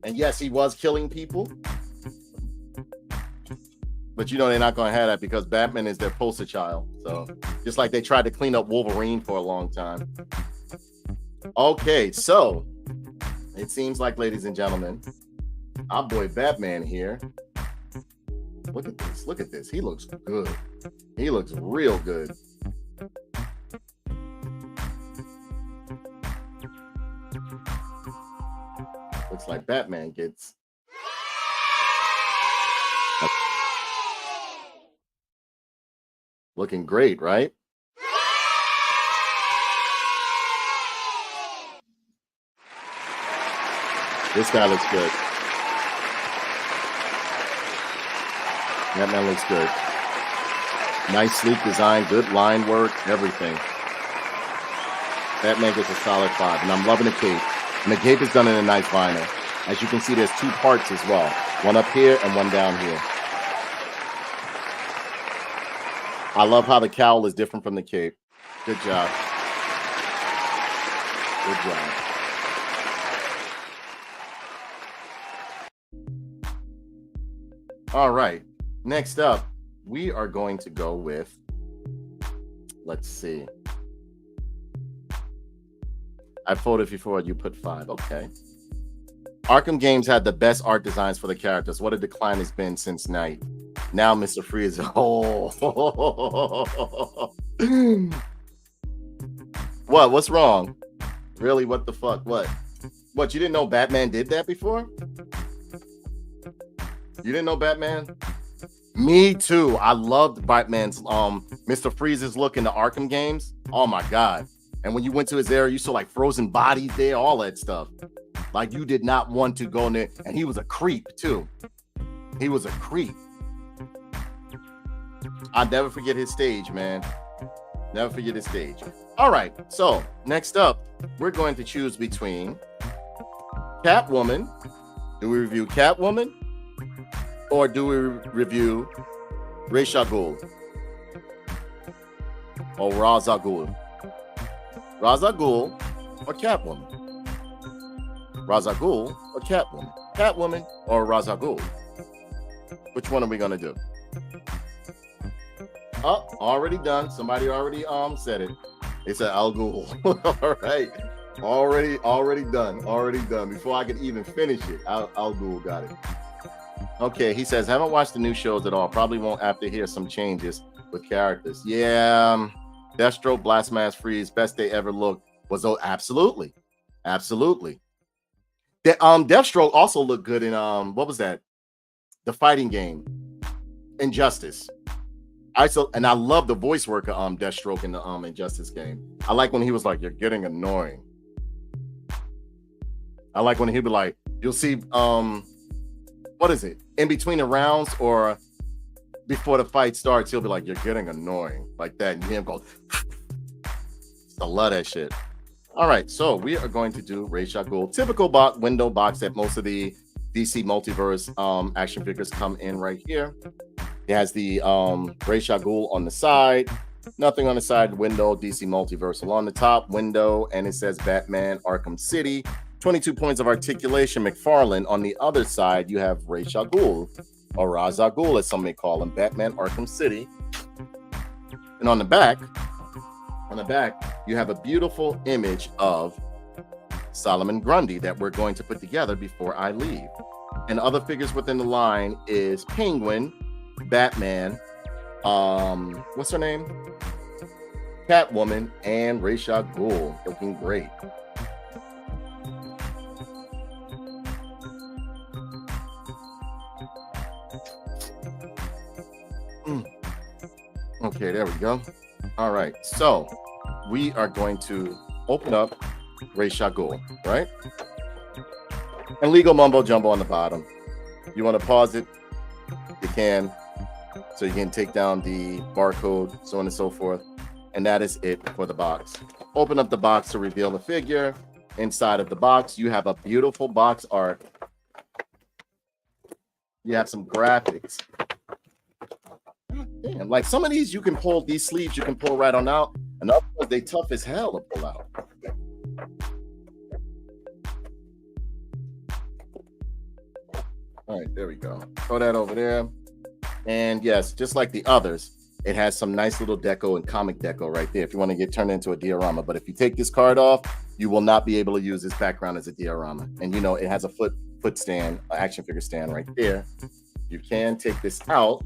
And yes, he was killing people. But you know they're not going to have that because Batman is their poster child. So just like they tried to clean up Wolverine for a long time. Okay, so it seems like, ladies and gentlemen, our boy Batman here. Look at this. Look at this. He looks good. He looks real good. Looks like Batman gets... Looking great, right? This guy looks good. Batman looks good. Nice, sleek design, good line work, everything. Batman gets a solid 5, and I'm loving the cape. And the cape is done in a nice vinyl. As you can see, there's 2 parts as well. One up here and one down here. I love how the cowl is different from the cape. Good job. Good job. All right. Next up, we are going to go with, let's see. I voted before you put 5. Okay. Arkham games had the best art designs for the characters. What a decline it's been since Night. Now Mr. Freeze. Oh. What? What's wrong? Really? What the fuck? What? What? You didn't know Batman did that before? You didn't know Batman? Me too. I loved Batman's Mr. Freeze's look in the Arkham games. Oh my god. And when you went to his area, you saw like frozen bodies there, all that stuff. Like you did not want to go in there. And he was a creep too. He was a creep. I'll never forget his stage, man. Never forget his stage. All right. So next up, we're going to choose between Catwoman. Do we review Catwoman? Or do we review Ra's al Ghul? Or Ra's al Ghul? Ra's al Ghul or Catwoman? Ra's al Ghul or Catwoman? Catwoman or Ra's al Ghul? Which one are we gonna do? Oh, already done. Somebody already said it. They said Al Ghul. All right. Already done. Already done. Before I could even finish it, Al Ghul got it. Okay, he says, haven't watched the new shows at all. Probably won't after hear some changes with characters. Yeah, Deathstroke, Blast Mask Freeze, best they ever looked was absolutely. Absolutely. Deathstroke also looked good in what was that? The fighting game. Injustice. I love the voice work of Deathstroke in the Injustice game. I like when he was like, you're getting annoying. I like when he'd be like, You'll see, what is it? In between the rounds or before the fight starts, he'll be like, "You're getting annoying," like that, and him go. I love that shit. All right, so we are going to do Ra's al Ghul, typical window box that most of the DC Multiverse action figures come in right here. It has the Ra's al Ghul on the side, nothing on the side window, DC Multiverse along the top window, and it says Batman Arkham City, 22 points of articulation, McFarlane. On the other side, you have Ra's al Ghul, or Ra's al Ghul as some may call him, Batman Arkham City. And on the back, you have a beautiful image of Solomon Grundy that we're going to put together before I leave. And other figures within the line is Penguin, Batman, what's her name? Catwoman, and Ra's al Ghul, looking great. Okay, there we go. All right, so we are going to open up Ra's al Ghul, right? And legal mumbo jumbo on the bottom. You want to pause it? You can, so you can take down the barcode, so on and so forth. And that is it for the box. Open up the box to reveal the figure. Inside of the box, you have a beautiful box art. You have some graphics. Damn, like some of these you can pull, these sleeves you can pull right on out, and other ones they tough as hell to pull out. All right, there we go. Throw that over there. And yes, just like the others, it has some nice little deco and comic deco right there if you want to get turned into a diorama. But if you take this card off, you will not be able to use this background as a diorama. And you know, it has a foot stand, an action figure stand right there. You can take this out.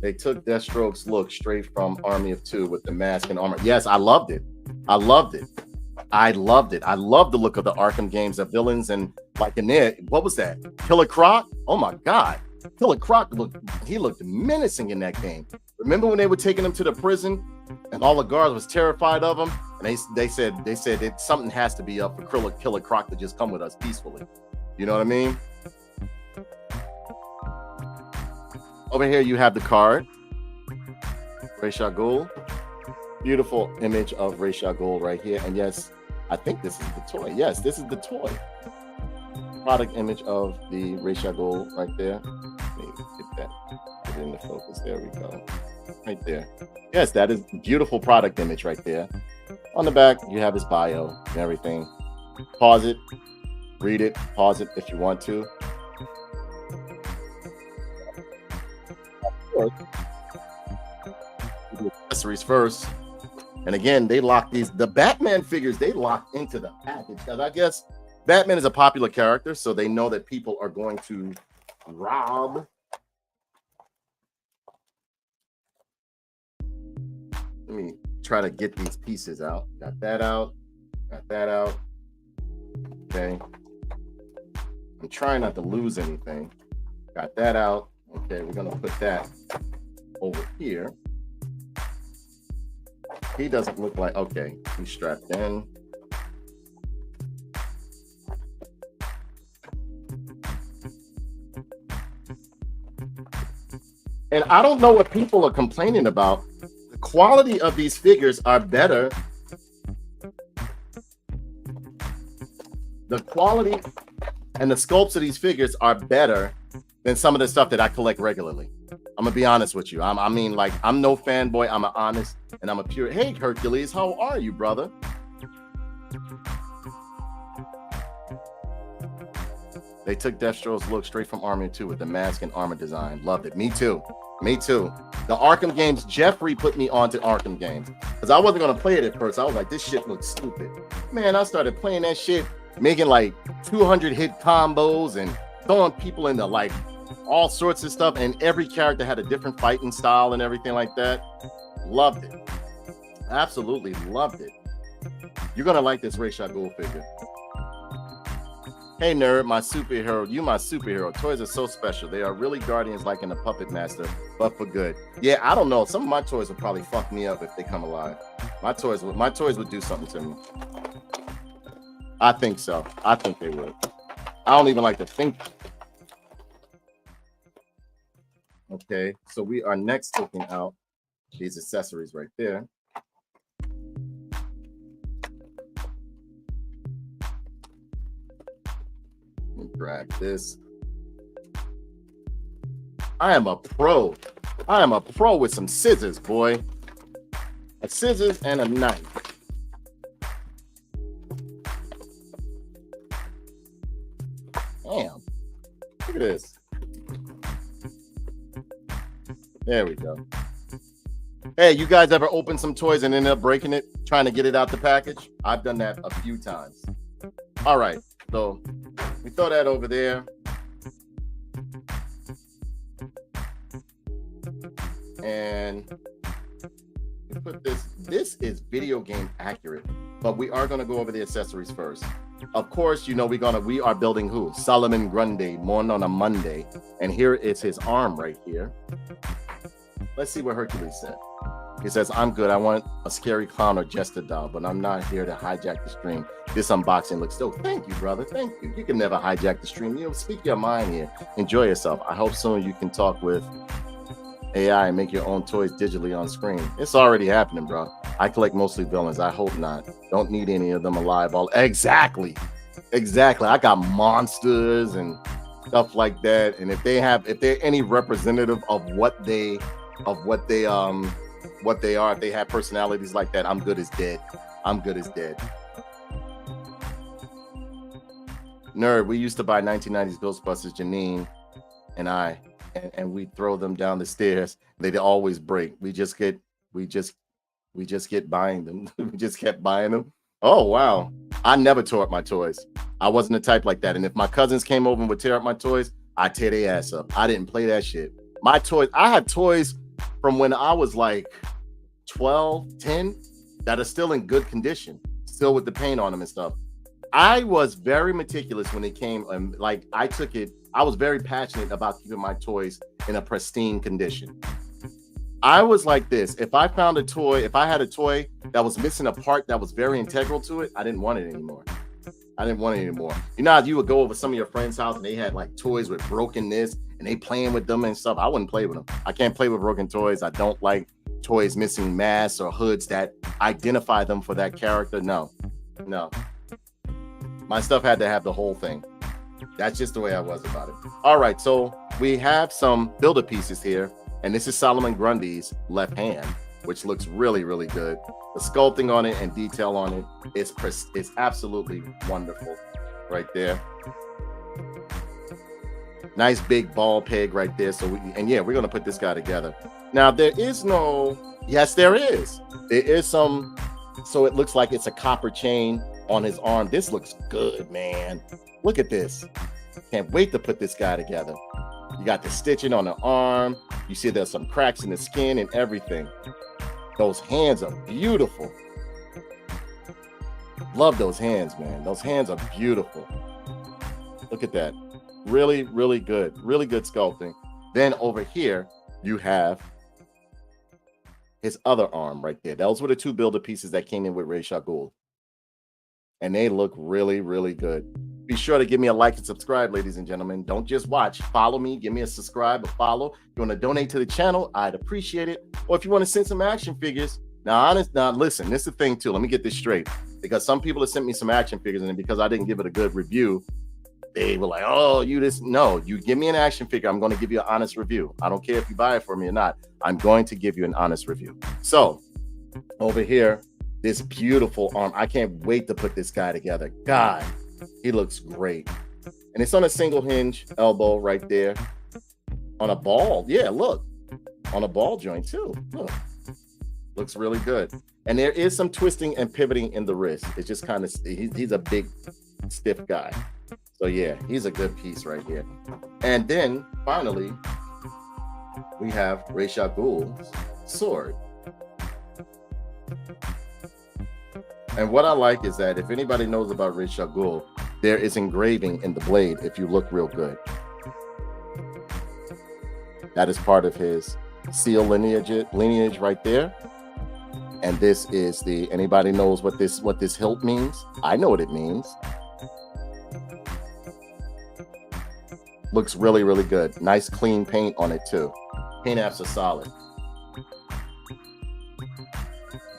They took Deathstroke's look straight from Army of Two with the mask and armor. Yes, I loved it. I loved it. I loved it. I love the look of the Arkham games, the villains, and like in there, what was that? Killer Croc? Oh my God. Killer Croc looked menacing in that game. Remember when they were taking him to the prison and all the guards was terrified of him? And they said that something has to be up for Killer Croc to just come with us peacefully. You know what I mean? Over here, you have the card, Ra's al Ghul. Beautiful image of Ra's al Ghul right here. And yes, I think this is the toy. Yes, this is the toy. Product image of the Ra's al Ghul right there. Let me get that. Get it in the focus. There we go. Right there. Yes, that is beautiful product image right there. On the back, you have his bio and everything. Pause it. Read it. Pause it if you want to. The accessories first, and again they lock the Batman figures, they lock into the package because I guess Batman is a popular character, so they know that people are going to rob. Let me try to get these pieces out. Got that out. Okay, I'm trying not to lose anything. Got that out. Okay, we're gonna put that over here. He doesn't look like, okay, he's strapped in. And I don't know what people are complaining about. The quality of these figures are better. The quality and the sculpts of these figures are better than some of the stuff that I collect regularly. I'm gonna be honest with you. I mean, like, I'm no fanboy. I'm an honest and I'm a pure. Hey, Hercules, how are you, brother? They took Deathstroke's look straight from Army 2 with the mask and armor design. Loved it. Me too. Me too. The Arkham games, Jeffrey put me onto Arkham games because I wasn't gonna play it at first. I was like, this shit looks stupid. Man, I started playing that shit, making like 200 hit combos and throwing people into like all sorts of stuff, and every character had a different fighting style and everything like that. Loved it. Absolutely loved it. You're gonna like this Ra's al Ghul figure. Hey nerd, my superhero, you my superhero. Toys are so special. They are really guardians like in the Puppet Master, but for good. Yeah, I don't know. Some of my toys would probably fuck me up if they come alive. My toys would do something to me. I think so. I think they would. I don't even like to think. Okay, so we are next taking out these accessories right there. Let me grab this. I am a pro. I am a pro with some scissors, boy. A scissors and a knife. Damn. Look at this. There we go. Hey, you guys ever open some toys and end up breaking it, trying to get it out the package? I've done that a few times. All right, so we throw that over there. And we put this. This is video game accurate, but we are going to go over the accessories first. Of course, you know we are building who? Solomon Grundy, born on a Monday, and here is his arm right here. Let's see what Hercules said. He says, "I'm good. I want a scary clown or jester doll, but I'm not here to hijack the stream. This unboxing looks dope." Thank you, brother. Thank you. You can never hijack the stream. You know, speak your mind here. Enjoy yourself. I hope soon you can talk with AI and make your own toys digitally on screen. It's already happening, bro. I collect mostly villains. I hope not. Don't need any of them alive. Exactly. I got monsters and stuff like that. And if they're any representative of what they are, if they have personalities like that, I'm good as dead. Nerd, we used to buy 1990s Ghostbusters, Janine and I, and we throw them down the stairs. They'd always break. We just get buying them. We just kept buying them. Oh wow. I never tore up my toys. I wasn't the type like that. And if my cousins came over and would tear up my toys, I'd tear their ass up. I didn't play that shit. My toys, I have toys from when I was like 12, 10 that are still in good condition, still with the paint on them and stuff. I was very meticulous when it came, like I was very passionate about keeping my toys in a pristine condition. I was like this. If I had a toy that was missing a part that was very integral to it, I didn't want it anymore. You know how you would go over some of your friends' house and they had like toys with broken this and they playing with them and stuff. I wouldn't play with them. I can't play with broken toys. I don't like toys missing masks or hoods that identify them for that character. No. My stuff had to have the whole thing. That's just the way I was about it. All right, so we have some builder pieces here, and this is Solomon Grundy's left hand, which looks really, really good. The sculpting on it and detail on it is absolutely wonderful right there. Nice big ball peg right there. So we're gonna put this guy together. Now there is some, so it looks like it's a copper chain on his arm. This looks good, man. Look at this. Can't wait to put this guy together. You got the stitching on the arm. You see there's some cracks in the skin and everything. Those hands are beautiful. Love those hands, man. Those hands are beautiful. Look at that. Really, really good. Really good sculpting. Then over here, you have his other arm right there. Those were the two builder pieces that came in with Ra's al Ghul. And they look really, really good. Be sure to give me a like and subscribe, ladies and gentlemen. Don't just watch. Follow me. Give me a subscribe, a follow. If you want to donate to the channel, I'd appreciate it. Or if you want to send some action figures. Now, listen, this is the thing, too. Let me get this straight. Because some people have sent me some action figures, and because I didn't give it a good review, they were like, oh, no, you give me an action figure. I'm going to give you an honest review. I don't care if you buy it for me or not. I'm going to give you an honest review. So, over here, this beautiful arm. I can't wait to put this guy together. God, he looks great. And it's on a single hinge elbow right there. On a ball. Yeah, look. On a ball joint too. Look. Looks really good. And there is some twisting and pivoting in the wrist. It's just kind of, he's a big, stiff guy. So yeah, he's a good piece right here. And then finally, we have Ra's al Ghul's sword. And what I like is that if anybody knows about Ra's al Ghul, there is engraving in the blade if you look real good. That is part of his seal lineage right there. And this is anybody knows what this hilt means? I know what it means. Looks really, really good. Nice clean paint on it too. Paint apps are solid.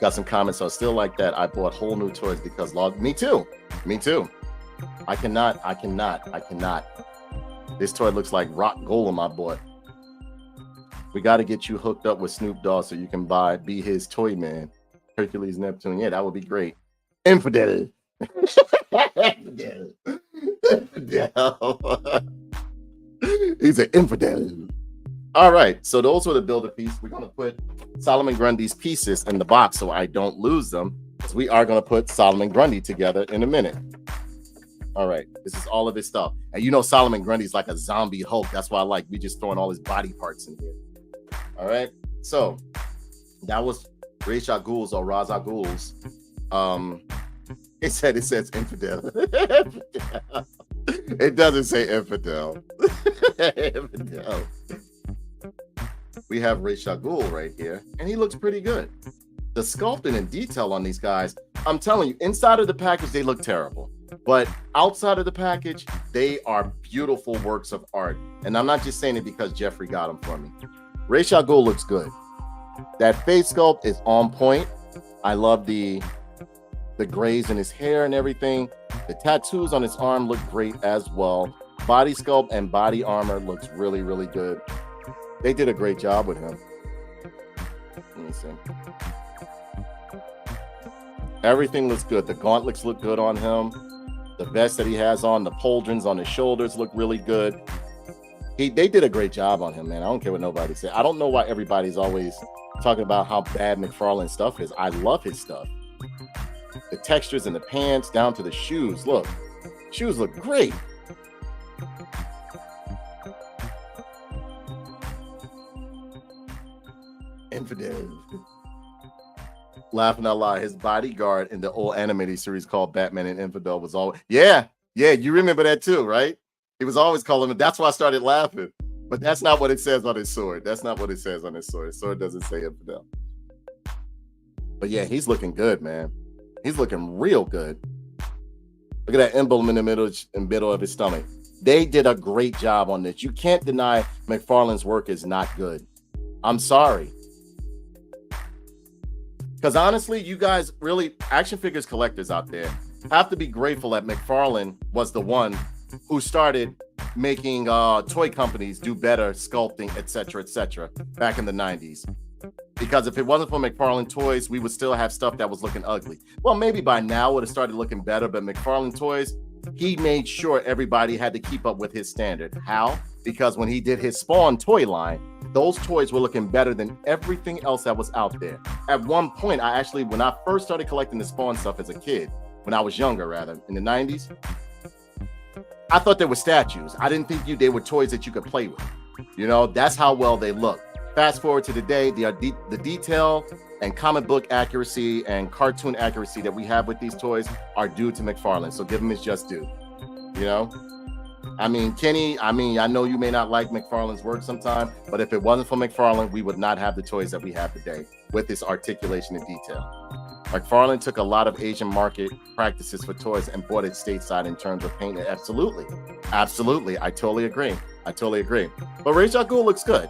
Got some comments. So still like that. I bought whole new toys because me too. I cannot. This toy looks like rock golem I bought. We got to get you hooked up with Snoop Dogg so you can be his toy man. Hercules Neptune. Yeah, that would be great. Infidel. He's an infidel. All right, so those were the builder pieces. We're going to put Solomon Grundy's pieces in the box so I don't lose them, because we are going to put Solomon Grundy together in a minute. All right, this is all of his stuff. And you know Solomon Grundy's like a zombie Hulk. That's why we just throwing all his body parts in here. All right, so that was Ra's al Ghul's or Ra's al Ghul's. It says infidel. It doesn't say infidel. Infidel. We have Ra's al Ghul right here, and he looks pretty good. The sculpting and detail on these guys, I'm telling you, inside of the package, they look terrible. But outside of the package, they are beautiful works of art. And I'm not just saying it because Jeffrey got them for me. Ra's al Ghul looks good. That face sculpt is on point. I love the grays in his hair and everything. The tattoos on his arm look great as well. Body sculpt and body armor looks really, really good. They did a great job with him. Let me see. Everything looks good. The gauntlets look good on him. The vest that he has on, the pauldrons on his shoulders look really good. They did a great job on him, man. I don't care what nobody said. I don't know why everybody's always talking about how bad McFarlane stuff is. I love his stuff. The textures in the pants down to the shoes. Look, shoes look great. Infidel. Laughing out loud. His bodyguard in the old animated series called Batman and Infidel was always, yeah, you remember that too, right? He was always calling him. That's why I started laughing. But that's not what it says on his sword. That's not what it says on his sword. His sword doesn't say Infidel. But yeah, he's looking good, man. He's looking real good. Look at that emblem in the middle of his stomach. They did a great job on this. You can't deny McFarlane's work is not good. I'm sorry. Because honestly, you guys really, action figures collectors out there, have to be grateful that McFarlane was the one who started making toy companies do better sculpting, etc., back in the 90s. Because if it wasn't for McFarlane Toys, we would still have stuff that was looking ugly. Well, maybe by now it would have started looking better, but McFarlane Toys, he made sure everybody had to keep up with his standard. How? Because when he did his Spawn toy line, those toys were looking better than everything else that was out there. At one point, when I first started collecting the Spawn stuff as a kid, when I was younger rather, in the 90s, I thought they were statues. I didn't think they were toys that you could play with. You know, that's how well they look. Fast forward to today, the detail and comic book accuracy and cartoon accuracy that we have with these toys are due to McFarlane. So give him his just due. You know? I mean, Kenny, I know you may not like McFarlane's work sometime, but if it wasn't for McFarlane, we would not have the toys that we have today with this articulation and detail. McFarlane took a lot of Asian market practices for toys and brought it stateside in terms of paint. Absolutely. I totally agree. But Ra's al Ghul looks good.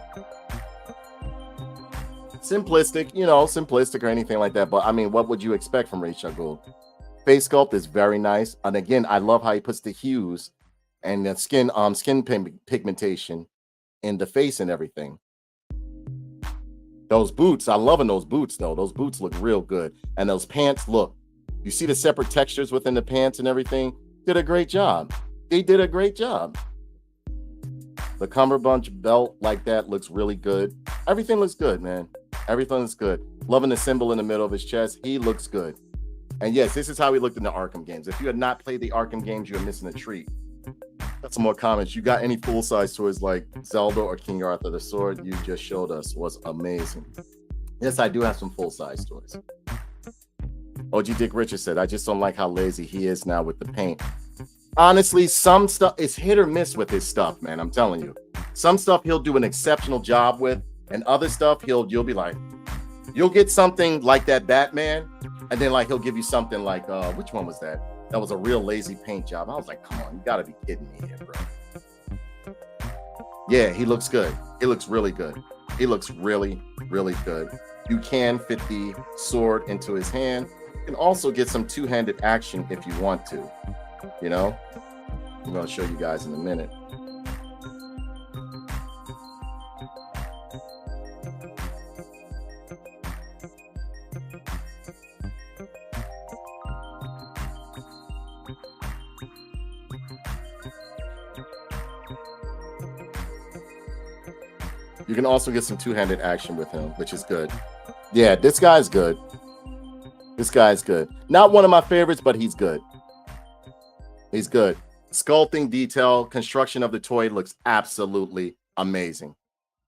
Simplistic or anything like that. But I mean, what would you expect from Ra's al Ghul? Face sculpt is very nice. And again, I love how he puts the hues and the skin pigmentation in the face and everything. Those boots, I'm loving those boots though. Those boots look real good. And those pants, look, you see the separate textures within the pants and everything? Did a great job. They did a great job. The cummerbund belt like that looks really good. Everything looks good, man. Everything looks good. Loving the symbol in the middle of his chest. He looks good. And yes, this is how he looked in the Arkham games. If you had not played the Arkham games, you're missing a treat. Got some more comments. You got any full-size toys like Zelda or King Arthur? The sword you just showed us was amazing. Yes, I do have some full-size toys. OG Dick Richard said, I just don't like how lazy he is now with the paint. Honestly, some stuff is hit or miss with his stuff, man. I'm telling you. Some stuff he'll do an exceptional job with, and other stuff you'll be like, you'll get something like that Batman, and then like he'll give you something like which one was that? That was a real lazy paint job. I was like, come on, you gotta be kidding me here, bro. Yeah, he looks good. He looks really good. He looks really, really good. You can fit the sword into his hand. You can also get some two-handed action if you want to. You know, I'm going to show you guys in a minute. You can also get some two-handed action with him, which is good. Yeah, this guy's good. This guy's good. Not one of my favorites, but he's good. He's good. Sculpting, detail, construction of the toy looks absolutely amazing.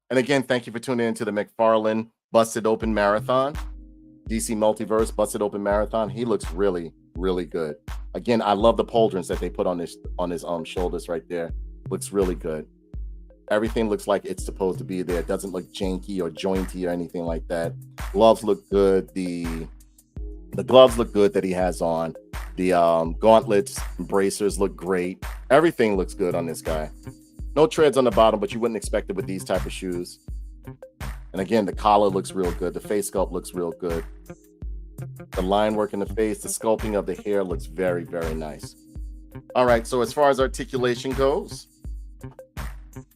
And again, thank you for tuning in to the McFarlane Busted Open Marathon. DC Multiverse Busted Open Marathon. He looks really, really good. Again, I love the pauldrons that they put on his shoulders right there. Looks really good. Everything looks like it's supposed to be there. It doesn't look janky or jointy or anything like that. Gloves look good. The gloves look good that he has on. The gauntlets and bracers look great. Everything looks good on this guy. No treads on the bottom, but you wouldn't expect it with these type of shoes. And again, the collar looks real good. The face sculpt looks real good. The line work in the face, the sculpting of the hair looks very, very nice. All right, so as far as articulation goes,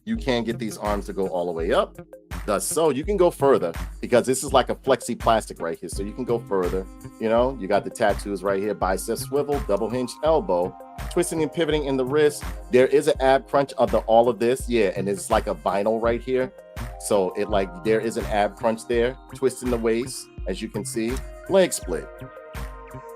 you can get these arms to go all the way up. Thus, so you can go further because this is like a flexi plastic right here. So you can go further. You know, you got the tattoos right here: bicep swivel, double hinged elbow, twisting and pivoting in the wrist. There is an ab crunch of all of this. Yeah, and it's like a vinyl right here. So it like there is an ab crunch there. Twisting the waist, as you can see. Leg split.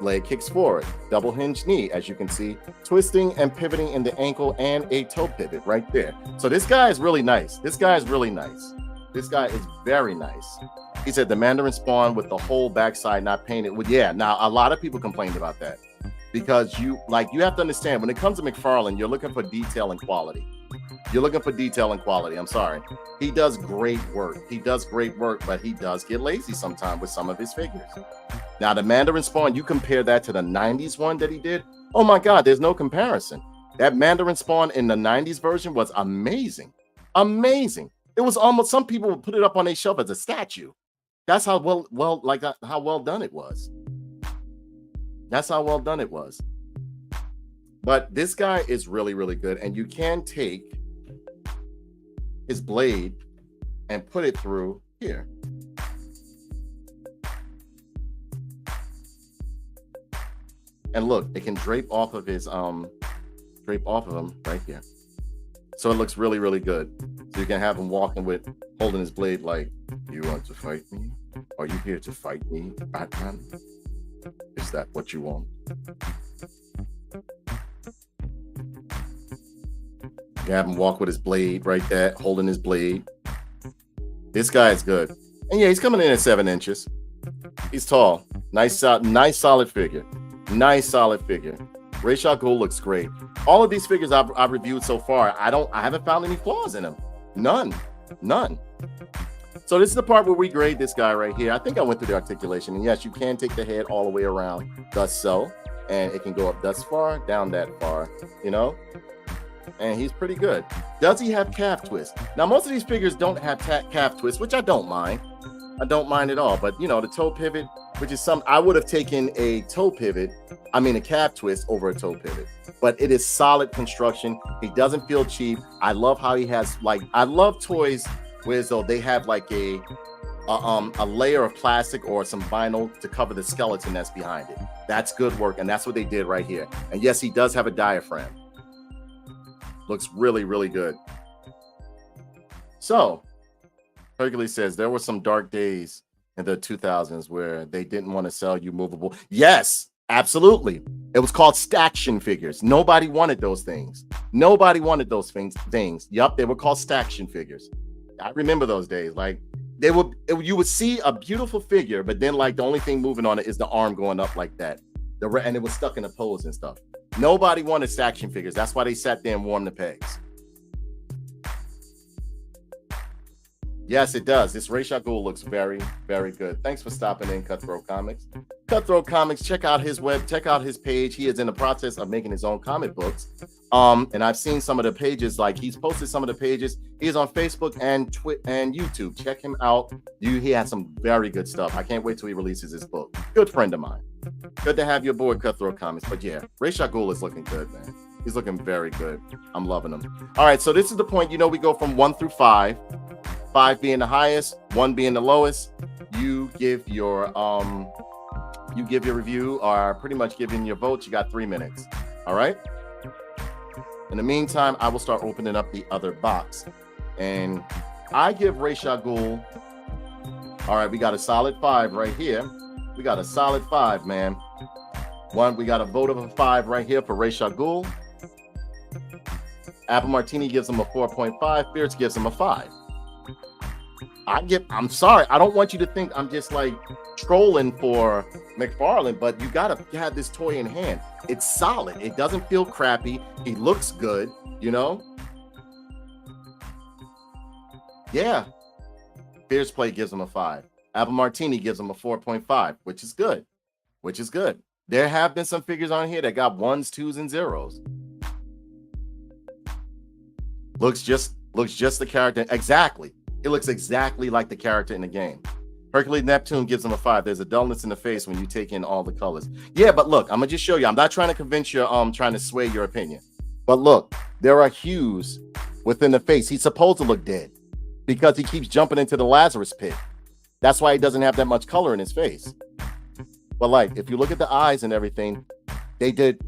Leg kicks forward, double hinge knee, as you can see, twisting and pivoting in the ankle and a toe pivot right there. So this guy is really nice. This guy is really nice. This guy is very nice. He said the Mandarin spawn with the whole backside not painted. Well, yeah, now a lot of people complained about that because you have to understand when it comes to McFarlane, you're looking for detail and quality. You're looking for detail and quality. I'm sorry. He does great work. He does great work, but he does get lazy sometimes with some of his figures. Now, the Mandarin Spawn, you compare that to the 90s one that he did. Oh, my God, there's no comparison. That Mandarin Spawn in the 90s version was amazing. Amazing. It was almost, some people would put it up on their shelf as a statue. That's how how well done it was. That's how well done it was. But this guy is really, really good. And you can take his blade and put it through here. And look, it can drape off of his him right here. So it looks really, really good. So you can have him walking with, holding his blade like, you want to fight me? Are you here to fight me, Batman? Is that what you want? You have him walk with his blade right there, holding his blade. This guy is good. And yeah, he's coming in at 7 inches. He's tall. Nice solid figure. Nice solid figure. Ra's al Ghul looks great. All of these figures I've reviewed so far, I haven't found any flaws in them. None. So this is the part where we grade this guy right here. I think I went through the articulation. And yes, you can take the head all the way around, thus so. And it can go up thus far, down that far, you know? And he's pretty good. Does he have calf twist? Now, most of these figures don't have calf twist, which I don't mind. I don't mind at all. But, you know, the toe pivot, which is I would have taken a calf twist over a toe pivot. But it is solid construction. He doesn't feel cheap. I love how he has, I love toys where as though they have like a layer of plastic or some vinyl to cover the skeleton that's behind it. That's good work. And that's what they did right here. And yes, he does have a diaphragm. Looks really, really good. So, Hercules says there were some dark days in the 2000s where they didn't want to sell you movable. Yes, absolutely. It was called staction figures. Nobody wanted those things. Nobody wanted those things. Yup, they were called staction figures. I remember those days. Like you would see a beautiful figure, but then like the only thing moving on it is the arm going up like that. And it was stuck in a pose and stuff. Nobody wanted staction figures. That's why they sat there and warmed the pegs. Yes, it does. This Ra's al Ghul looks very, very good. Thanks for stopping in, Cutthroat Comics. Cutthroat Comics, check out his web, check out his page. He is in the process of making his own comic books. And I've seen some of the pages, like he's posted some of the pages. He is on Facebook and YouTube. Check him out. He has some very good stuff. I can't wait till he releases his book. Good friend of mine. Good to have you aboard, Cutthroat Comics. But yeah, Ra's al Ghul is looking good, man. He's looking very good. I'm loving him. All right, so this is the point. You know, we go from 1 through 5. 5 being the highest, 1 being the lowest. You give your review, or pretty much giving your vote. You got 3 minutes. All right. In the meantime, I will start opening up the other box, and I give Ra's al Ghul. All right, we got a solid 5 right here. We got a solid 5, man. We got a vote of a 5 right here for Ra's al Ghul. Apple Martini gives him a 4.5. Fierce gives him a 5. I'm sorry, I don't want you to think I'm just like trolling for McFarlane, but you gotta have this toy in hand. It's solid. It doesn't feel crappy. He looks good, you know? Yeah. Fierce Play gives him a 5. Apple Martini gives him a 4.5, which is good. Which is good. There have been some figures on here that got 1s, 2s, and 0s. Looks just the character. Exactly. It looks exactly like the character in the game. Hercules Neptune gives him a 5. There's a dullness in the face when you take in all the colors. Yeah, but look, I'm gonna just show you. I'm not trying to convince you, trying to sway your opinion. But look, there are hues within the face. He's supposed to look dead because he keeps jumping into the Lazarus pit. That's why he doesn't have that much color in his face. But like, if you look at the eyes and everything, they did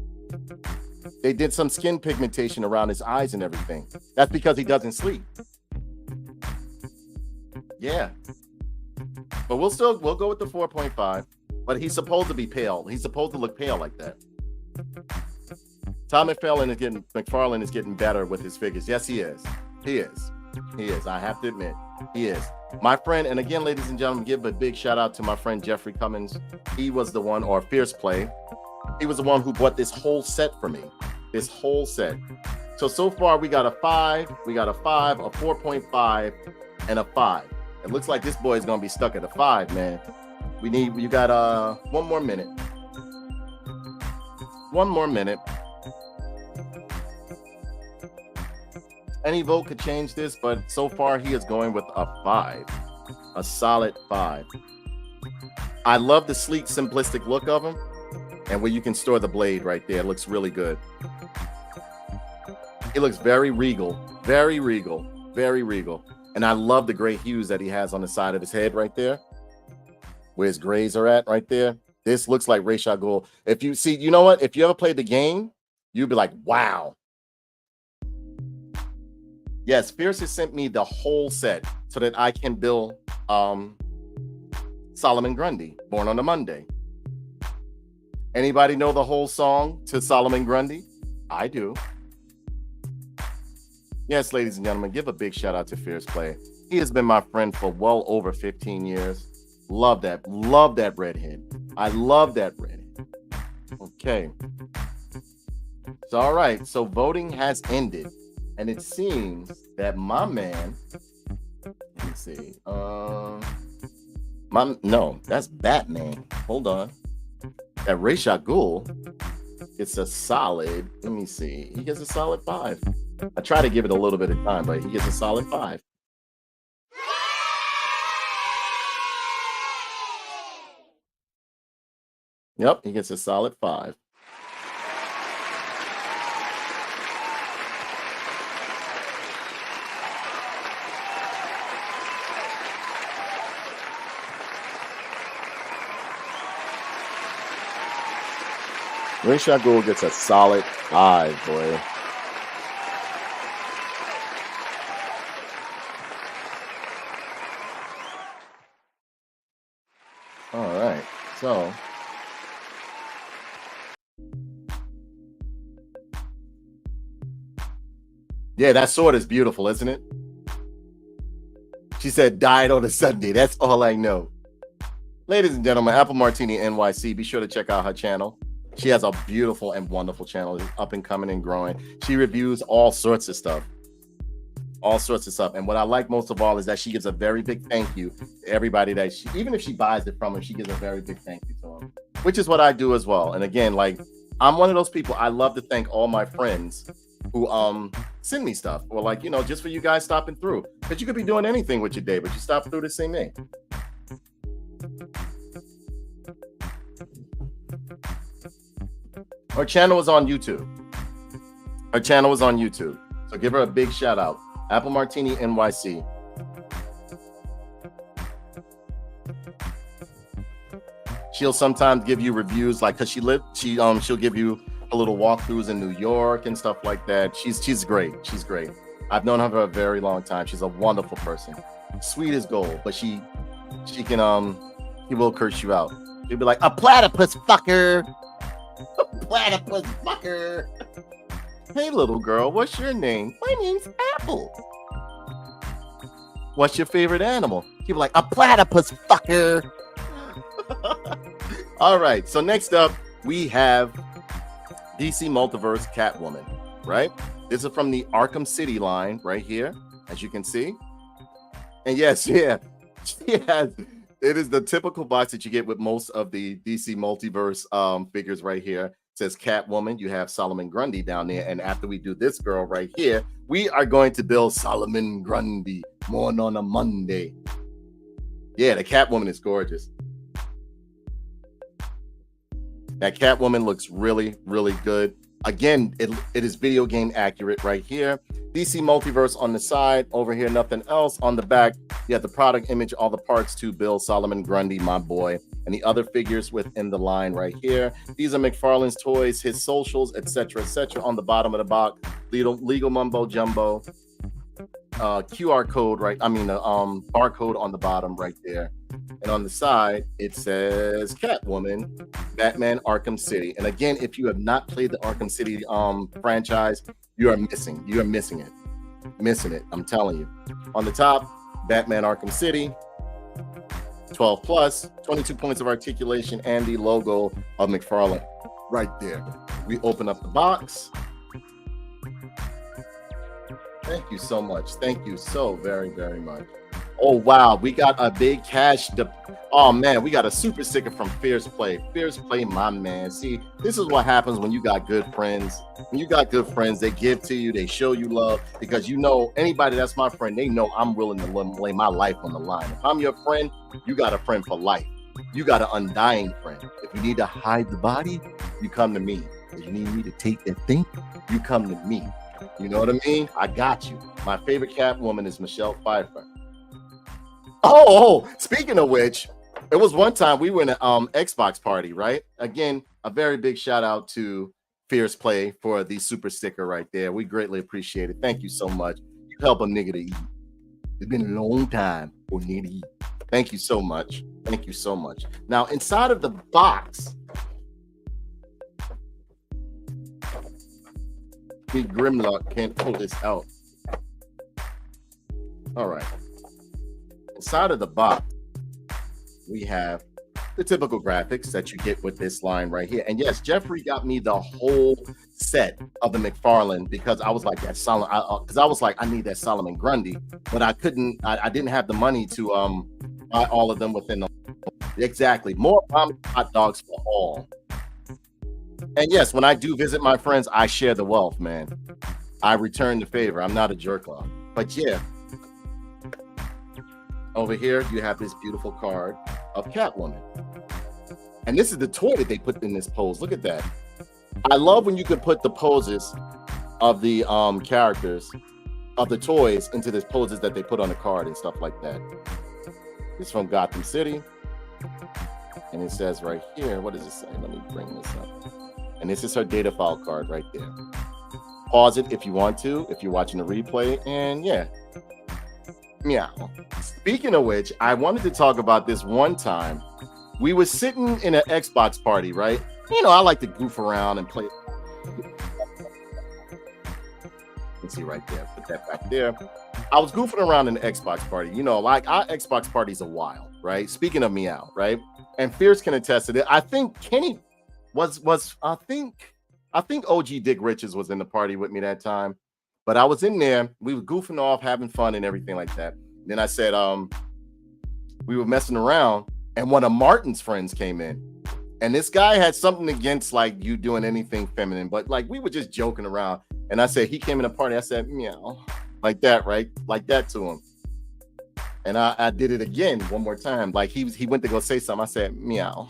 some skin pigmentation around his eyes and everything. That's because he doesn't sleep. Yeah. But we'll go with the 4.5. But he's supposed to be pale. He's supposed to look pale like that. Tom McFarlane is getting better with his figures. Yes, he is. He is. I have to admit, he is. My friend, and again, ladies and gentlemen, give a big shout out to my friend Jeffrey Cummins. He was the one, or Fierce Play. He was the one who bought this whole set for me. This whole set. So far we got a 5, we got a 5, a 4.5, and a 5. It looks like this boy is gonna be stuck at a 5, man. You got 1 more minute. 1 more minute. Any vote could change this, but so far he is going with a 5. A solid 5. I love the sleek, simplistic look of him, and where you can store the blade right there. It looks really good. It looks very regal, very regal, very regal. And I love the gray hues that he has on the side of his head right there, where his grays are at right there. This looks like Ra's al Ghul. If you see, you know what? If you ever played the game, you'd be like, wow. Yes, Fierce has sent me the whole set so that I can build Solomon Grundy, Born on a Monday. Anybody know the whole song to Solomon Grundy? I do. Yes, ladies and gentlemen, give a big shout out to Fierce Play. He has been my friend for well over 15 years. Love that redhead. I love that redhead. Okay. So, all right. So voting has ended. And it seems that my man, let me see. No, that's Batman. Hold on. That Ra's al Ghul gets a solid, let me see. He gets a solid 5. I try to give it a little bit of time, but he gets a solid 5. Yep, he gets a solid 5. Ra's al Ghul gets a solid 5, boy. All right, so yeah, that sword is beautiful, isn't it? She said, died on a Sunday. That's all I know. Ladies and gentlemen, Apple Martini NYC, be sure to check out her channel. She has a beautiful and wonderful channel. It's up and coming and growing. She reviews all sorts of stuff. all sorts of stuff. And what I like most of all is that she gives a very big thank you to everybody that she, even if she buys it from him, she gives a very big thank you to him, which is what I do as well. And again, like, I'm one of those people, I love to thank all my friends who send me stuff, or like, you know, just for you guys stopping through, because you could be doing anything with your day, but you stop through to see me. Her channel is on YouTube. Her channel is on YouTube. So give her a big shout out. Apple Martini NYC. She'll sometimes give you reviews, like, cause she'll give you a little walkthroughs in New York and stuff like that. She's great. She's great. I've known her for a very long time. She's a wonderful person. Sweet as gold, but she can he will curse you out. He'll be like, a platypus fucker. A platypus fucker. Hey little girl, what's your name? My name's Apple. What's your favorite animal? He'll be like, a platypus fucker. All right, so next up we have DC Multiverse Catwoman, right? This is from the Arkham City line right here, as you can see. And yes, yeah, she has, it is the typical box that you get with most of the DC Multiverse figures right here. It says Catwoman, you have Solomon Grundy down there. And after we do this girl right here, we are going to build Solomon Grundy more on a Monday. Yeah, the Catwoman is gorgeous. That Catwoman looks really, really good. Again, it is video game accurate right here. DC Multiverse on the side, over here, nothing else. On the back, you have the product image, all the parts to build Solomon Grundy, my boy, and the other figures within the line right here. These are McFarlane's toys, his socials, etc., etc. On the bottom of the box, legal mumbo jumbo, QR code, right? I mean, the barcode on the bottom right there. And on the side, it says Catwoman, Batman Arkham City. And again, if you have not played the Arkham City franchise, you are missing. You are missing it. Missing it. I'm telling you. On the top, Batman Arkham City, 12 plus, 22 points of articulation, and the logo of McFarlane right there. We open up the box. Thank you so much. Thank you so very, very much. Oh, wow. We got a big cash. Oh, man. We got a super sticker from Fierce Play. Fierce Play, my man. See, this is what happens when you got good friends. When you got good friends, they give to you. They show you love. Because, you know, anybody that's my friend, they know I'm willing to lay my life on the line. If I'm your friend, you got a friend for life. You got an undying friend. If you need to hide the body, you come to me. If you need me to take that thing, you come to me. You know what I mean? I got you. My favorite Catwoman is Michelle Pfeiffer. Oh, speaking of which, it was one time we were in an Xbox party, right? Again, a very big shout out to Fierce Play for the super sticker right there. We greatly appreciate it. Thank you so much. You help a nigga to eat. It's been a long time for a nigga to eat. Thank you so much. Thank you so much. Now, inside of the box, me Grimlock can't pull this out. All right. Inside of the box, we have the typical graphics that you get with this line right here. And yes, Jeffrey got me the whole set of the McFarlane because I was like that Solomon. Because I was like, I need that Solomon Grundy, but I couldn't. I didn't have the money to buy all of them within. Exactly, more hot dogs for all. And yes, when I do visit my friends, I share the wealth, man. I return the favor. I'm not a jerk off, but yeah. Over here, you have this beautiful card of Catwoman. And this is the toy that they put in this pose. Look at that. I love when you can put the poses of the characters, of the toys, into the poses that they put on the card and stuff like that. It's from Gotham City. And it says right here, what does it say? Let me bring this up. And this is her data file card right there. Pause it if you want to, if you're watching the replay. And yeah. Meow. Speaking of which, I wanted to talk about this one time. We were sitting in an Xbox party, right? You know, I like to goof around and play. Let's see right there. Put that back there. I was goofing around in the Xbox party. You know, like our Xbox parties are wild, right? Speaking of Meow, right? And Fierce can attest to it. I think Kenny was I think OG Dick Riches was in the party with me that time. But I was in there, we were goofing off, having fun and everything like that. Then I said, we were messing around, and one of Martin's friends came in. And this guy had something against like you doing anything feminine, but like we were just joking around. And I said, he came in a party, I said, meow, like that, right? Like that to him. And I did it again one more time. Like he went to go say something. I said, meow,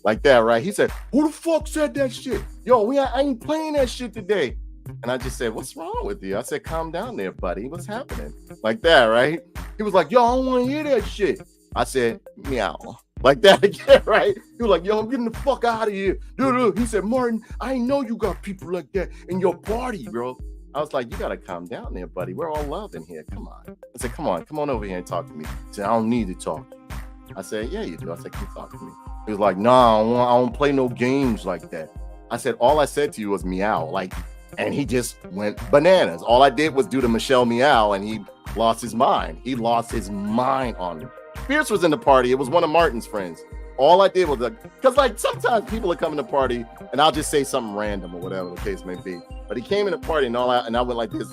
like that, right? He said, who the fuck said that shit? Yo, I ain't playing that shit today. And I just said, what's wrong with you? I said, calm down there, buddy. What's happening? Like that, right? He was like, yo, I don't want to hear that shit. I said, meow. Like that again, right? He was like, yo, I'm getting the fuck out of here. Dude. He said, Martin, I know you got people like that in your party, bro. I was like, you got to calm down there, buddy. We're all love in here. Come on. I said, come on over here and talk to me. He said, I don't need to talk to you. I said, yeah, you do. I said, come talk to me. He was like, no, I don't play no games like that. I said, all I said to you was meow. Like, and he just went bananas. All I did was do the Michelle meow, and he lost his mind. He lost his mind on me. Fierce was in the party. It was one of Martin's friends. All I did was because like sometimes people are coming to party and I'll just say something random or whatever the case may be. But he came in the party and I went like this.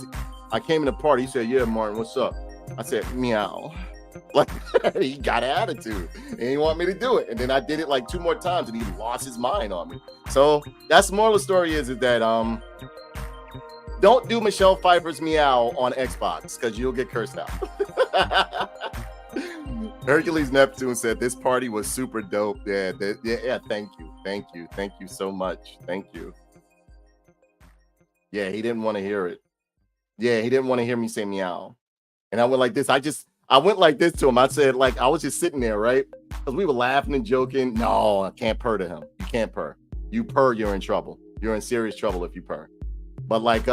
I came in the party. He said, yeah, Martin, what's up? I said, meow. Like he got an attitude and he wanted me to do it. And then I did it like 2 more times and he lost his mind on me. So that's the moral of the story is that don't do Michelle Pfeiffer's meow on Xbox because you'll get cursed out. Hercules Neptune said this party was super dope. Yeah, thank you so much. Thank you. Yeah, he didn't want to hear it. Yeah, he didn't want to hear me say meow. And I went like this. I went like this to him. I said, like, I was just sitting there, right? Because we were laughing and joking. No, I can't purr to him. You can't purr. You purr, you're in trouble. You're in serious trouble if you purr. But like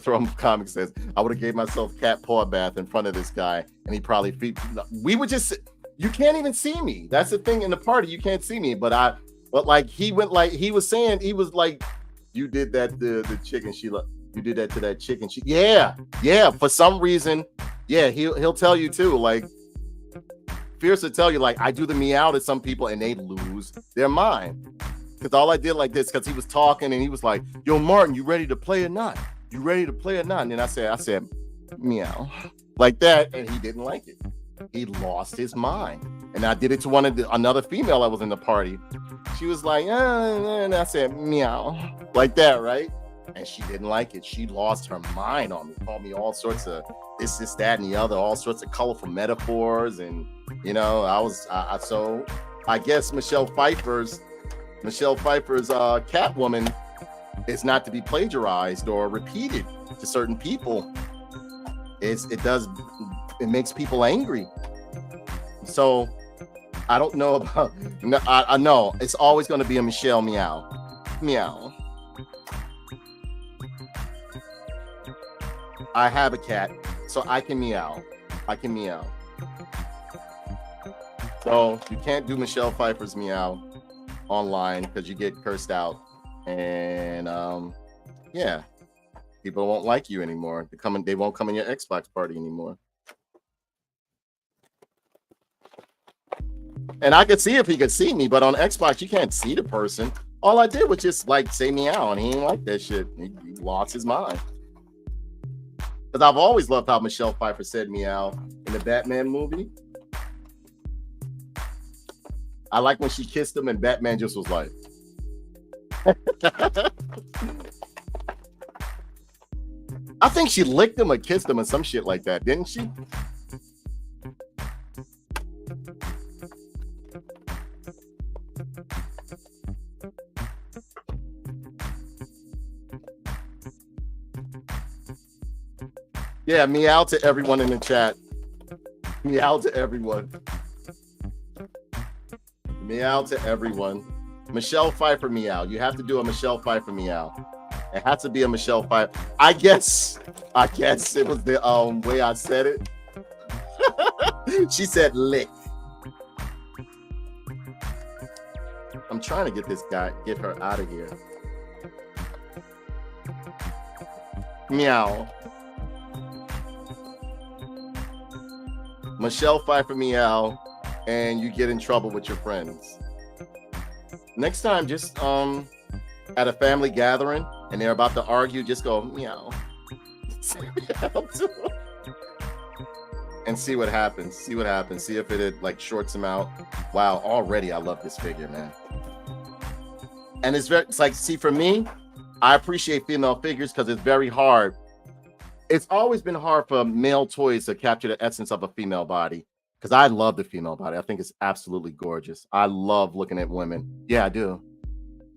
Thrum Comics says, I would have gave myself cat paw bath in front of this guy, and he probably we would just, you can't even see me. That's the thing in the party, you can't see me. But like he went like he was saying, he was like, you did that to the chicken, Sheila. You did that to that chicken. Yeah. For some reason, yeah, he'll tell you too. Like Fierce will tell you, like, I do the meow to some people and they lose their mind. Because all I did like this, because he was talking and he was like, yo, Martin, you ready to play or not? You ready to play or not? And then I said, meow, like that. And he didn't like it. He lost his mind. And I did it to another female that was in the party. She was like, and I said, meow, like that, right? And she didn't like it. She lost her mind on me. Called me all sorts of this, that, and the other, all sorts of colorful metaphors. And, you know, so I guess Michelle Pfeiffer's Catwoman is not to be plagiarized or repeated to certain people. It makes people angry. So I don't know about, I know it's always going to be a Michelle meow. Meow. I have a cat, so I can meow. So you can't do Michelle Pfeiffer's meow online because you get cursed out. And yeah, people won't like you anymore. They won't come in your Xbox party anymore. And I could see if he could see me, but on Xbox you can't see the person. All I did was just like say meow, and he didn't like that shit. He lost his mind. Because I've always loved how Michelle Pfeiffer said meow in the Batman movie. I like when she kissed him and Batman just was like. I think she licked him or kissed him or some shit like that, didn't she? Yeah, meow to everyone in the chat. Meow to everyone. Meow to everyone. Michelle Pfeiffer meow. You have to do a Michelle Pfeiffer meow. It has to be a Michelle Pfeiffer. I guess it was the way I said it. She said lick. I'm trying to get her out of here. Meow. Michelle Pfeiffer meow, and you get in trouble with your friends. Next time, just at a family gathering and they're about to argue, just go meow. And see what happens. See what happens. See if it like shorts him out. Wow, already I love this figure, man. And it's like, see, for me, I appreciate female figures because it's very hard. It's always been hard for male toys to capture the essence of a female body, because I love the female body. I think it's absolutely gorgeous. I love looking at women. Yeah, I do.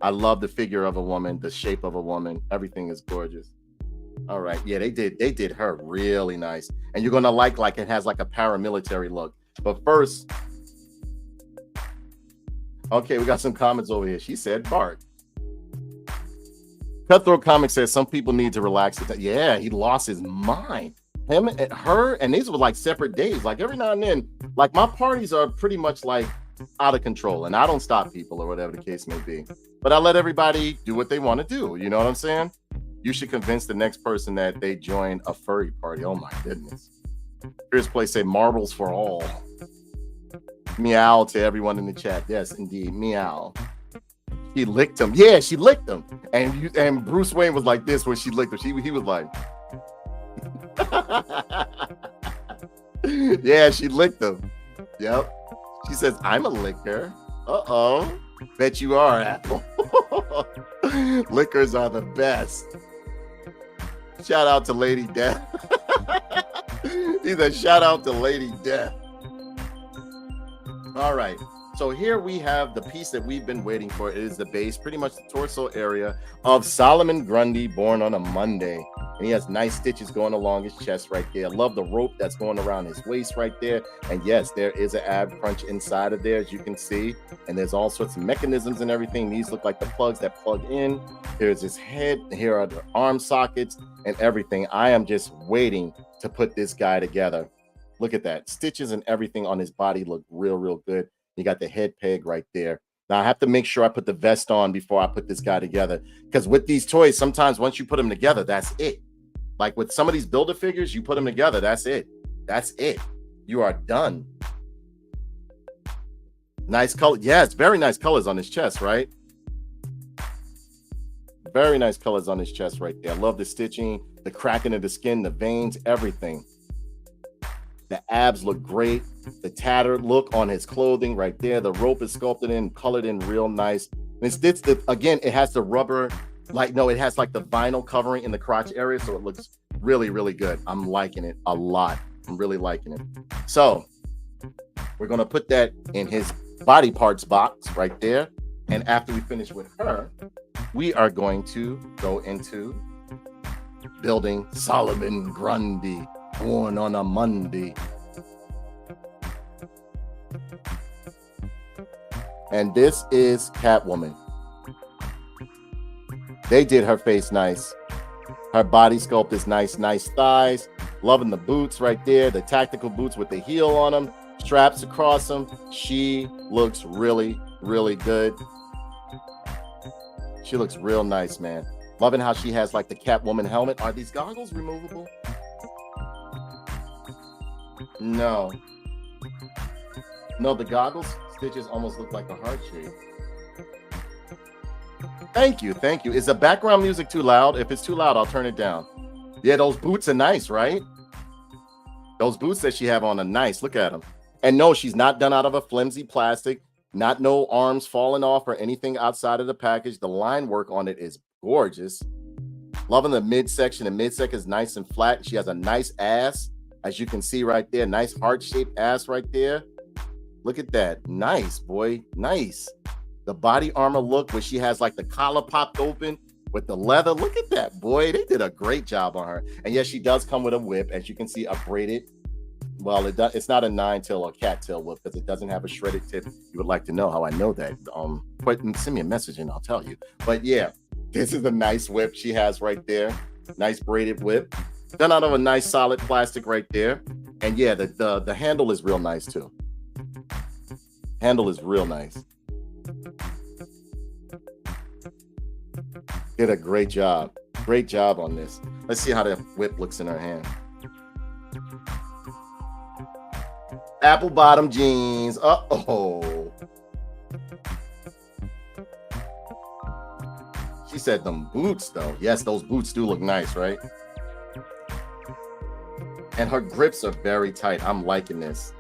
I love the figure of a woman, the shape of a woman. Everything is gorgeous. All right. Yeah, they did her really nice. And you're gonna like it has like a paramilitary look. But first, okay, we got some comments over here. She said Bart. Cutthroat Comics says some people need to relax. Yeah, he lost his mind. Him and her, and these were like separate days. Like every now and then, like my parties are pretty much like out of control, and I don't stop people or whatever the case may be. But I let everybody do what they want to do. You know what I'm saying? You should convince the next person that they join a furry party. Oh my goodness. Here's place say marbles for all. Meow to everyone in the chat. Yes, indeed. Meow. He licked him. Yeah, she licked him. And Bruce Wayne was like this when she licked him. He was like, yeah, she licked him. Yep. She says, I'm a licker. Uh-oh. Bet you are, Apple. Lickers are the best. Shout out to Lady Death. He said, shout out to Lady Death. All right. So here we have the piece that we've been waiting for. It is the base, pretty much the torso area of Solomon Grundy, born on a Monday. And he has nice stitches going along his chest right there. I love the rope that's going around his waist right there. And yes, there is an ab crunch inside of there, as you can see. And there's all sorts of mechanisms and everything. These look like the plugs that plug in. Here's his head. Here are the arm sockets and everything. I am just waiting to put this guy together. Look at that. Stitches and everything on his body look real, real good. You got the head peg right there. Now I have to make sure I put the vest on before I put this guy together, because with these toys, sometimes once you put them together, that's it. Like with some of these Builder figures, you put them together, that's it. That's it. You are done. Nice color. Yeah, it's very nice colors on his chest, right? Very nice colors on his chest right there. I love the stitching, the cracking of the skin, the veins, everything. The abs look great. The tattered look on his clothing right there. The rope is sculpted in, colored in real nice. And it's again, it has the rubber, it has like the vinyl covering in the crotch area. So it looks really, really good. I'm liking it a lot. I'm really liking it. So we're going to put that in his body parts box right there. And after we finish with her, we are going to go into building Solomon Grundy, born on a Monday. And this is Catwoman. They did her face nice. Her body sculpt is nice. Nice thighs. Loving the boots right there. The tactical boots with the heel on them. Straps across them. She looks really, really good. She looks real nice, man. Loving how she has like the Catwoman helmet. Are these goggles removable? No. No, the goggles stitches almost look like a heart shape. Thank you. Thank you. Is the background music too loud? If it's too loud, I'll turn it down. Yeah, those boots are nice, right? Those boots that she have on are nice. Look at them. And no, she's not done out of a flimsy plastic. Not no arms falling off or anything outside of the package. The line work on it is gorgeous. Loving the midsection. The midsection is nice and flat. She has a nice ass, as you can see right there. Nice heart-shaped ass right there. Look at that. Nice, boy. Nice. The body armor look where she has like the collar popped open with the leather. Look at that, boy. They did a great job on her. And yes, she does come with a whip, as you can see, a braided. Well, it's not a 9-tail or cat-tail whip because it doesn't have a shredded tip. You would like to know how I know that. Send me a message and I'll tell you. But yeah, this is a nice whip she has right there. Nice braided whip. Done out of a nice solid plastic right there. And yeah, the handle is real nice too. Handle is real nice. Did a great job. Great job on this. Let's see how the whip looks in her hand. Apple bottom jeans. Uh-oh. She said them boots, though. Yes, those boots do look nice, right? And her grips are very tight. I'm liking this.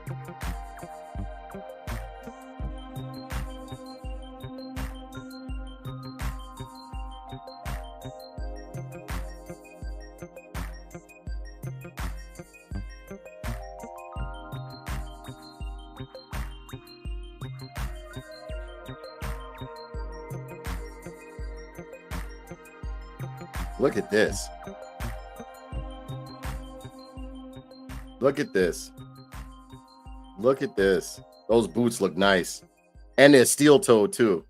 Look at this. Look at this. Look at this. Those boots look nice. And they're steel-toed too.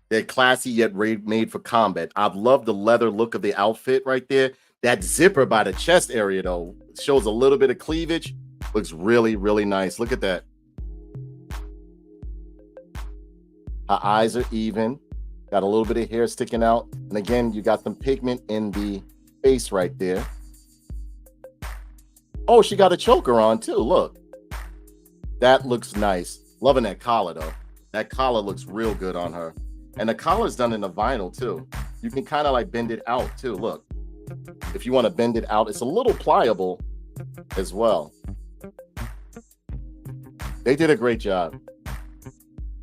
They're classy yet made for combat. I've loved the leather look of the outfit right there. That zipper by the chest area though shows a little bit of cleavage. Looks really, really nice. Look at that. Her eyes are even. Got a little bit of hair sticking out. And again, you got some pigment in the face right there. Oh, she got a choker on too. Look. That looks nice. Loving that collar though. That collar looks real good on her. And the collar's done in the vinyl too. You can kind of like bend it out too. Look. If you want to bend it out, it's a little pliable as well. They did a great job.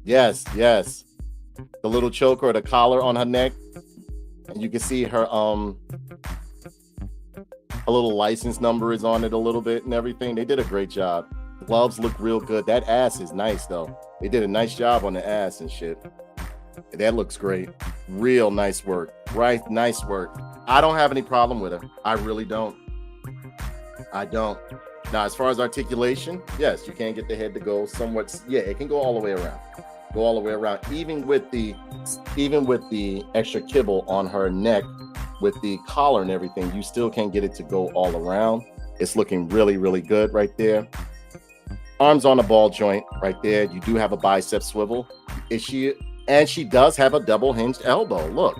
Yes, yes. The little choker or the collar on her neck. And you can see her a little license number is on it a little bit and everything. They did a great job. Gloves look real good. That ass is nice though. They did a nice job on the ass and shit. That looks great. Real nice work. Right? Nice work. I don't have any problem with her. I really don't. I don't. Now, as far as articulation, yes, you can get the head to go somewhat. Yeah, it can go all the way around. Go all the way around. Even with the extra kibble on her neck, with the collar and everything, you still can't get it to go all around. It's looking really, really good right there. Arms on a ball joint right there. You do have a bicep swivel. And she does have a double hinged elbow. Look,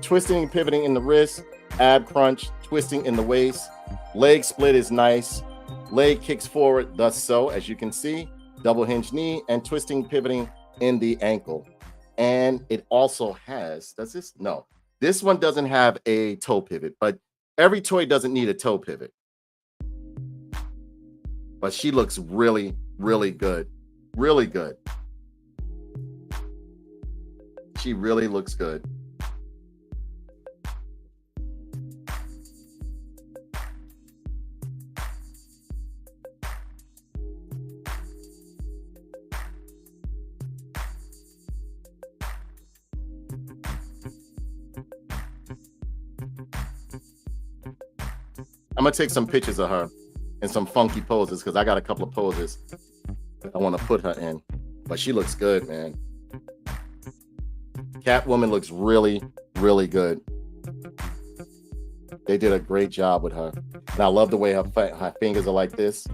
twisting and pivoting in the wrist, ab crunch, twisting in the waist. Leg split is nice. Leg kicks forward, thus so, as you can see. Double hinge knee and twisting, pivoting in the ankle. And it also has, does this? No, this one doesn't have a toe pivot, but every toy doesn't need a toe pivot. But she looks really, really good. Really good. She really looks good. I'm gonna take some pictures of her and some funky poses because I got a couple of poses I want to put her in. But she looks good, man. Catwoman looks really, really good. They did a great job with her. And I love the way her fingers are like this.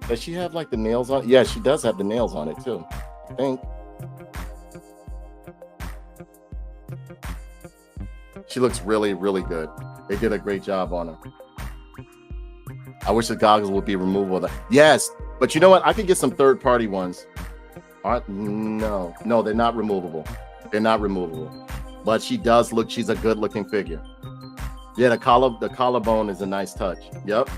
Does she have like the nails on? Yeah, she does have the nails on it too, I think. She looks really, really good. They did a great job on her. I wish the goggles would be removable. Yes, but you know what? I could get some third-party ones. No, they're not removable. They're not removable. But she does look, she's a good-looking figure. Yeah, the collarbone is a nice touch. Yep.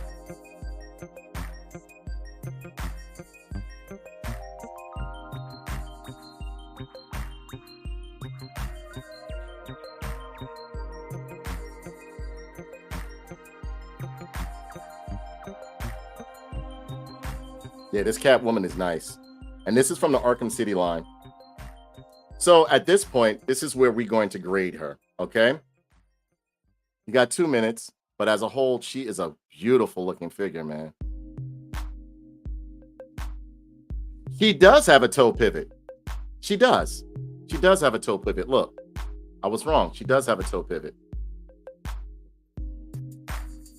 Yeah, this Catwoman is nice. And this is from the Arkham City line. So at this point, this is where we're going to grade her, okay? You got 2 minutes, but as a whole, she is a beautiful looking figure, man. She does have a toe pivot. She does. She does have a toe pivot. Look, I was wrong. She does have a toe pivot.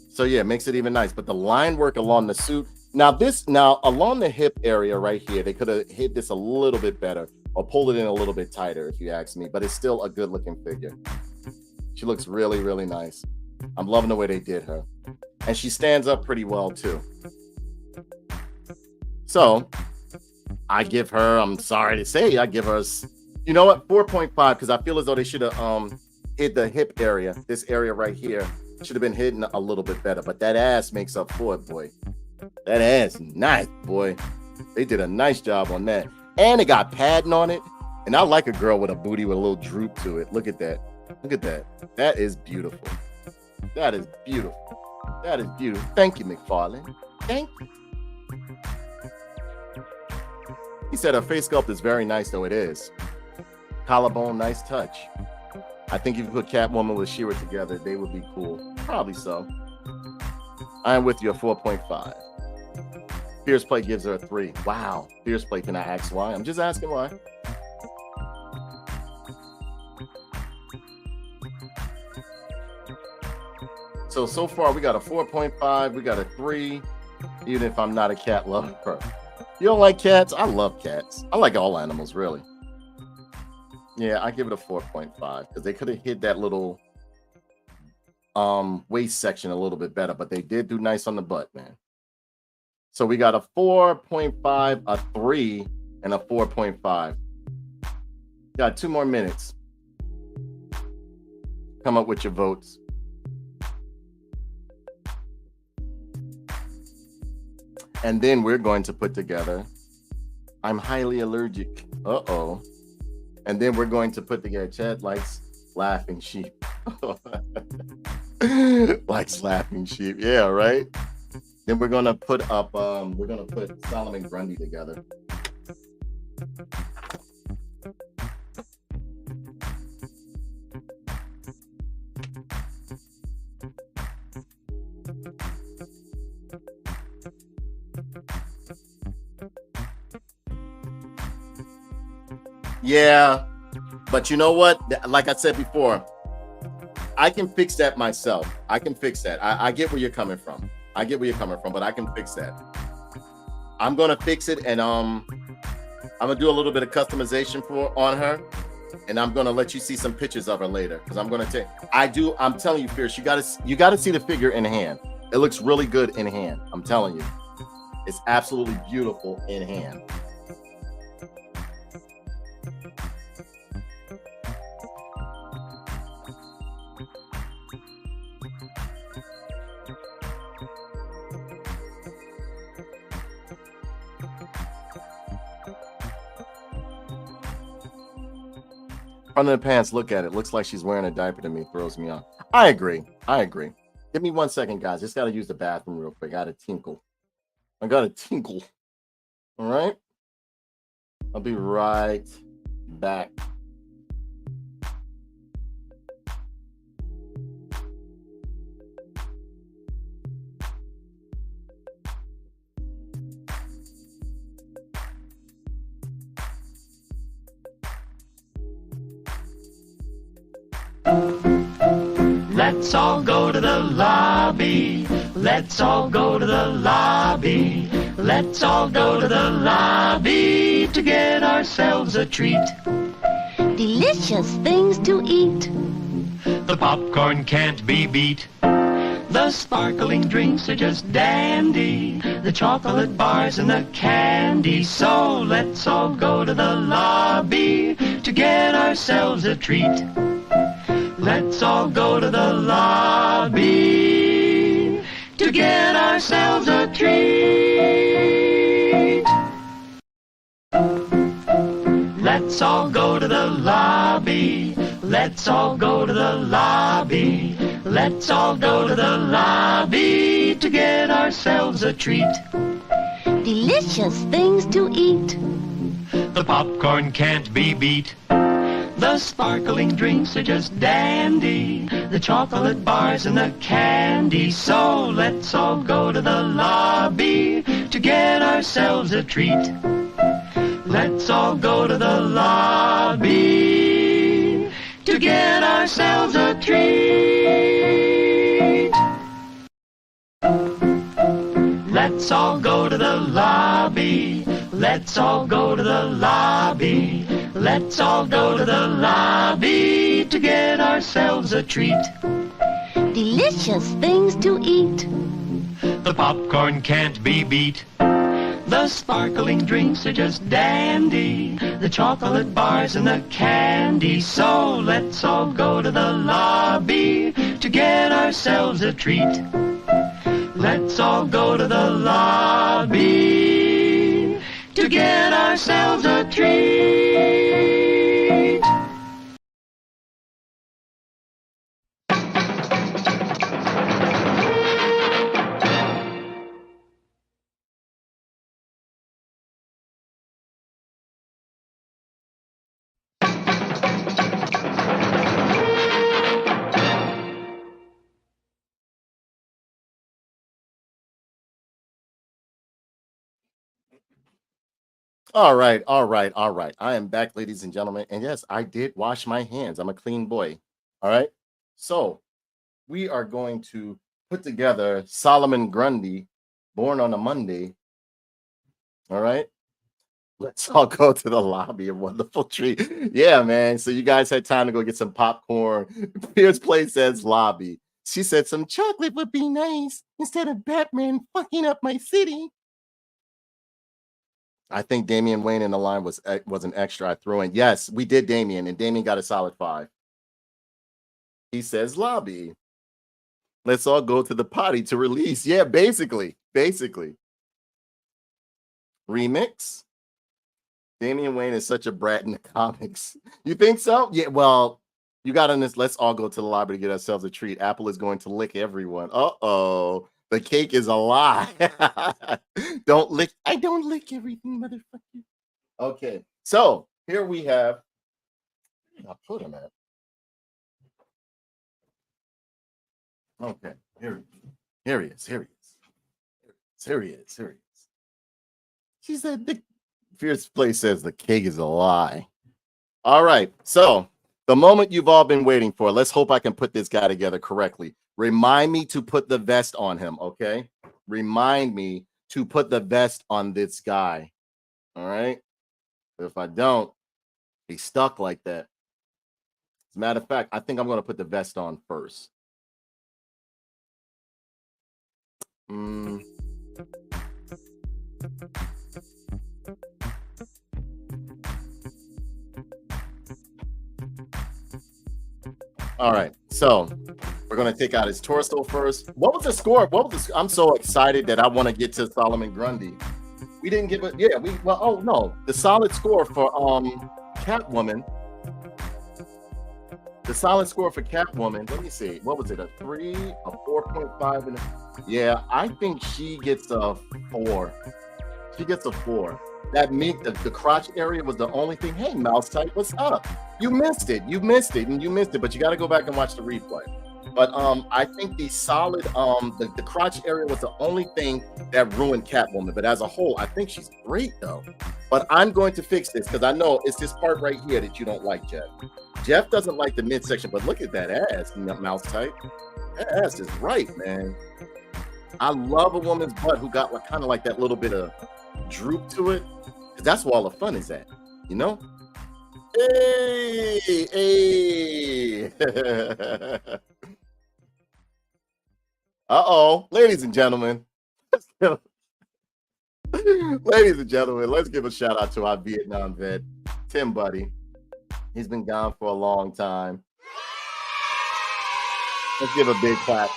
So yeah, it makes it even nice. But the line work along the suit, now along the hip area right here, they could have hit this a little bit better or pulled it in a little bit tighter, if you ask me, but it's still a good looking figure. She looks really, really nice. I'm loving the way they did her. And she stands up pretty well too. So I give her, I'm sorry to say, I give her, you know what, 4.5, because I feel as though they should have hit the hip area, this area right here, Should have been hidden a little bit better, but that ass makes up for it, boy. That ass, nice, boy. They did a nice job on that. And it got padding on it. And I like a girl with a booty with a little droop to it. Look at that. Look at that. That is beautiful. That is beautiful. That is beautiful. Thank you, McFarlane. Thank you. He said her face sculpt is very nice, though it is. Collarbone, nice touch. I think if you put Catwoman with She-Ra together, they would be cool. Probably so. I am with you at 4.5. Fierce Play gives her a 3. Wow. Fierce Play, can I ask why? I'm just asking why. So far we got a 4.5, we got a 3, even if I'm not a cat lover. You don't like cats? I love cats. I like all animals, really. Yeah, I give it a 4.5 because they could have hid that little waist section a little bit better, but they did do nice on the butt, man. So we got a 4.5, a 3, and a 4.5. Got 2 more minutes. Come up with your votes. And then we're going to put together, I'm highly allergic. Uh-oh. And then we're going to put together, Chad likes laughing sheep. Likes laughing sheep. Yeah, right? Then we're going to put up, we're going to put Solomon Grundy together. Yeah, but you know what? Like I said before, I can fix that myself. I can fix that. I get where you're coming from. I get where you're coming from, but I can fix that. I'm gonna fix it, and I'm gonna do a little bit of customization on her, and I'm gonna let you see some pictures of her later. Because I'm gonna take. I'm telling you, Fierce, you gotta see the figure in hand. It looks really good in hand. I'm telling you, it's absolutely beautiful in hand. Front of the pants, look at it. Looks like she's wearing a diaper to me. Throws me off. I agree. Give me 1 second, guys. Just got to use the bathroom real quick. I got to tinkle. All right. I'll be right back. Let's all go to the lobby. Let's all go to the lobby. Let's all go to the lobby to get ourselves a treat. Delicious things to eat. The popcorn can't be beat. The sparkling drinks are just dandy. The chocolate bars and the candy. So let's all go to the lobby to get ourselves a treat. Let's all go to the lobby to get ourselves a treat. Let's all go to the lobby. Let's all go to the lobby. Let's all go to the lobby to get ourselves a treat. Delicious things to eat. The popcorn can't be beat. The sparkling drinks are just dandy. The chocolate bars and the candy. So let's all go to the lobby to get ourselves a treat. Let's all go to the lobby to get ourselves a treat. Let's all go to the lobby. Let's all go to the lobby. Let's all go to the lobby to get ourselves a treat. Delicious things to eat. The popcorn can't be beat. The sparkling drinks are just dandy. The chocolate bars and the candy. So let's all go to the lobby to get ourselves a treat. Let's all go to the lobby to get ourselves a treat. All right, all right, all right. I am back, ladies and gentlemen. And yes, I did wash my hands. I'm a clean boy. All right. So we are going to put together Solomon Grundy, born on a Monday. All right. Let's all go to the lobby of Wonderful Treat. Yeah, man. So you guys had time to go get some popcorn. Pierce Play says lobby. She said some chocolate would be nice instead of Batman fucking up my city. I think Damian Wayne in the line was an extra I threw in. Yes, we did Damian, and Damian got a solid 5. He says lobby. Let's all go to the potty to release. Yeah, basically. Remix. Damian Wayne is such a brat in the comics. You think so? Yeah, well, you got on this. Let's all go to the lobby to get ourselves a treat. Apple is going to lick everyone. Uh-oh. The cake is a lie. Don't lick. I don't lick everything, motherfucker. Okay, so here we have. I'll put him at. Okay, here he is. Here he is. She said the Fierce Play says the cake is a lie. All right, so the moment you've all been waiting for. Let's hope I can put this guy together correctly. Remind me to put the vest on him, okay? Remind me to put the vest on this guy, all right? If I don't, he's stuck like that. As a matter of fact, I think I'm going to put the vest on first. All right, so we're going to take out his torso first. What was the score? I'm so excited that I want to get to Solomon Grundy. We didn't give it. Yeah, the solid score for Catwoman. The solid score for Catwoman. Let me see. What was it? A 3, a 4.5, and yeah, I think she gets a 4. She gets a 4. That the crotch area was the only thing. Hey, Mouse Type, what's up? You missed it, but you got to go back and watch the replay. But I think the solid the crotch area was the only thing that ruined Catwoman. But as a whole, I think she's great though. But I'm going to fix this because I know it's this part right here that you don't like, Jeff. Jeff doesn't like the midsection, but look at that ass, Mouse Type. That ass is right, man. I love a woman's butt who got like kind of like that little bit of droop to it. Because that's where all the fun is at, you know? Hey. Uh-oh, ladies and gentlemen, let's give a shout out to our Vietnam vet, Tim Buddy. He's been gone for a long time. Let's give a big clap,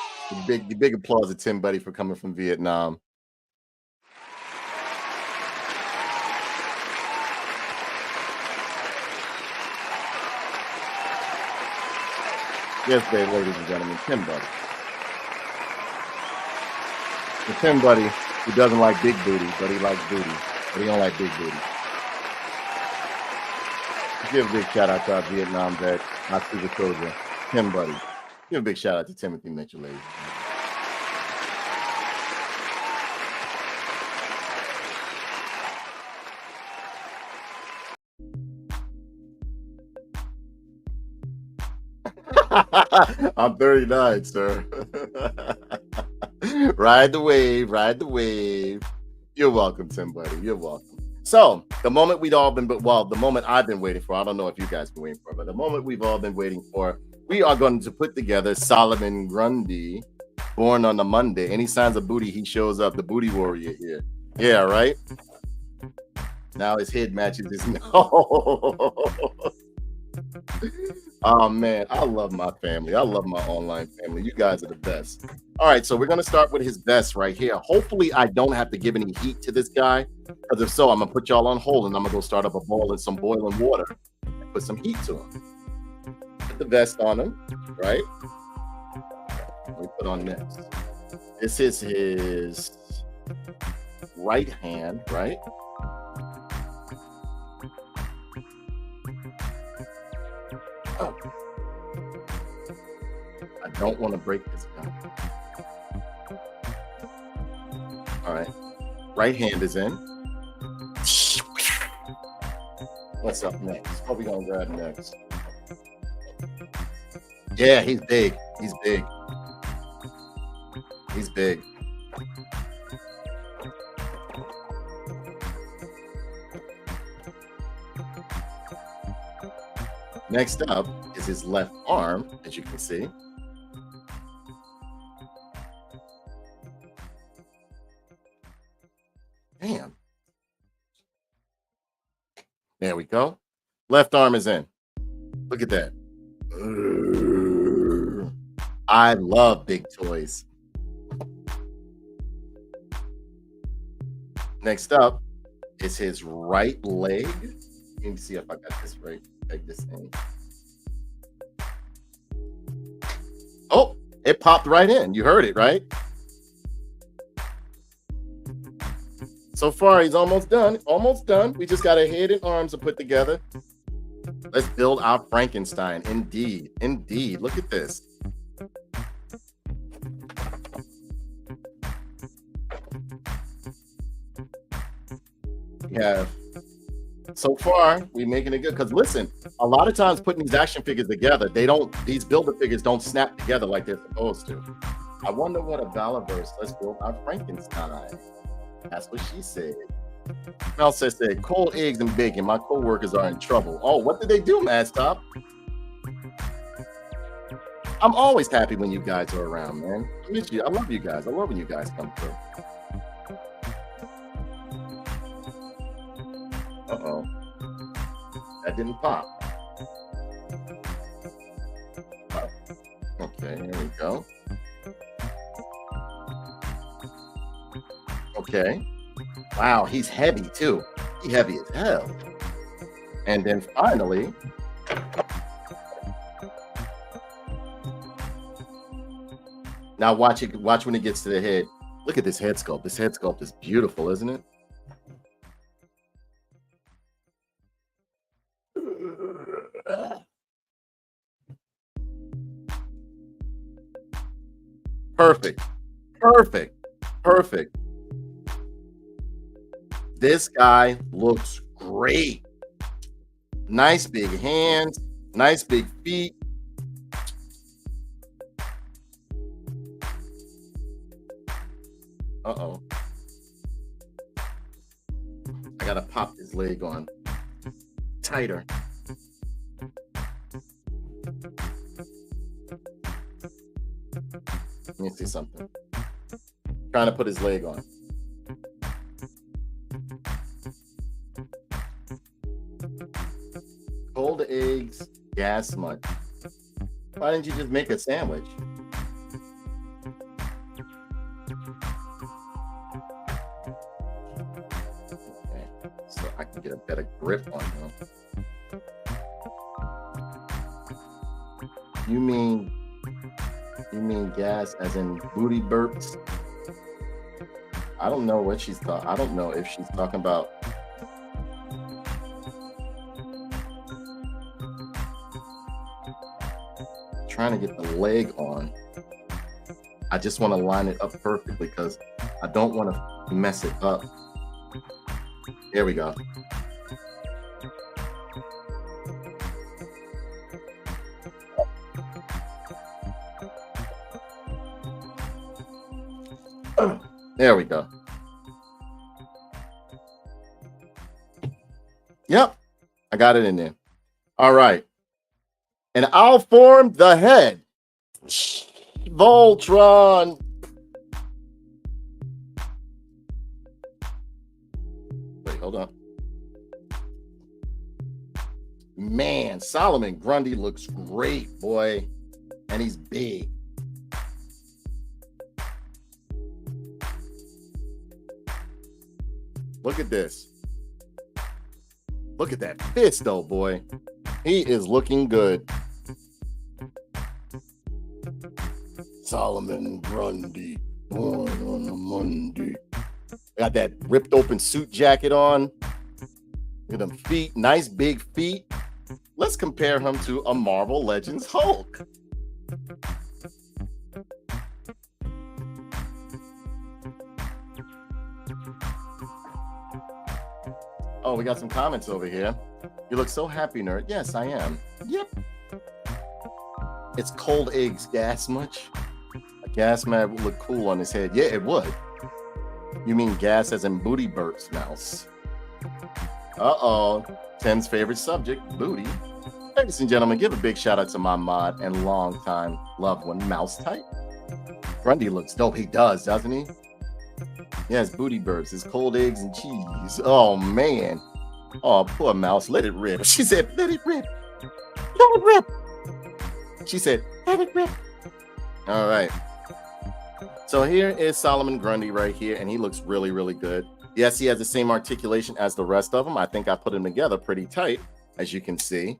big applause to Tim Buddy for coming from Vietnam. Yes, babe, ladies and gentlemen, Tim Buddy. The Tim Buddy who doesn't like big booty, but he likes booty, but he don't like big booty. Give a big shout out to our Vietnam vet, our super soldier, Tim Buddy. Give a big shout out to Timothy Mitchell, ladies. I'm 39, sir. Ride the wave. You're welcome, Tim Buddy. You're welcome. So the moment the moment I've been waiting for, I don't know if you guys been waiting for, but the moment we've all been waiting for, we are going to put together Solomon Grundy, born on a Monday. Any signs of booty, he shows up, the booty warrior here. Yeah, right? Now his head matches his nose. Oh man, I love my family. I love my online family. You guys are the best. All right, so we're gonna start with his best right here. Hopefully, I don't have to give any heat to this guy, because if so, I'm gonna put y'all on hold and I'm gonna go start up a boil in some boiling water and put some heat to him. Put the vest on him, right? Let me put on next. This is his right hand, right? Oh. I don't want to break this gun. All right. Right hand is in. What's up next? What are we going to grab next? Yeah, he's big. He's big. He's big. Next up is his left arm, as you can see. Damn. There we go. Left arm is in. Look at that. I love big toys. Next up is his right leg. Let me see if I got this right. Take this in. Oh, it popped right in. You heard it, right? So far, he's almost done. Almost done. We just got a head and arms to put together. Let's build our Frankenstein. Indeed. Indeed. Look at this. We have, so far, we're making it good. Because listen, a lot of times putting these action figures together, these builder figures don't snap together like they're supposed to. I wonder what a Multiverse. Let's build our Frankenstein. That's what she said. Mel said, cold eggs and bacon. My co-workers are in trouble. Oh, what did they do, Mastop? I'm always happy when you guys are around, man. I miss you. I love you guys. I love when you guys come through. Uh-oh. That didn't pop. Oh. Okay, here we go. Okay. Wow, he's heavy too. He's heavy as hell. And then finally, now watch it. Watch when it gets to the head. Look at this head sculpt. This head sculpt is beautiful, isn't it? Perfect. Perfect. Perfect. This guy looks great. Nice big hands, nice big feet. Uh-oh. I gotta pop his leg on tighter. Let me see something. Trying to put his leg on. Cold eggs, gas much. Why didn't you just make a sandwich? Okay, so I can get a better grip on him. You mean gas as in booty burps? I don't know what she's talking. I don't know if she's talking about. Trying to get the leg on. I just want to line it up perfectly because I don't want to mess it up. There we go. There we go. Yep, I got it in there. All right. And I'll form the head. Voltron. Wait, hold on. Man, Solomon Grundy looks great, boy. And he's big. Look at this. Look at that fist, though, boy. He is looking good. Solomon Grundy, born on a Monday. Got that ripped open suit jacket on. Look at them feet, nice big feet. Let's compare him to a Marvel Legends Hulk. Oh, we got some comments over here. You look so happy, nerd. Yes, I am. Yep. It's cold eggs gas much? A gas mat would look cool on his head. Yeah, it would. You mean gas as in booty burps, mouse? Uh-oh. Tim's favorite subject, booty. Ladies and gentlemen, give a big shout out to my mod and longtime loved one, Mouse Type. Grundy looks dope. He does, doesn't he? Yes, booty burps. It's cold eggs and cheese. Oh, man. Oh, poor mouse. Let it rip. She said, let it rip. Let it rip. She said, let it rip. All right. So here is Solomon Grundy right here, and he looks really, really good. Yes, he has the same articulation as the rest of them. I think I put them together pretty tight, as you can see.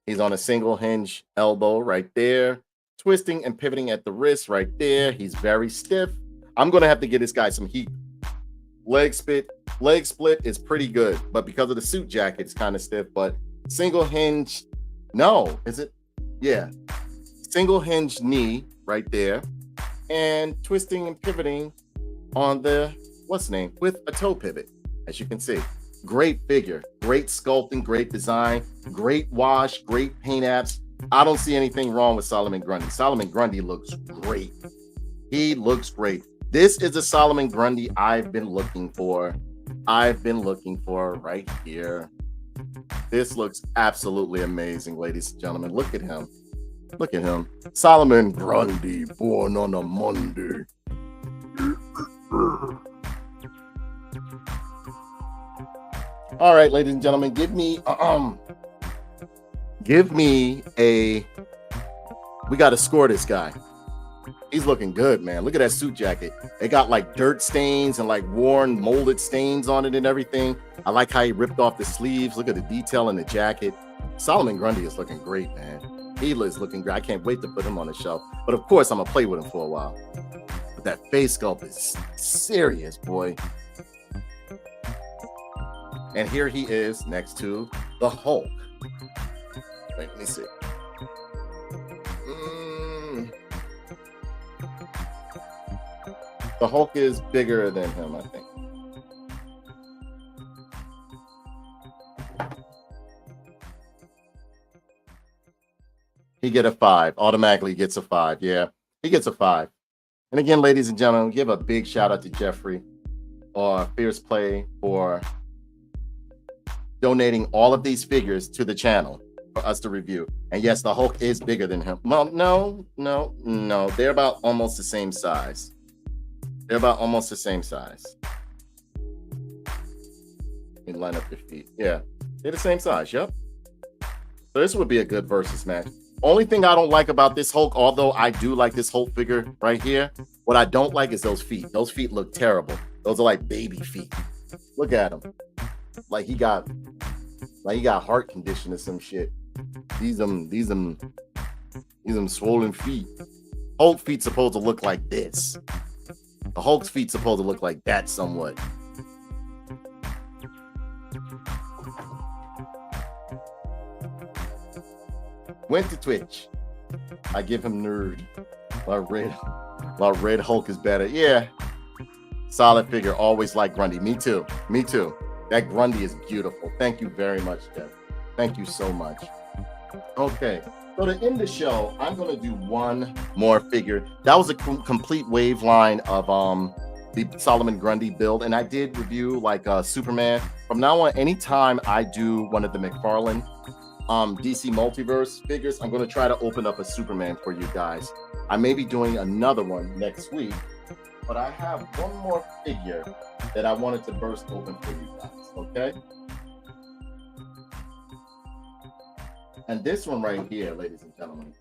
He's on a single hinge elbow right there, twisting and pivoting at the wrist right there. He's very stiff. I'm going to have to get this guy some heat. Leg split is pretty good, but because of the suit jacket, it's kind of stiff, but single hinge, no, is it? Yeah. Single hinge knee right there, and twisting and pivoting on the, what's the name, with a toe pivot, as you can see. Great figure, great sculpting, great design, great wash, great paint apps. I don't see anything wrong with Solomon Grundy. Solomon Grundy looks great. He looks great. This is the Solomon Grundy I've been looking for. Right here. This looks absolutely amazing, ladies and gentlemen. Look at him. Look at him. Solomon Grundy, born on a Monday. All right, ladies and gentlemen, give me we got to score this guy. He's looking good, man. Look at that suit jacket. It got like dirt stains and like worn molded stains on it and everything. I like how he ripped off the sleeves. Look at the detail in the jacket. Solomon Grundy is looking great, man. He is looking great. I can't wait to put him on the shelf. But of course, I'm gonna play with him for a while. But that face sculpt is serious, boy. And here he is next to the Hulk. Wait, let me see. The Hulk is bigger than him, I think. He get a 5. Automatically gets a 5. Yeah, he gets a 5. And again, ladies and gentlemen, give a big shout out to Jeffrey or Fierce Play for donating all of these figures to the channel for us to review. And yes, the Hulk is bigger than him. Well, no. They're about almost the same size. They're about almost the same size. Let me line up your feet. Yeah, they're the same size. Yep. So this would be a good versus match. Only thing I don't like about this Hulk, although I do like this Hulk figure right here, what I don't like is those feet. Those feet look terrible. Those are like baby feet. Look at him. Like he got heart condition or some shit. These swollen feet. Hulk feet supposed to look like this. The Hulk's feet supposed to look like that somewhat. Went to Twitch. I give him nerd. While Red Hulk is better. Yeah. Solid figure. Always like Grundy. Me too. That Grundy is beautiful. Thank you very much, Jeff. Thank you so much. Okay. So to end the show, I'm going to do one more figure. That was a complete wave line of the Solomon Grundy build. And I did review like Superman. From now on, anytime I do one of the McFarlane DC Multiverse figures, I'm going to try to open up a Superman for you guys. I may be doing another one next week, but I have one more figure that I wanted to burst open for you guys, okay? And this one right here, ladies and gentlemen,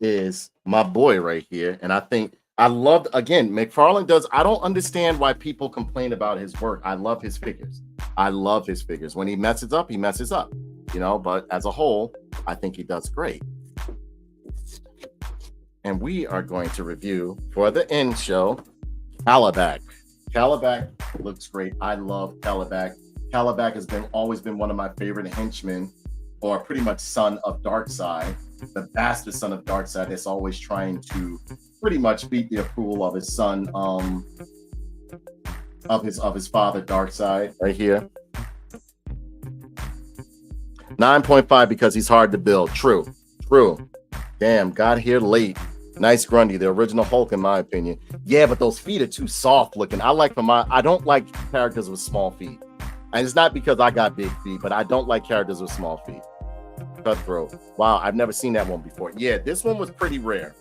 is my boy right here. And I think I loved, again, McFarlane does, I don't understand why people complain about his work. I love his figures. I love his figures. When he messes up, you know, but as a whole, I think he does great. And we are going to review for the end show, Cashapp. Cashapp looks great. I love Cashapp. Cashapp has always been one of my favorite henchmen, or pretty much son of Darkseid, the bastard son of Darkseid that's always trying to pretty much beat the approval of his son, of his father Darkseid, right here. 9.5 because he's hard to build. True. Damn, got here late. Nice Grundy, the original Hulk, in my opinion. Yeah, but those feet are too soft looking. I don't like characters with small feet. And it's not because I got big feet, but I don't like characters with small feet. Cutthroat. Wow, I've never seen that one before. Yeah, this one was pretty rare.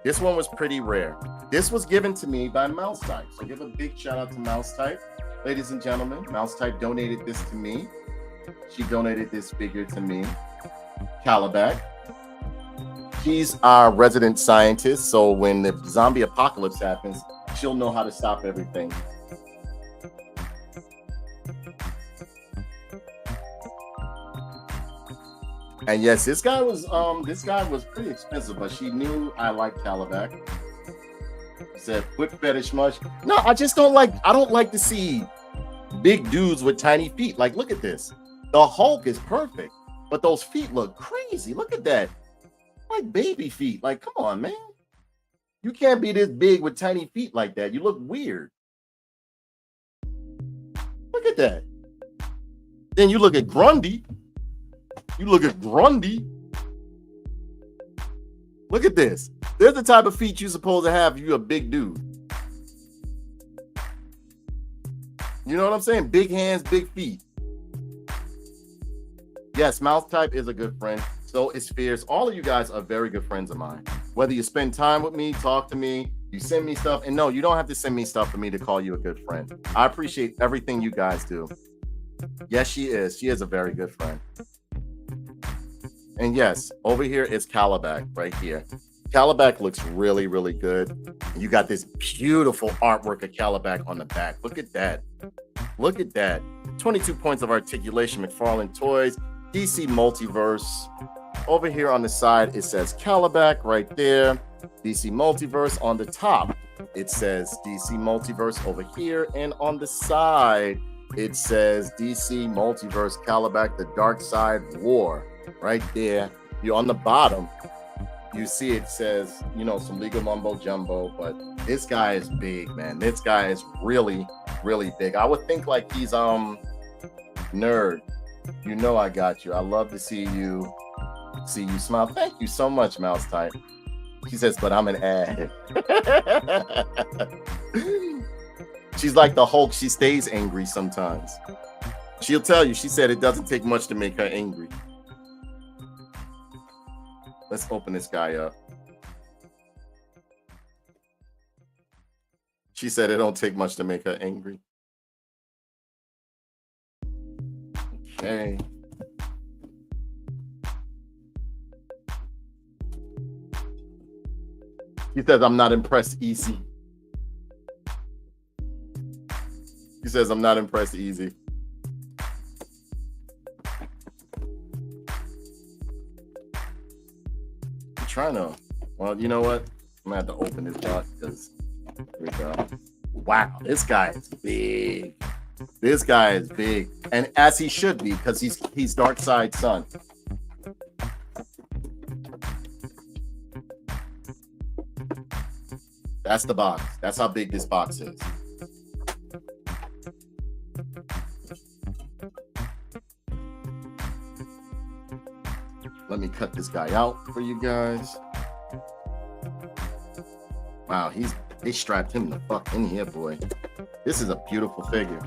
This was given to me by Mousetype. So give a big shout out to Mousetype. Ladies and gentlemen, Mousetype donated this to me. She donated this figure to me. Cashapp. She's our resident scientist, so when the zombie apocalypse happens, she'll know how to stop everything. And yes, this guy was pretty expensive, but she knew I liked Cashapp. Said foot fetish much? No, I don't like to see big dudes with tiny feet. Like, look at this. The Hulk is perfect, but those feet look crazy. Look at that. Like baby feet. Like, come on, man. You can't be this big with tiny feet like that. You look weird. Look at that. Then you look at Grundy. Look at this. There's the type of feet you're supposed to have if you're a big dude. You know what I'm saying? Big hands, big feet. Yes, Mousetype is a good friend. So is Fierce. All of you guys are very good friends of mine. Whether you spend time with me, talk to me, you send me stuff. And no, you don't have to send me stuff for me to call you a good friend. I appreciate everything you guys do. Yes, she is. She is a very good friend. And yes, over here is Cashapp right here. Cashapp looks really, really good. You got this beautiful artwork of Cashapp on the back. Look at that. 22 points of articulation, McFarlane Toys, DC Multiverse. Over here on the side, it says Cashapp right there. DC Multiverse on the top. It says DC Multiverse over here. And on the side, it says DC Multiverse Cashapp, the Darkseid War. Right there. You're on the bottom. You see it says, you know, some legal mumbo jumbo, but this guy is big, man. This guy is really, really big. I would think like he's nerd. You know I got you. I love to see you smile. Thank you so much, Mousetype. She says, but I'm an ad. She's like the Hulk. She stays angry sometimes. She'll tell you. She said it doesn't take much to make her angry. Let's open this guy up. She said it don't take much to make her angry. Okay. He says, I'm not impressed easy. He says, I'm not impressed easy. Trying to, well, you know what? I'm gonna have to open this box because here we go. Wow, this guy is big. This guy is big, and as he should be because he's Darkseid's son. That's the box. That's how big this box is. Let me cut this guy out for you guys. Wow, they strapped him the fuck in here, boy. This is a beautiful figure.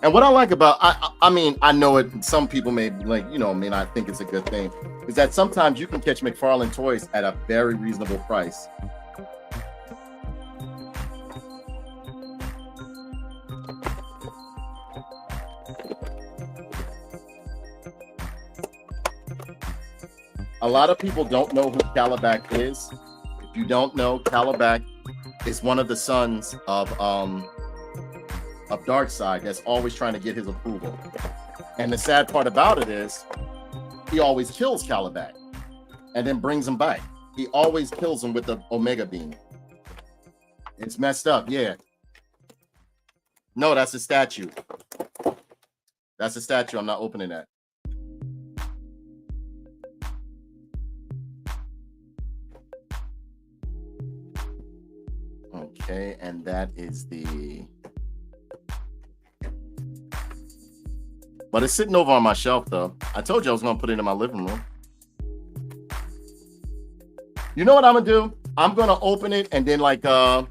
And what I like about, I mean, I know it, some people may like, you know, may not think it's a good thing, is that sometimes you can catch McFarlane Toys at a very reasonable price. A lot of people don't know who Cashapp is. If you don't know, Cashapp is one of the sons of Darkseid that's always trying to get his approval. And the sad part about it is he always kills Cashapp and then brings him back. He always kills him with the Omega Beam. It's messed up, yeah. No, that's a statue. That's a statue. I'm not opening that. Okay, and that is the... But it's sitting over on my shelf, though. I told you I was going to put it in my living room. You know what I'm going to do? I'm going to open it and then, like, I'm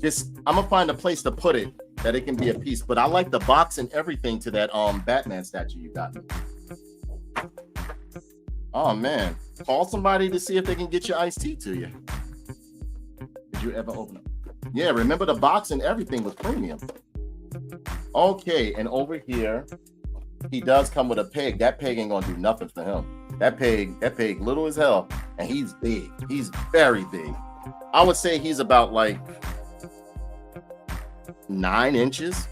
going to find a place to put it that it can be a piece. But I like the box and everything to that Batman statue you got me. Oh, man. Call somebody to see if they can get your iced tea to you. Did you ever open it? Yeah, remember the box and everything was premium. Okay, and over here, he does come with a peg. That peg ain't gonna do nothing for him. That peg little as hell, and he's big. He's very big. I would say he's about like 9 inches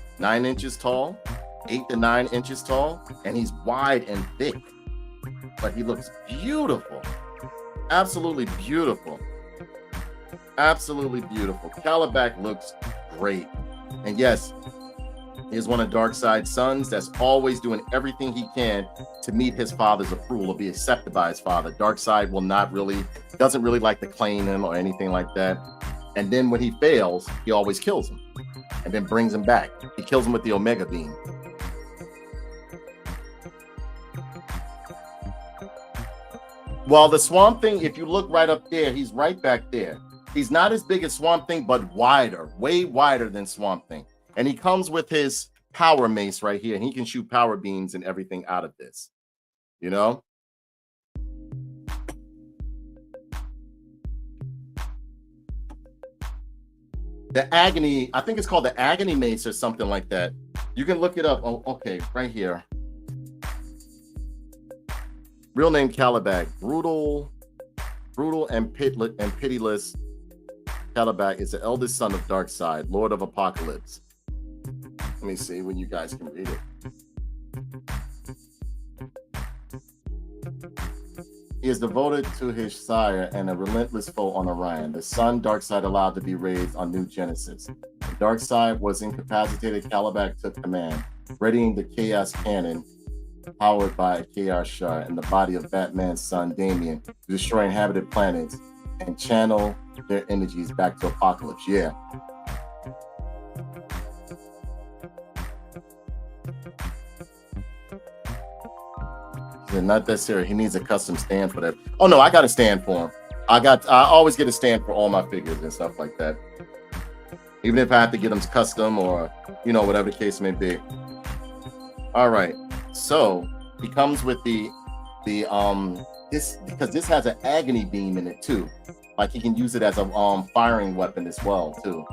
tall, 8 to 9 inches tall, and he's wide and thick. But he looks beautiful. Absolutely beautiful. Absolutely beautiful. Cashapp looks great. And yes, he's one of Darkseid's sons that's always doing everything he can to meet his father's approval or be accepted by his father. Darkseid doesn't really like to claim him or anything like that. And then when he fails, he always kills him and then brings him back. He kills him with the Omega Beam. Well, the Swamp Thing, if you look right up there, he's right back there. He's not as big as Swamp Thing, but wider, way wider than Swamp Thing. And he comes with his power mace right here, and he can shoot power beams and everything out of this. You know? The Agony, I think it's called the Agony Mace or something like that. You can look it up. Oh, okay, right here. Real name Cashapp. Brutal and pitiless. Cashapp is the eldest son of Darkseid, Lord of Apocalypse. Let me see when you guys can read it. He is devoted to his sire and a relentless foe on Orion, the son Darkseid allowed to be raised on New Genesis. When Darkseid was incapacitated, Cashapp took command, readying the Chaos Cannon, powered by a Chaos Shard, in the body of Batman's son Damian, to destroy inhabited planets and channel their energies back to Apocalypse. Yeah. Not necessarily. He needs a custom stand for that. Oh no, I got a stand for him. I always get a stand for all my figures and stuff like that. Even if I have to get them custom or, you know, whatever the case may be. All right. So he comes with this because this has an agony beam in it too. Like he can use it as a firing weapon as well too.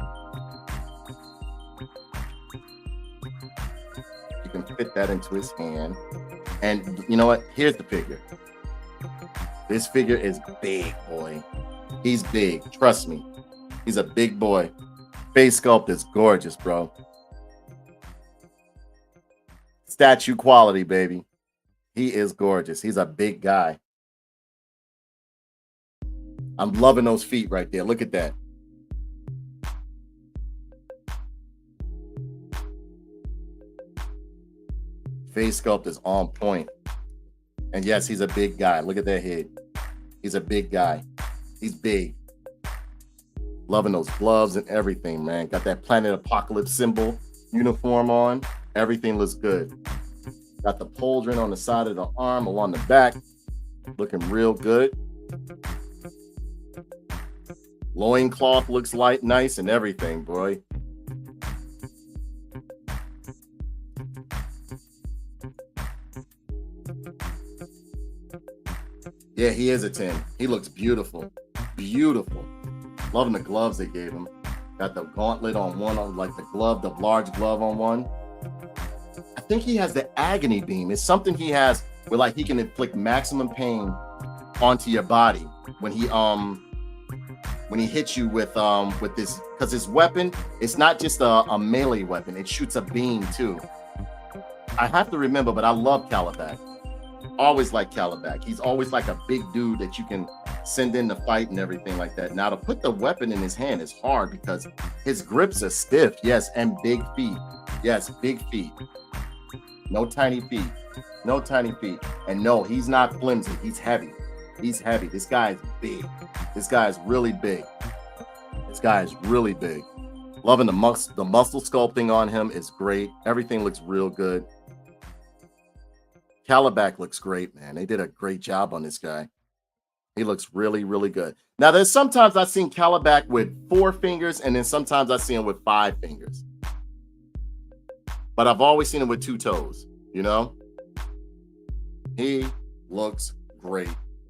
You can fit that into his hand. And you know what? Here's the figure. This figure is big, boy. He's big. Trust me. He's a big boy. Face sculpt is gorgeous, bro. Statue quality, baby. He is gorgeous. He's a big guy. I'm loving those feet right there. Look at that. Face sculpt is on point. And yes, he's a big guy. Look at that head. He's a big guy. He's big. Loving those gloves and everything, man. Got that Planet Apocalypse symbol uniform on. Everything looks good. Got the pauldron on the side of the arm along the back. Looking real good. Loincloth looks nice and everything, boy. Yeah, he is a 10. He looks beautiful. Beautiful. Loving the gloves they gave him. Got the gauntlet on one, like the large glove on one. I think he has the agony beam. It's something he has where like he can inflict maximum pain onto your body when he hits you with this, because his weapon, it's not just a melee weapon, it shoots a beam too. I have to remember, but I love Cashapp. Always like Cashapp. He's always like a big dude that you can send in the fight and everything like that. Now, to put the weapon in his hand is hard because his grips are stiff, yes, and big feet. Yes, big feet. No tiny feet. No tiny feet. And no, he's not flimsy. He's heavy. He's heavy. This guy is big. This guy is really big. This guy is really big. Loving the muscle sculpting on him is great. Everything looks real good. Cashapp looks great, man. They did a great job on this guy. He looks really, really good. Now, there's sometimes I've seen Cashapp with 4 fingers, and then sometimes I've seen him with 5 fingers. But I've always seen him with 2 toes, you know? He looks great.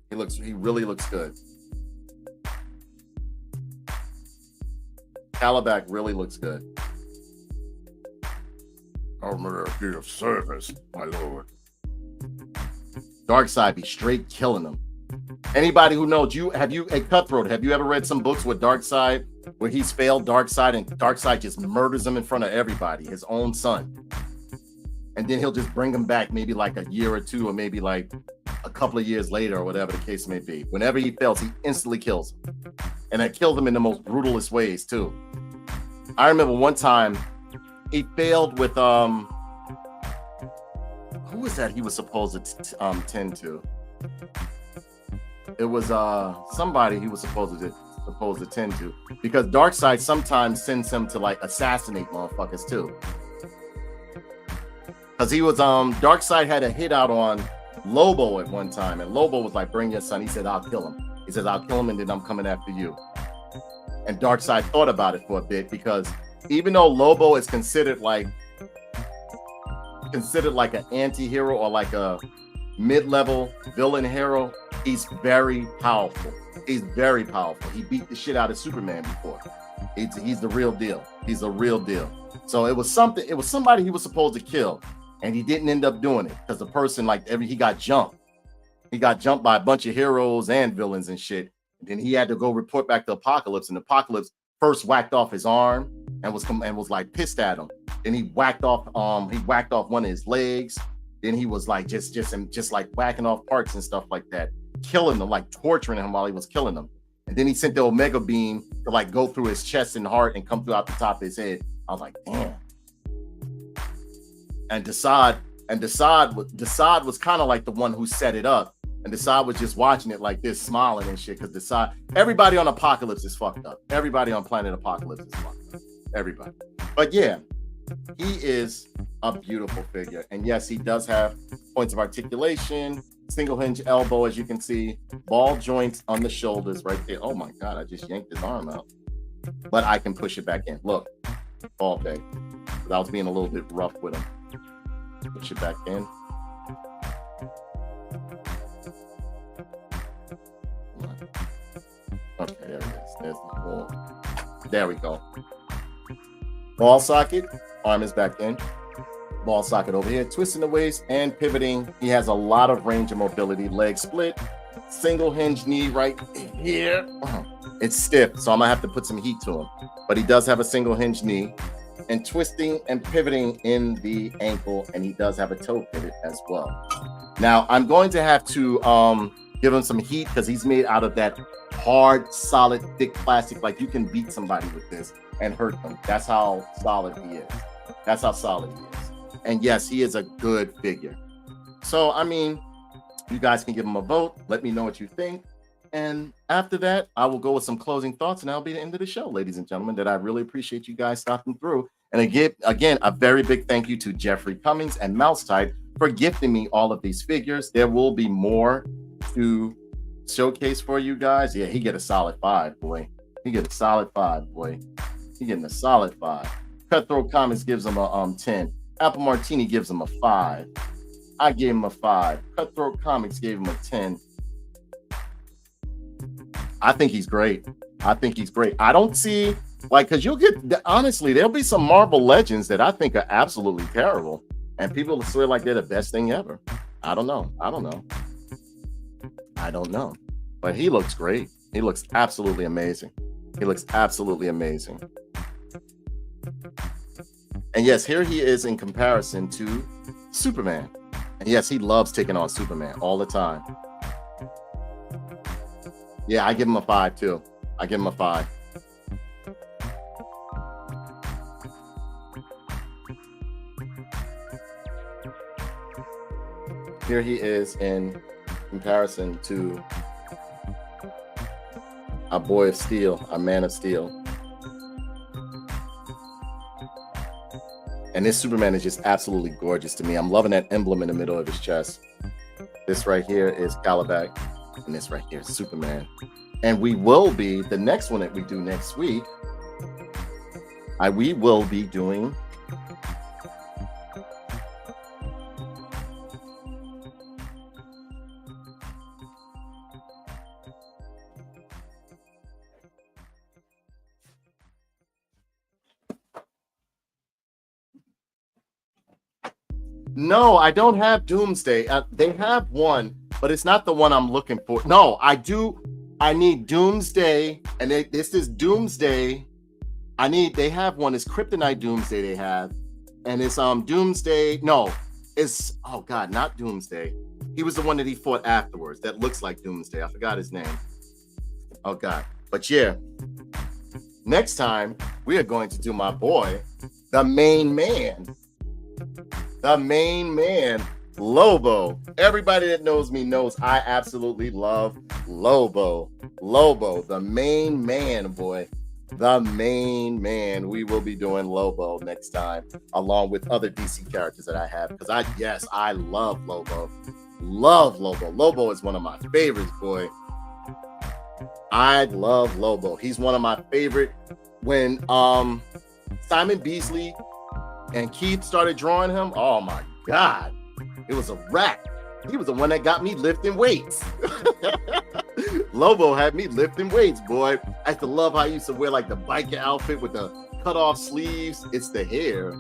He really looks good. Cashapp really looks good. I'm a be of service, my lord. Darkseid be straight killing them. Anybody who knows Cutthroat, have you ever read some books with Darkseid where he's failed Darkseid and Darkseid just murders him in front of everybody, his own son? And then he'll just bring him back maybe like a year or 2, or maybe like a couple of years later, or whatever the case may be. Whenever he fails, he instantly kills him. And that killed him in the most brutalist ways too. I remember one time he failed with who was that he was supposed to tend to? It was somebody he was supposed to tend to, because Darkseid sometimes sends him to like assassinate motherfuckers too. Because he was Darkseid had a hit out on Lobo at one time, and Lobo was like, "Bring your son." He said, "I'll kill him." He says, "I'll kill him, and then I'm coming after you." And Darkseid thought about it for a bit, because even though Lobo is considered like an anti-hero or like a mid-level villain hero, he's very powerful. He's very powerful. He beat the shit out of Superman before. He's the real deal. He's a real deal. So it was somebody he was supposed to kill, and he didn't end up doing it because the person, he got jumped. He got jumped by a bunch of heroes and villains and shit. And then he had to go report back to Apocalypse, and Apocalypse first whacked off his arm and was like pissed at him. Then he whacked off one of his legs. Then he was like just like whacking off parts and stuff like that, killing them, like torturing him while he was killing them. And then he sent the Omega Beam to like go through his chest and heart and come throughout the top of his head. I was like, damn. And Desaad was kind of like the one who set it up. And Desaad was just watching it like this, smiling and shit, because everybody on Apocalypse is fucked up. Everybody on Planet Apocalypse is fucked up. Everybody. But yeah, he is a beautiful figure. And yes, he does have points of articulation, single hinge elbow, as you can see, ball joints on the shoulders right there. Oh my God, I just yanked his arm out. But I can push it back in. Look, ball peg. But I was being a little bit rough with him. Push it back in. Okay, there it is. There's the ball. There we go. Ball socket, arm is back in. Ball socket over here, twisting the waist and pivoting. He has a lot of range of mobility. Leg split, single hinge knee right here. It's stiff, so I'm gonna have to put some heat to him. But he does have a single hinge knee, and twisting and pivoting in the ankle, and he does have a toe pivot as well. Now I'm going to have to give him some heat because he's made out of that hard, solid, thick plastic. Like, you can beat somebody with this and hurt them. That's how solid he is. That's how solid he is. And yes, he is a good figure. So, I mean, you guys can give him a vote. Let me know what you think. And after that, I will go with some closing thoughts, and that'll be the end of the show, ladies and gentlemen. That I really appreciate you guys stopping through. And again, a very big thank you to Jeffrey Cummings and Mousetype for gifting me all of these figures. There will be more to showcase for you guys. Yeah, he get a solid 5, boy. He get a solid 5, boy. He getting a solid 5. Cutthroat Comics gives him a 10. Apple Martini gives him a 5. I gave him a 5. Cutthroat Comics gave him a 10. I think he's great. I think he's great. I don't see, like, because you'll get, honestly, there'll be some Marvel Legends that I think are absolutely terrible, and people swear like they're the best thing ever. I don't know. I don't know, but he looks great. He looks absolutely amazing. He looks absolutely amazing. And yes, here he is in comparison to Superman. And yes, he loves taking on Superman all the time. Yeah, I give him a 5 too. I give him a 5. Here he is in comparison to a boy of steel, a man of steel. And this Superman is just absolutely gorgeous to me. I'm loving that emblem in the middle of his chest. This right here is Cashapp, and this right here is Superman. And we will be, the next one that we do next week, we will be doing No, I don't have Doomsday. They have one, but it's not the one I'm looking for. No, I do. I need Doomsday, and this is Doomsday. They have one. It's Kryptonite Doomsday they have, and it's Doomsday. No, it's, oh God, not Doomsday. He was the one that he fought afterwards. That looks like Doomsday. I forgot his name. Oh God, but yeah. Next time we are going to do my boy, the main man. The main man, Lobo. Everybody that knows me knows I absolutely love Lobo. Lobo, the main man, boy. The main man. We will be doing Lobo next time, along with other DC characters that I have. Because I love Lobo. Love Lobo. Lobo is one of my favorites, boy. I love Lobo. He's one of my favorite. When Simon Beasley and Keith started drawing him, oh my God, it was a wrap. He was the one that got me lifting weights. Lobo had me lifting weights, boy. I used to love how he used to wear like the biker outfit with the cut off sleeves. It's the hair.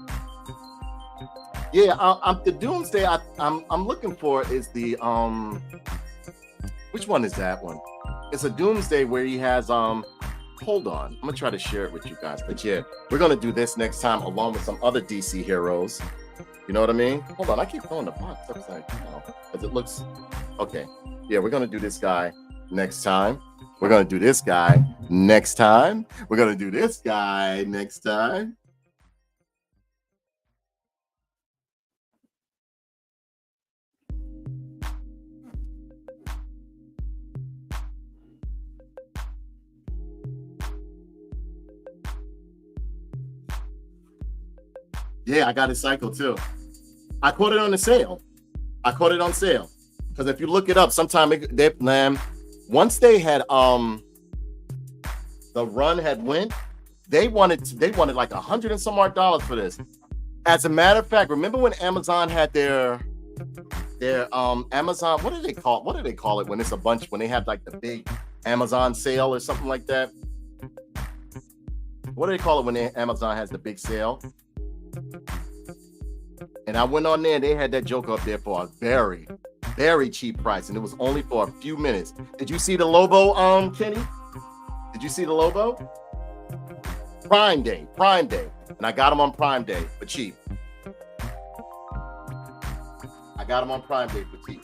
Yeah, the Doomsday I'm looking for is the which one is that one? It's a Doomsday where he has hold on, I'm gonna try to share it with you guys. But yeah, we're gonna do this next time along with some other DC heroes. You know what I mean? Hold on, I keep throwing the box upside down because it looks okay. Yeah, we're gonna do this guy next time. We're gonna do this guy next time. We're gonna do this guy next time. Yeah, I got his cycle too. I caught it on the sale. I caught it on sale because if you look it up, sometime once they had the run had went, they wanted like $100 and some odd dollars for this. As a matter of fact, remember when Amazon had their Amazon, what do they call it when it's a bunch, when they have like the big Amazon sale or something like that? What do they call it when Amazon has the big sale? And I went on there and they had that joke up there for a very, very cheap price, and it was only for a few minutes. Did you see the Lobo, Kenny? Did you see the Lobo? Prime Day, and I got him on Prime Day for cheap. I got him on Prime Day for cheap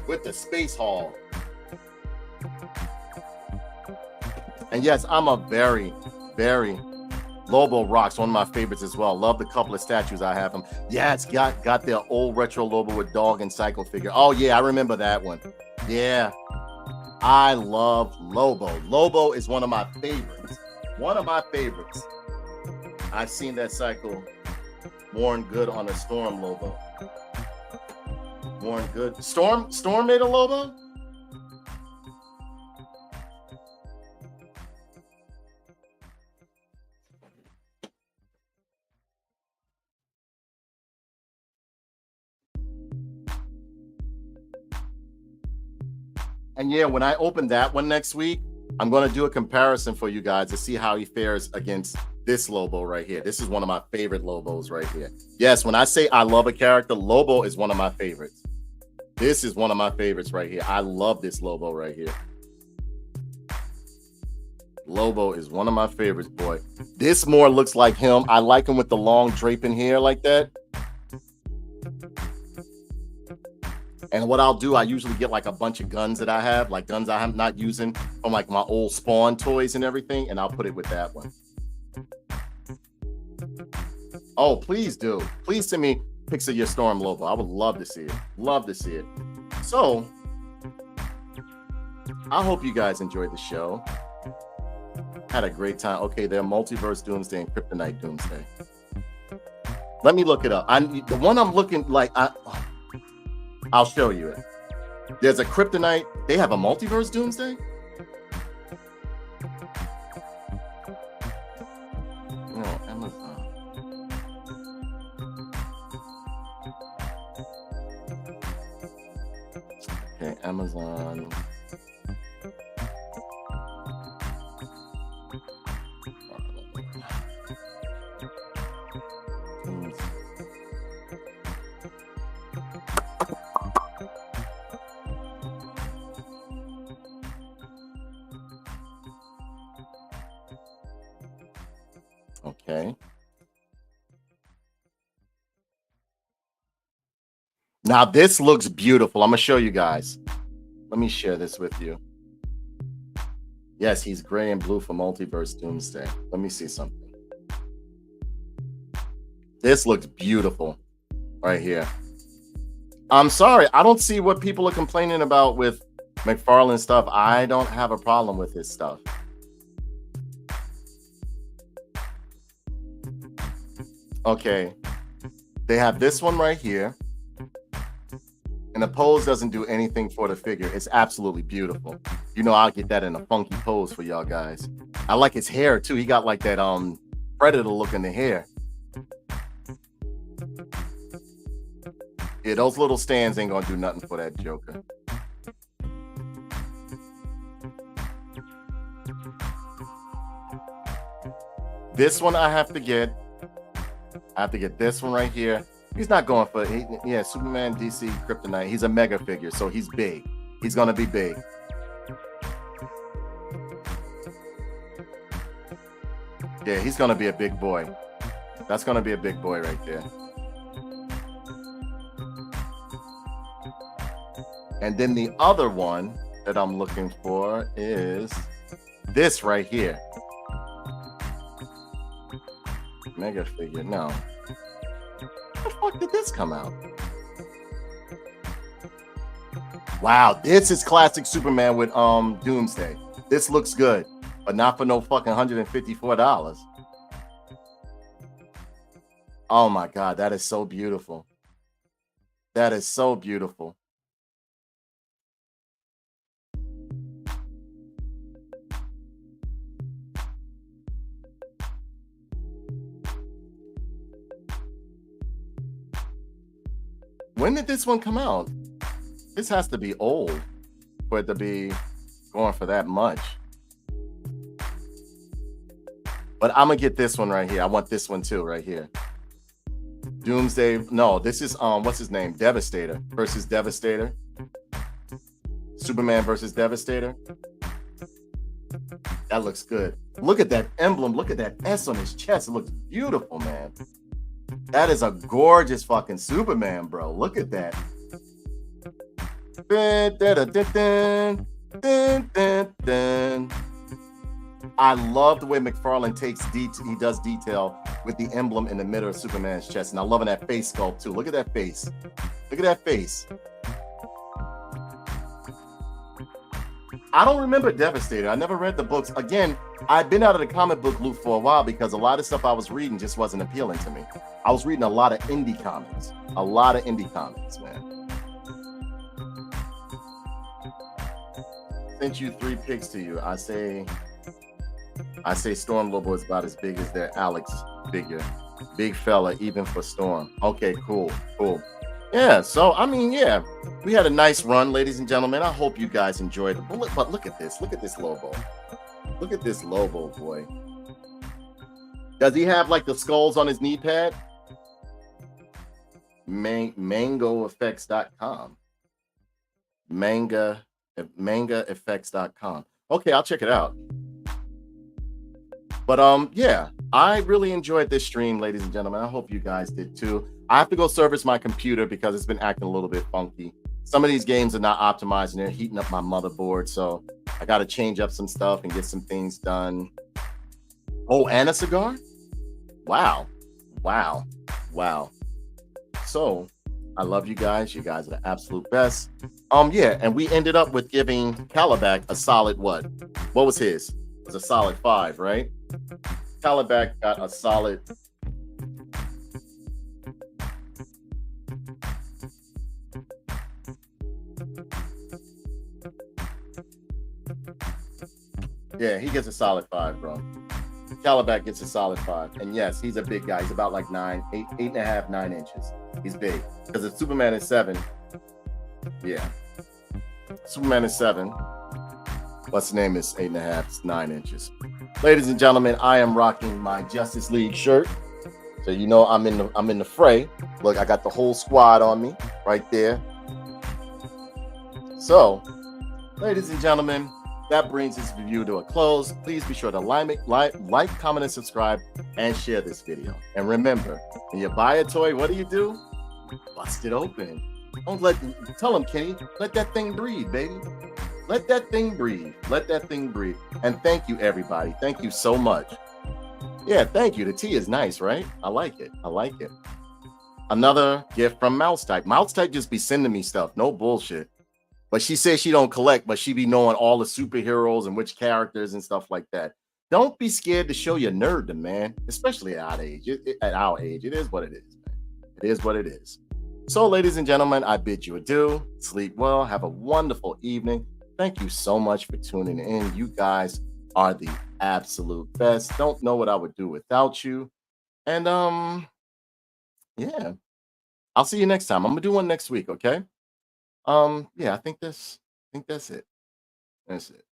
with the Space Hall. And yes, I'm a very Lobo rocks, one of my favorites as well. Love the couple of statues I have him. Yeah, it's got their old retro Lobo with dog and cycle figure. Oh yeah, I remember that one. Yeah, I love Lobo. Lobo is one of my favorites. One of my favorites. I've seen that cycle worn good on a Storm Lobo. Worn good. Storm made a Lobo? And yeah, when I open that one next week, I'm going to do a comparison for you guys to see how he fares against this Lobo right here. This is one of my favorite Lobos right here. Yes, when I say I love a character, Lobo is one of my favorites. This is one of my favorites right here. I love this Lobo right here. Lobo is one of my favorites, boy. This more looks like him. I like him with the long draping hair like that. And what I'll do, I usually get like a bunch of guns that I have, like guns I'm not using from like my old Spawn toys and everything, and I'll put it with that one. Oh, please do. Please send me pics of your Storm Lobo. I would love to see it. Love to see it. So, I hope you guys enjoyed the show. Had a great time. Okay, they're Multiverse Doomsday and Kryptonite Doomsday. Let me look it up. The one I'm looking like, I'll show you it. There's a Kryptonite. They have a Multiverse Doomsday? No, Amazon. Okay, Amazon. Okay. Now this looks beautiful. I'm gonna show you guys. Let me share this with you. Yes, he's gray and blue for Multiverse Doomsday. Let me see something. This looks beautiful right here. I'm sorry, I don't see what people are complaining about with McFarlane stuff. I don't have a problem with his stuff. Okay, they have this one right here, and the pose doesn't do anything for the figure. It's absolutely beautiful. You know, I'll get that in a funky pose for y'all guys. I like his hair too. He got like that Predator look in the hair. Yeah, those little stands ain't gonna do nothing for that Joker. This one I have to get. I have to get this one right here. He's not going for yeah, Superman, DC, Kryptonite. He's a mega figure, so he's big. He's gonna be big. Yeah, he's gonna be a big boy. That's gonna be a big boy right there. And then the other one that I'm looking for is this right here. Mega figure, no. How the fuck did this come out? Wow, this is classic Superman with Doomsday. This looks good, but not for no fucking $154. Oh my God, that is so beautiful. That is so beautiful. When did this one come out? This has to be old for it to be going for that much. But I'm gonna get this one right here. I want this one too, right here. Doomsday. No, this is what's his name? Devastator versus Devastator. Superman versus Devastator. That looks good. Look at that emblem. Look at that S on his chest. It looks beautiful, man. That is a gorgeous fucking Superman, bro. Look at that. I love the way McFarlane he does detail with the emblem in the middle of Superman's chest. And I'm loving that face sculpt too. Look at that face. Look at that face. I don't remember Devastator. I never read the books. Again, I've been out of the comic book loop for a while because a lot of stuff I was reading just wasn't appealing to me. I was reading a lot of indie comics. A lot of indie comics, man. Sent you 3 pics to you. I say Storm Lobo is about as big as their Alex figure. Big fella, even for Storm. Okay, cool. Yeah, so I mean, yeah, we had a nice run, ladies and gentlemen. I hope you guys enjoyed it. But look at this. Look at this Lobo. Look at this Lobo, boy. Does he have like the skulls on his knee pad? Mangoeffects.com. Mangaeffects.com. Okay, I'll check it out. But yeah, I really enjoyed this stream, ladies and gentlemen. I hope you guys did too. I have to go service my computer because it's been acting a little bit funky. Some of these games are not optimized and they're heating up my motherboard, so I got to change up some stuff and get some things done. Oh, and a cigar? Wow. So I love you guys. You guys are the absolute best. Yeah, and we ended up with giving Cashapp a solid what? What was his? It was a solid 5, right? Cashapp got a solid. Yeah, he gets a solid 5, bro. Cashapp gets a solid 5. And yes, he's a big guy. He's about like 8.5, 9 inches. He's big. Because if Superman is 7, yeah. Superman is 7. What's his name is 8.5, it's 9 inches. Ladies and gentlemen, I am rocking my Justice League shirt. So you know I'm in the fray. Look, I got the whole squad on me right there. So, ladies and gentlemen, that brings this review to a close. Please be sure to like, comment, and subscribe, and share this video. And remember, when you buy a toy, what do? Bust it open. Tell them, Kenny, let that thing breathe, baby. Let that thing breathe. Let that thing breathe. And thank you, everybody. Thank you so much. Yeah, thank you. The tea is nice, right? I like it. Another gift from Mouse Type. Mouse Type just be sending me stuff. No bullshit. But she says she don't collect, but she be knowing all the superheroes and which characters and stuff like that. Don't be scared to show your nerddom, man. Especially at our age. At our age, it is what it is, man. It is what it is. So, ladies and gentlemen, I bid you adieu. Sleep well. Have a wonderful evening. Thank you so much for tuning in. You guys are the absolute best. Don't know what I would do without you. And yeah. I'll see you next time. I'm gonna do one next week, okay? Yeah, I think that's it. That's it.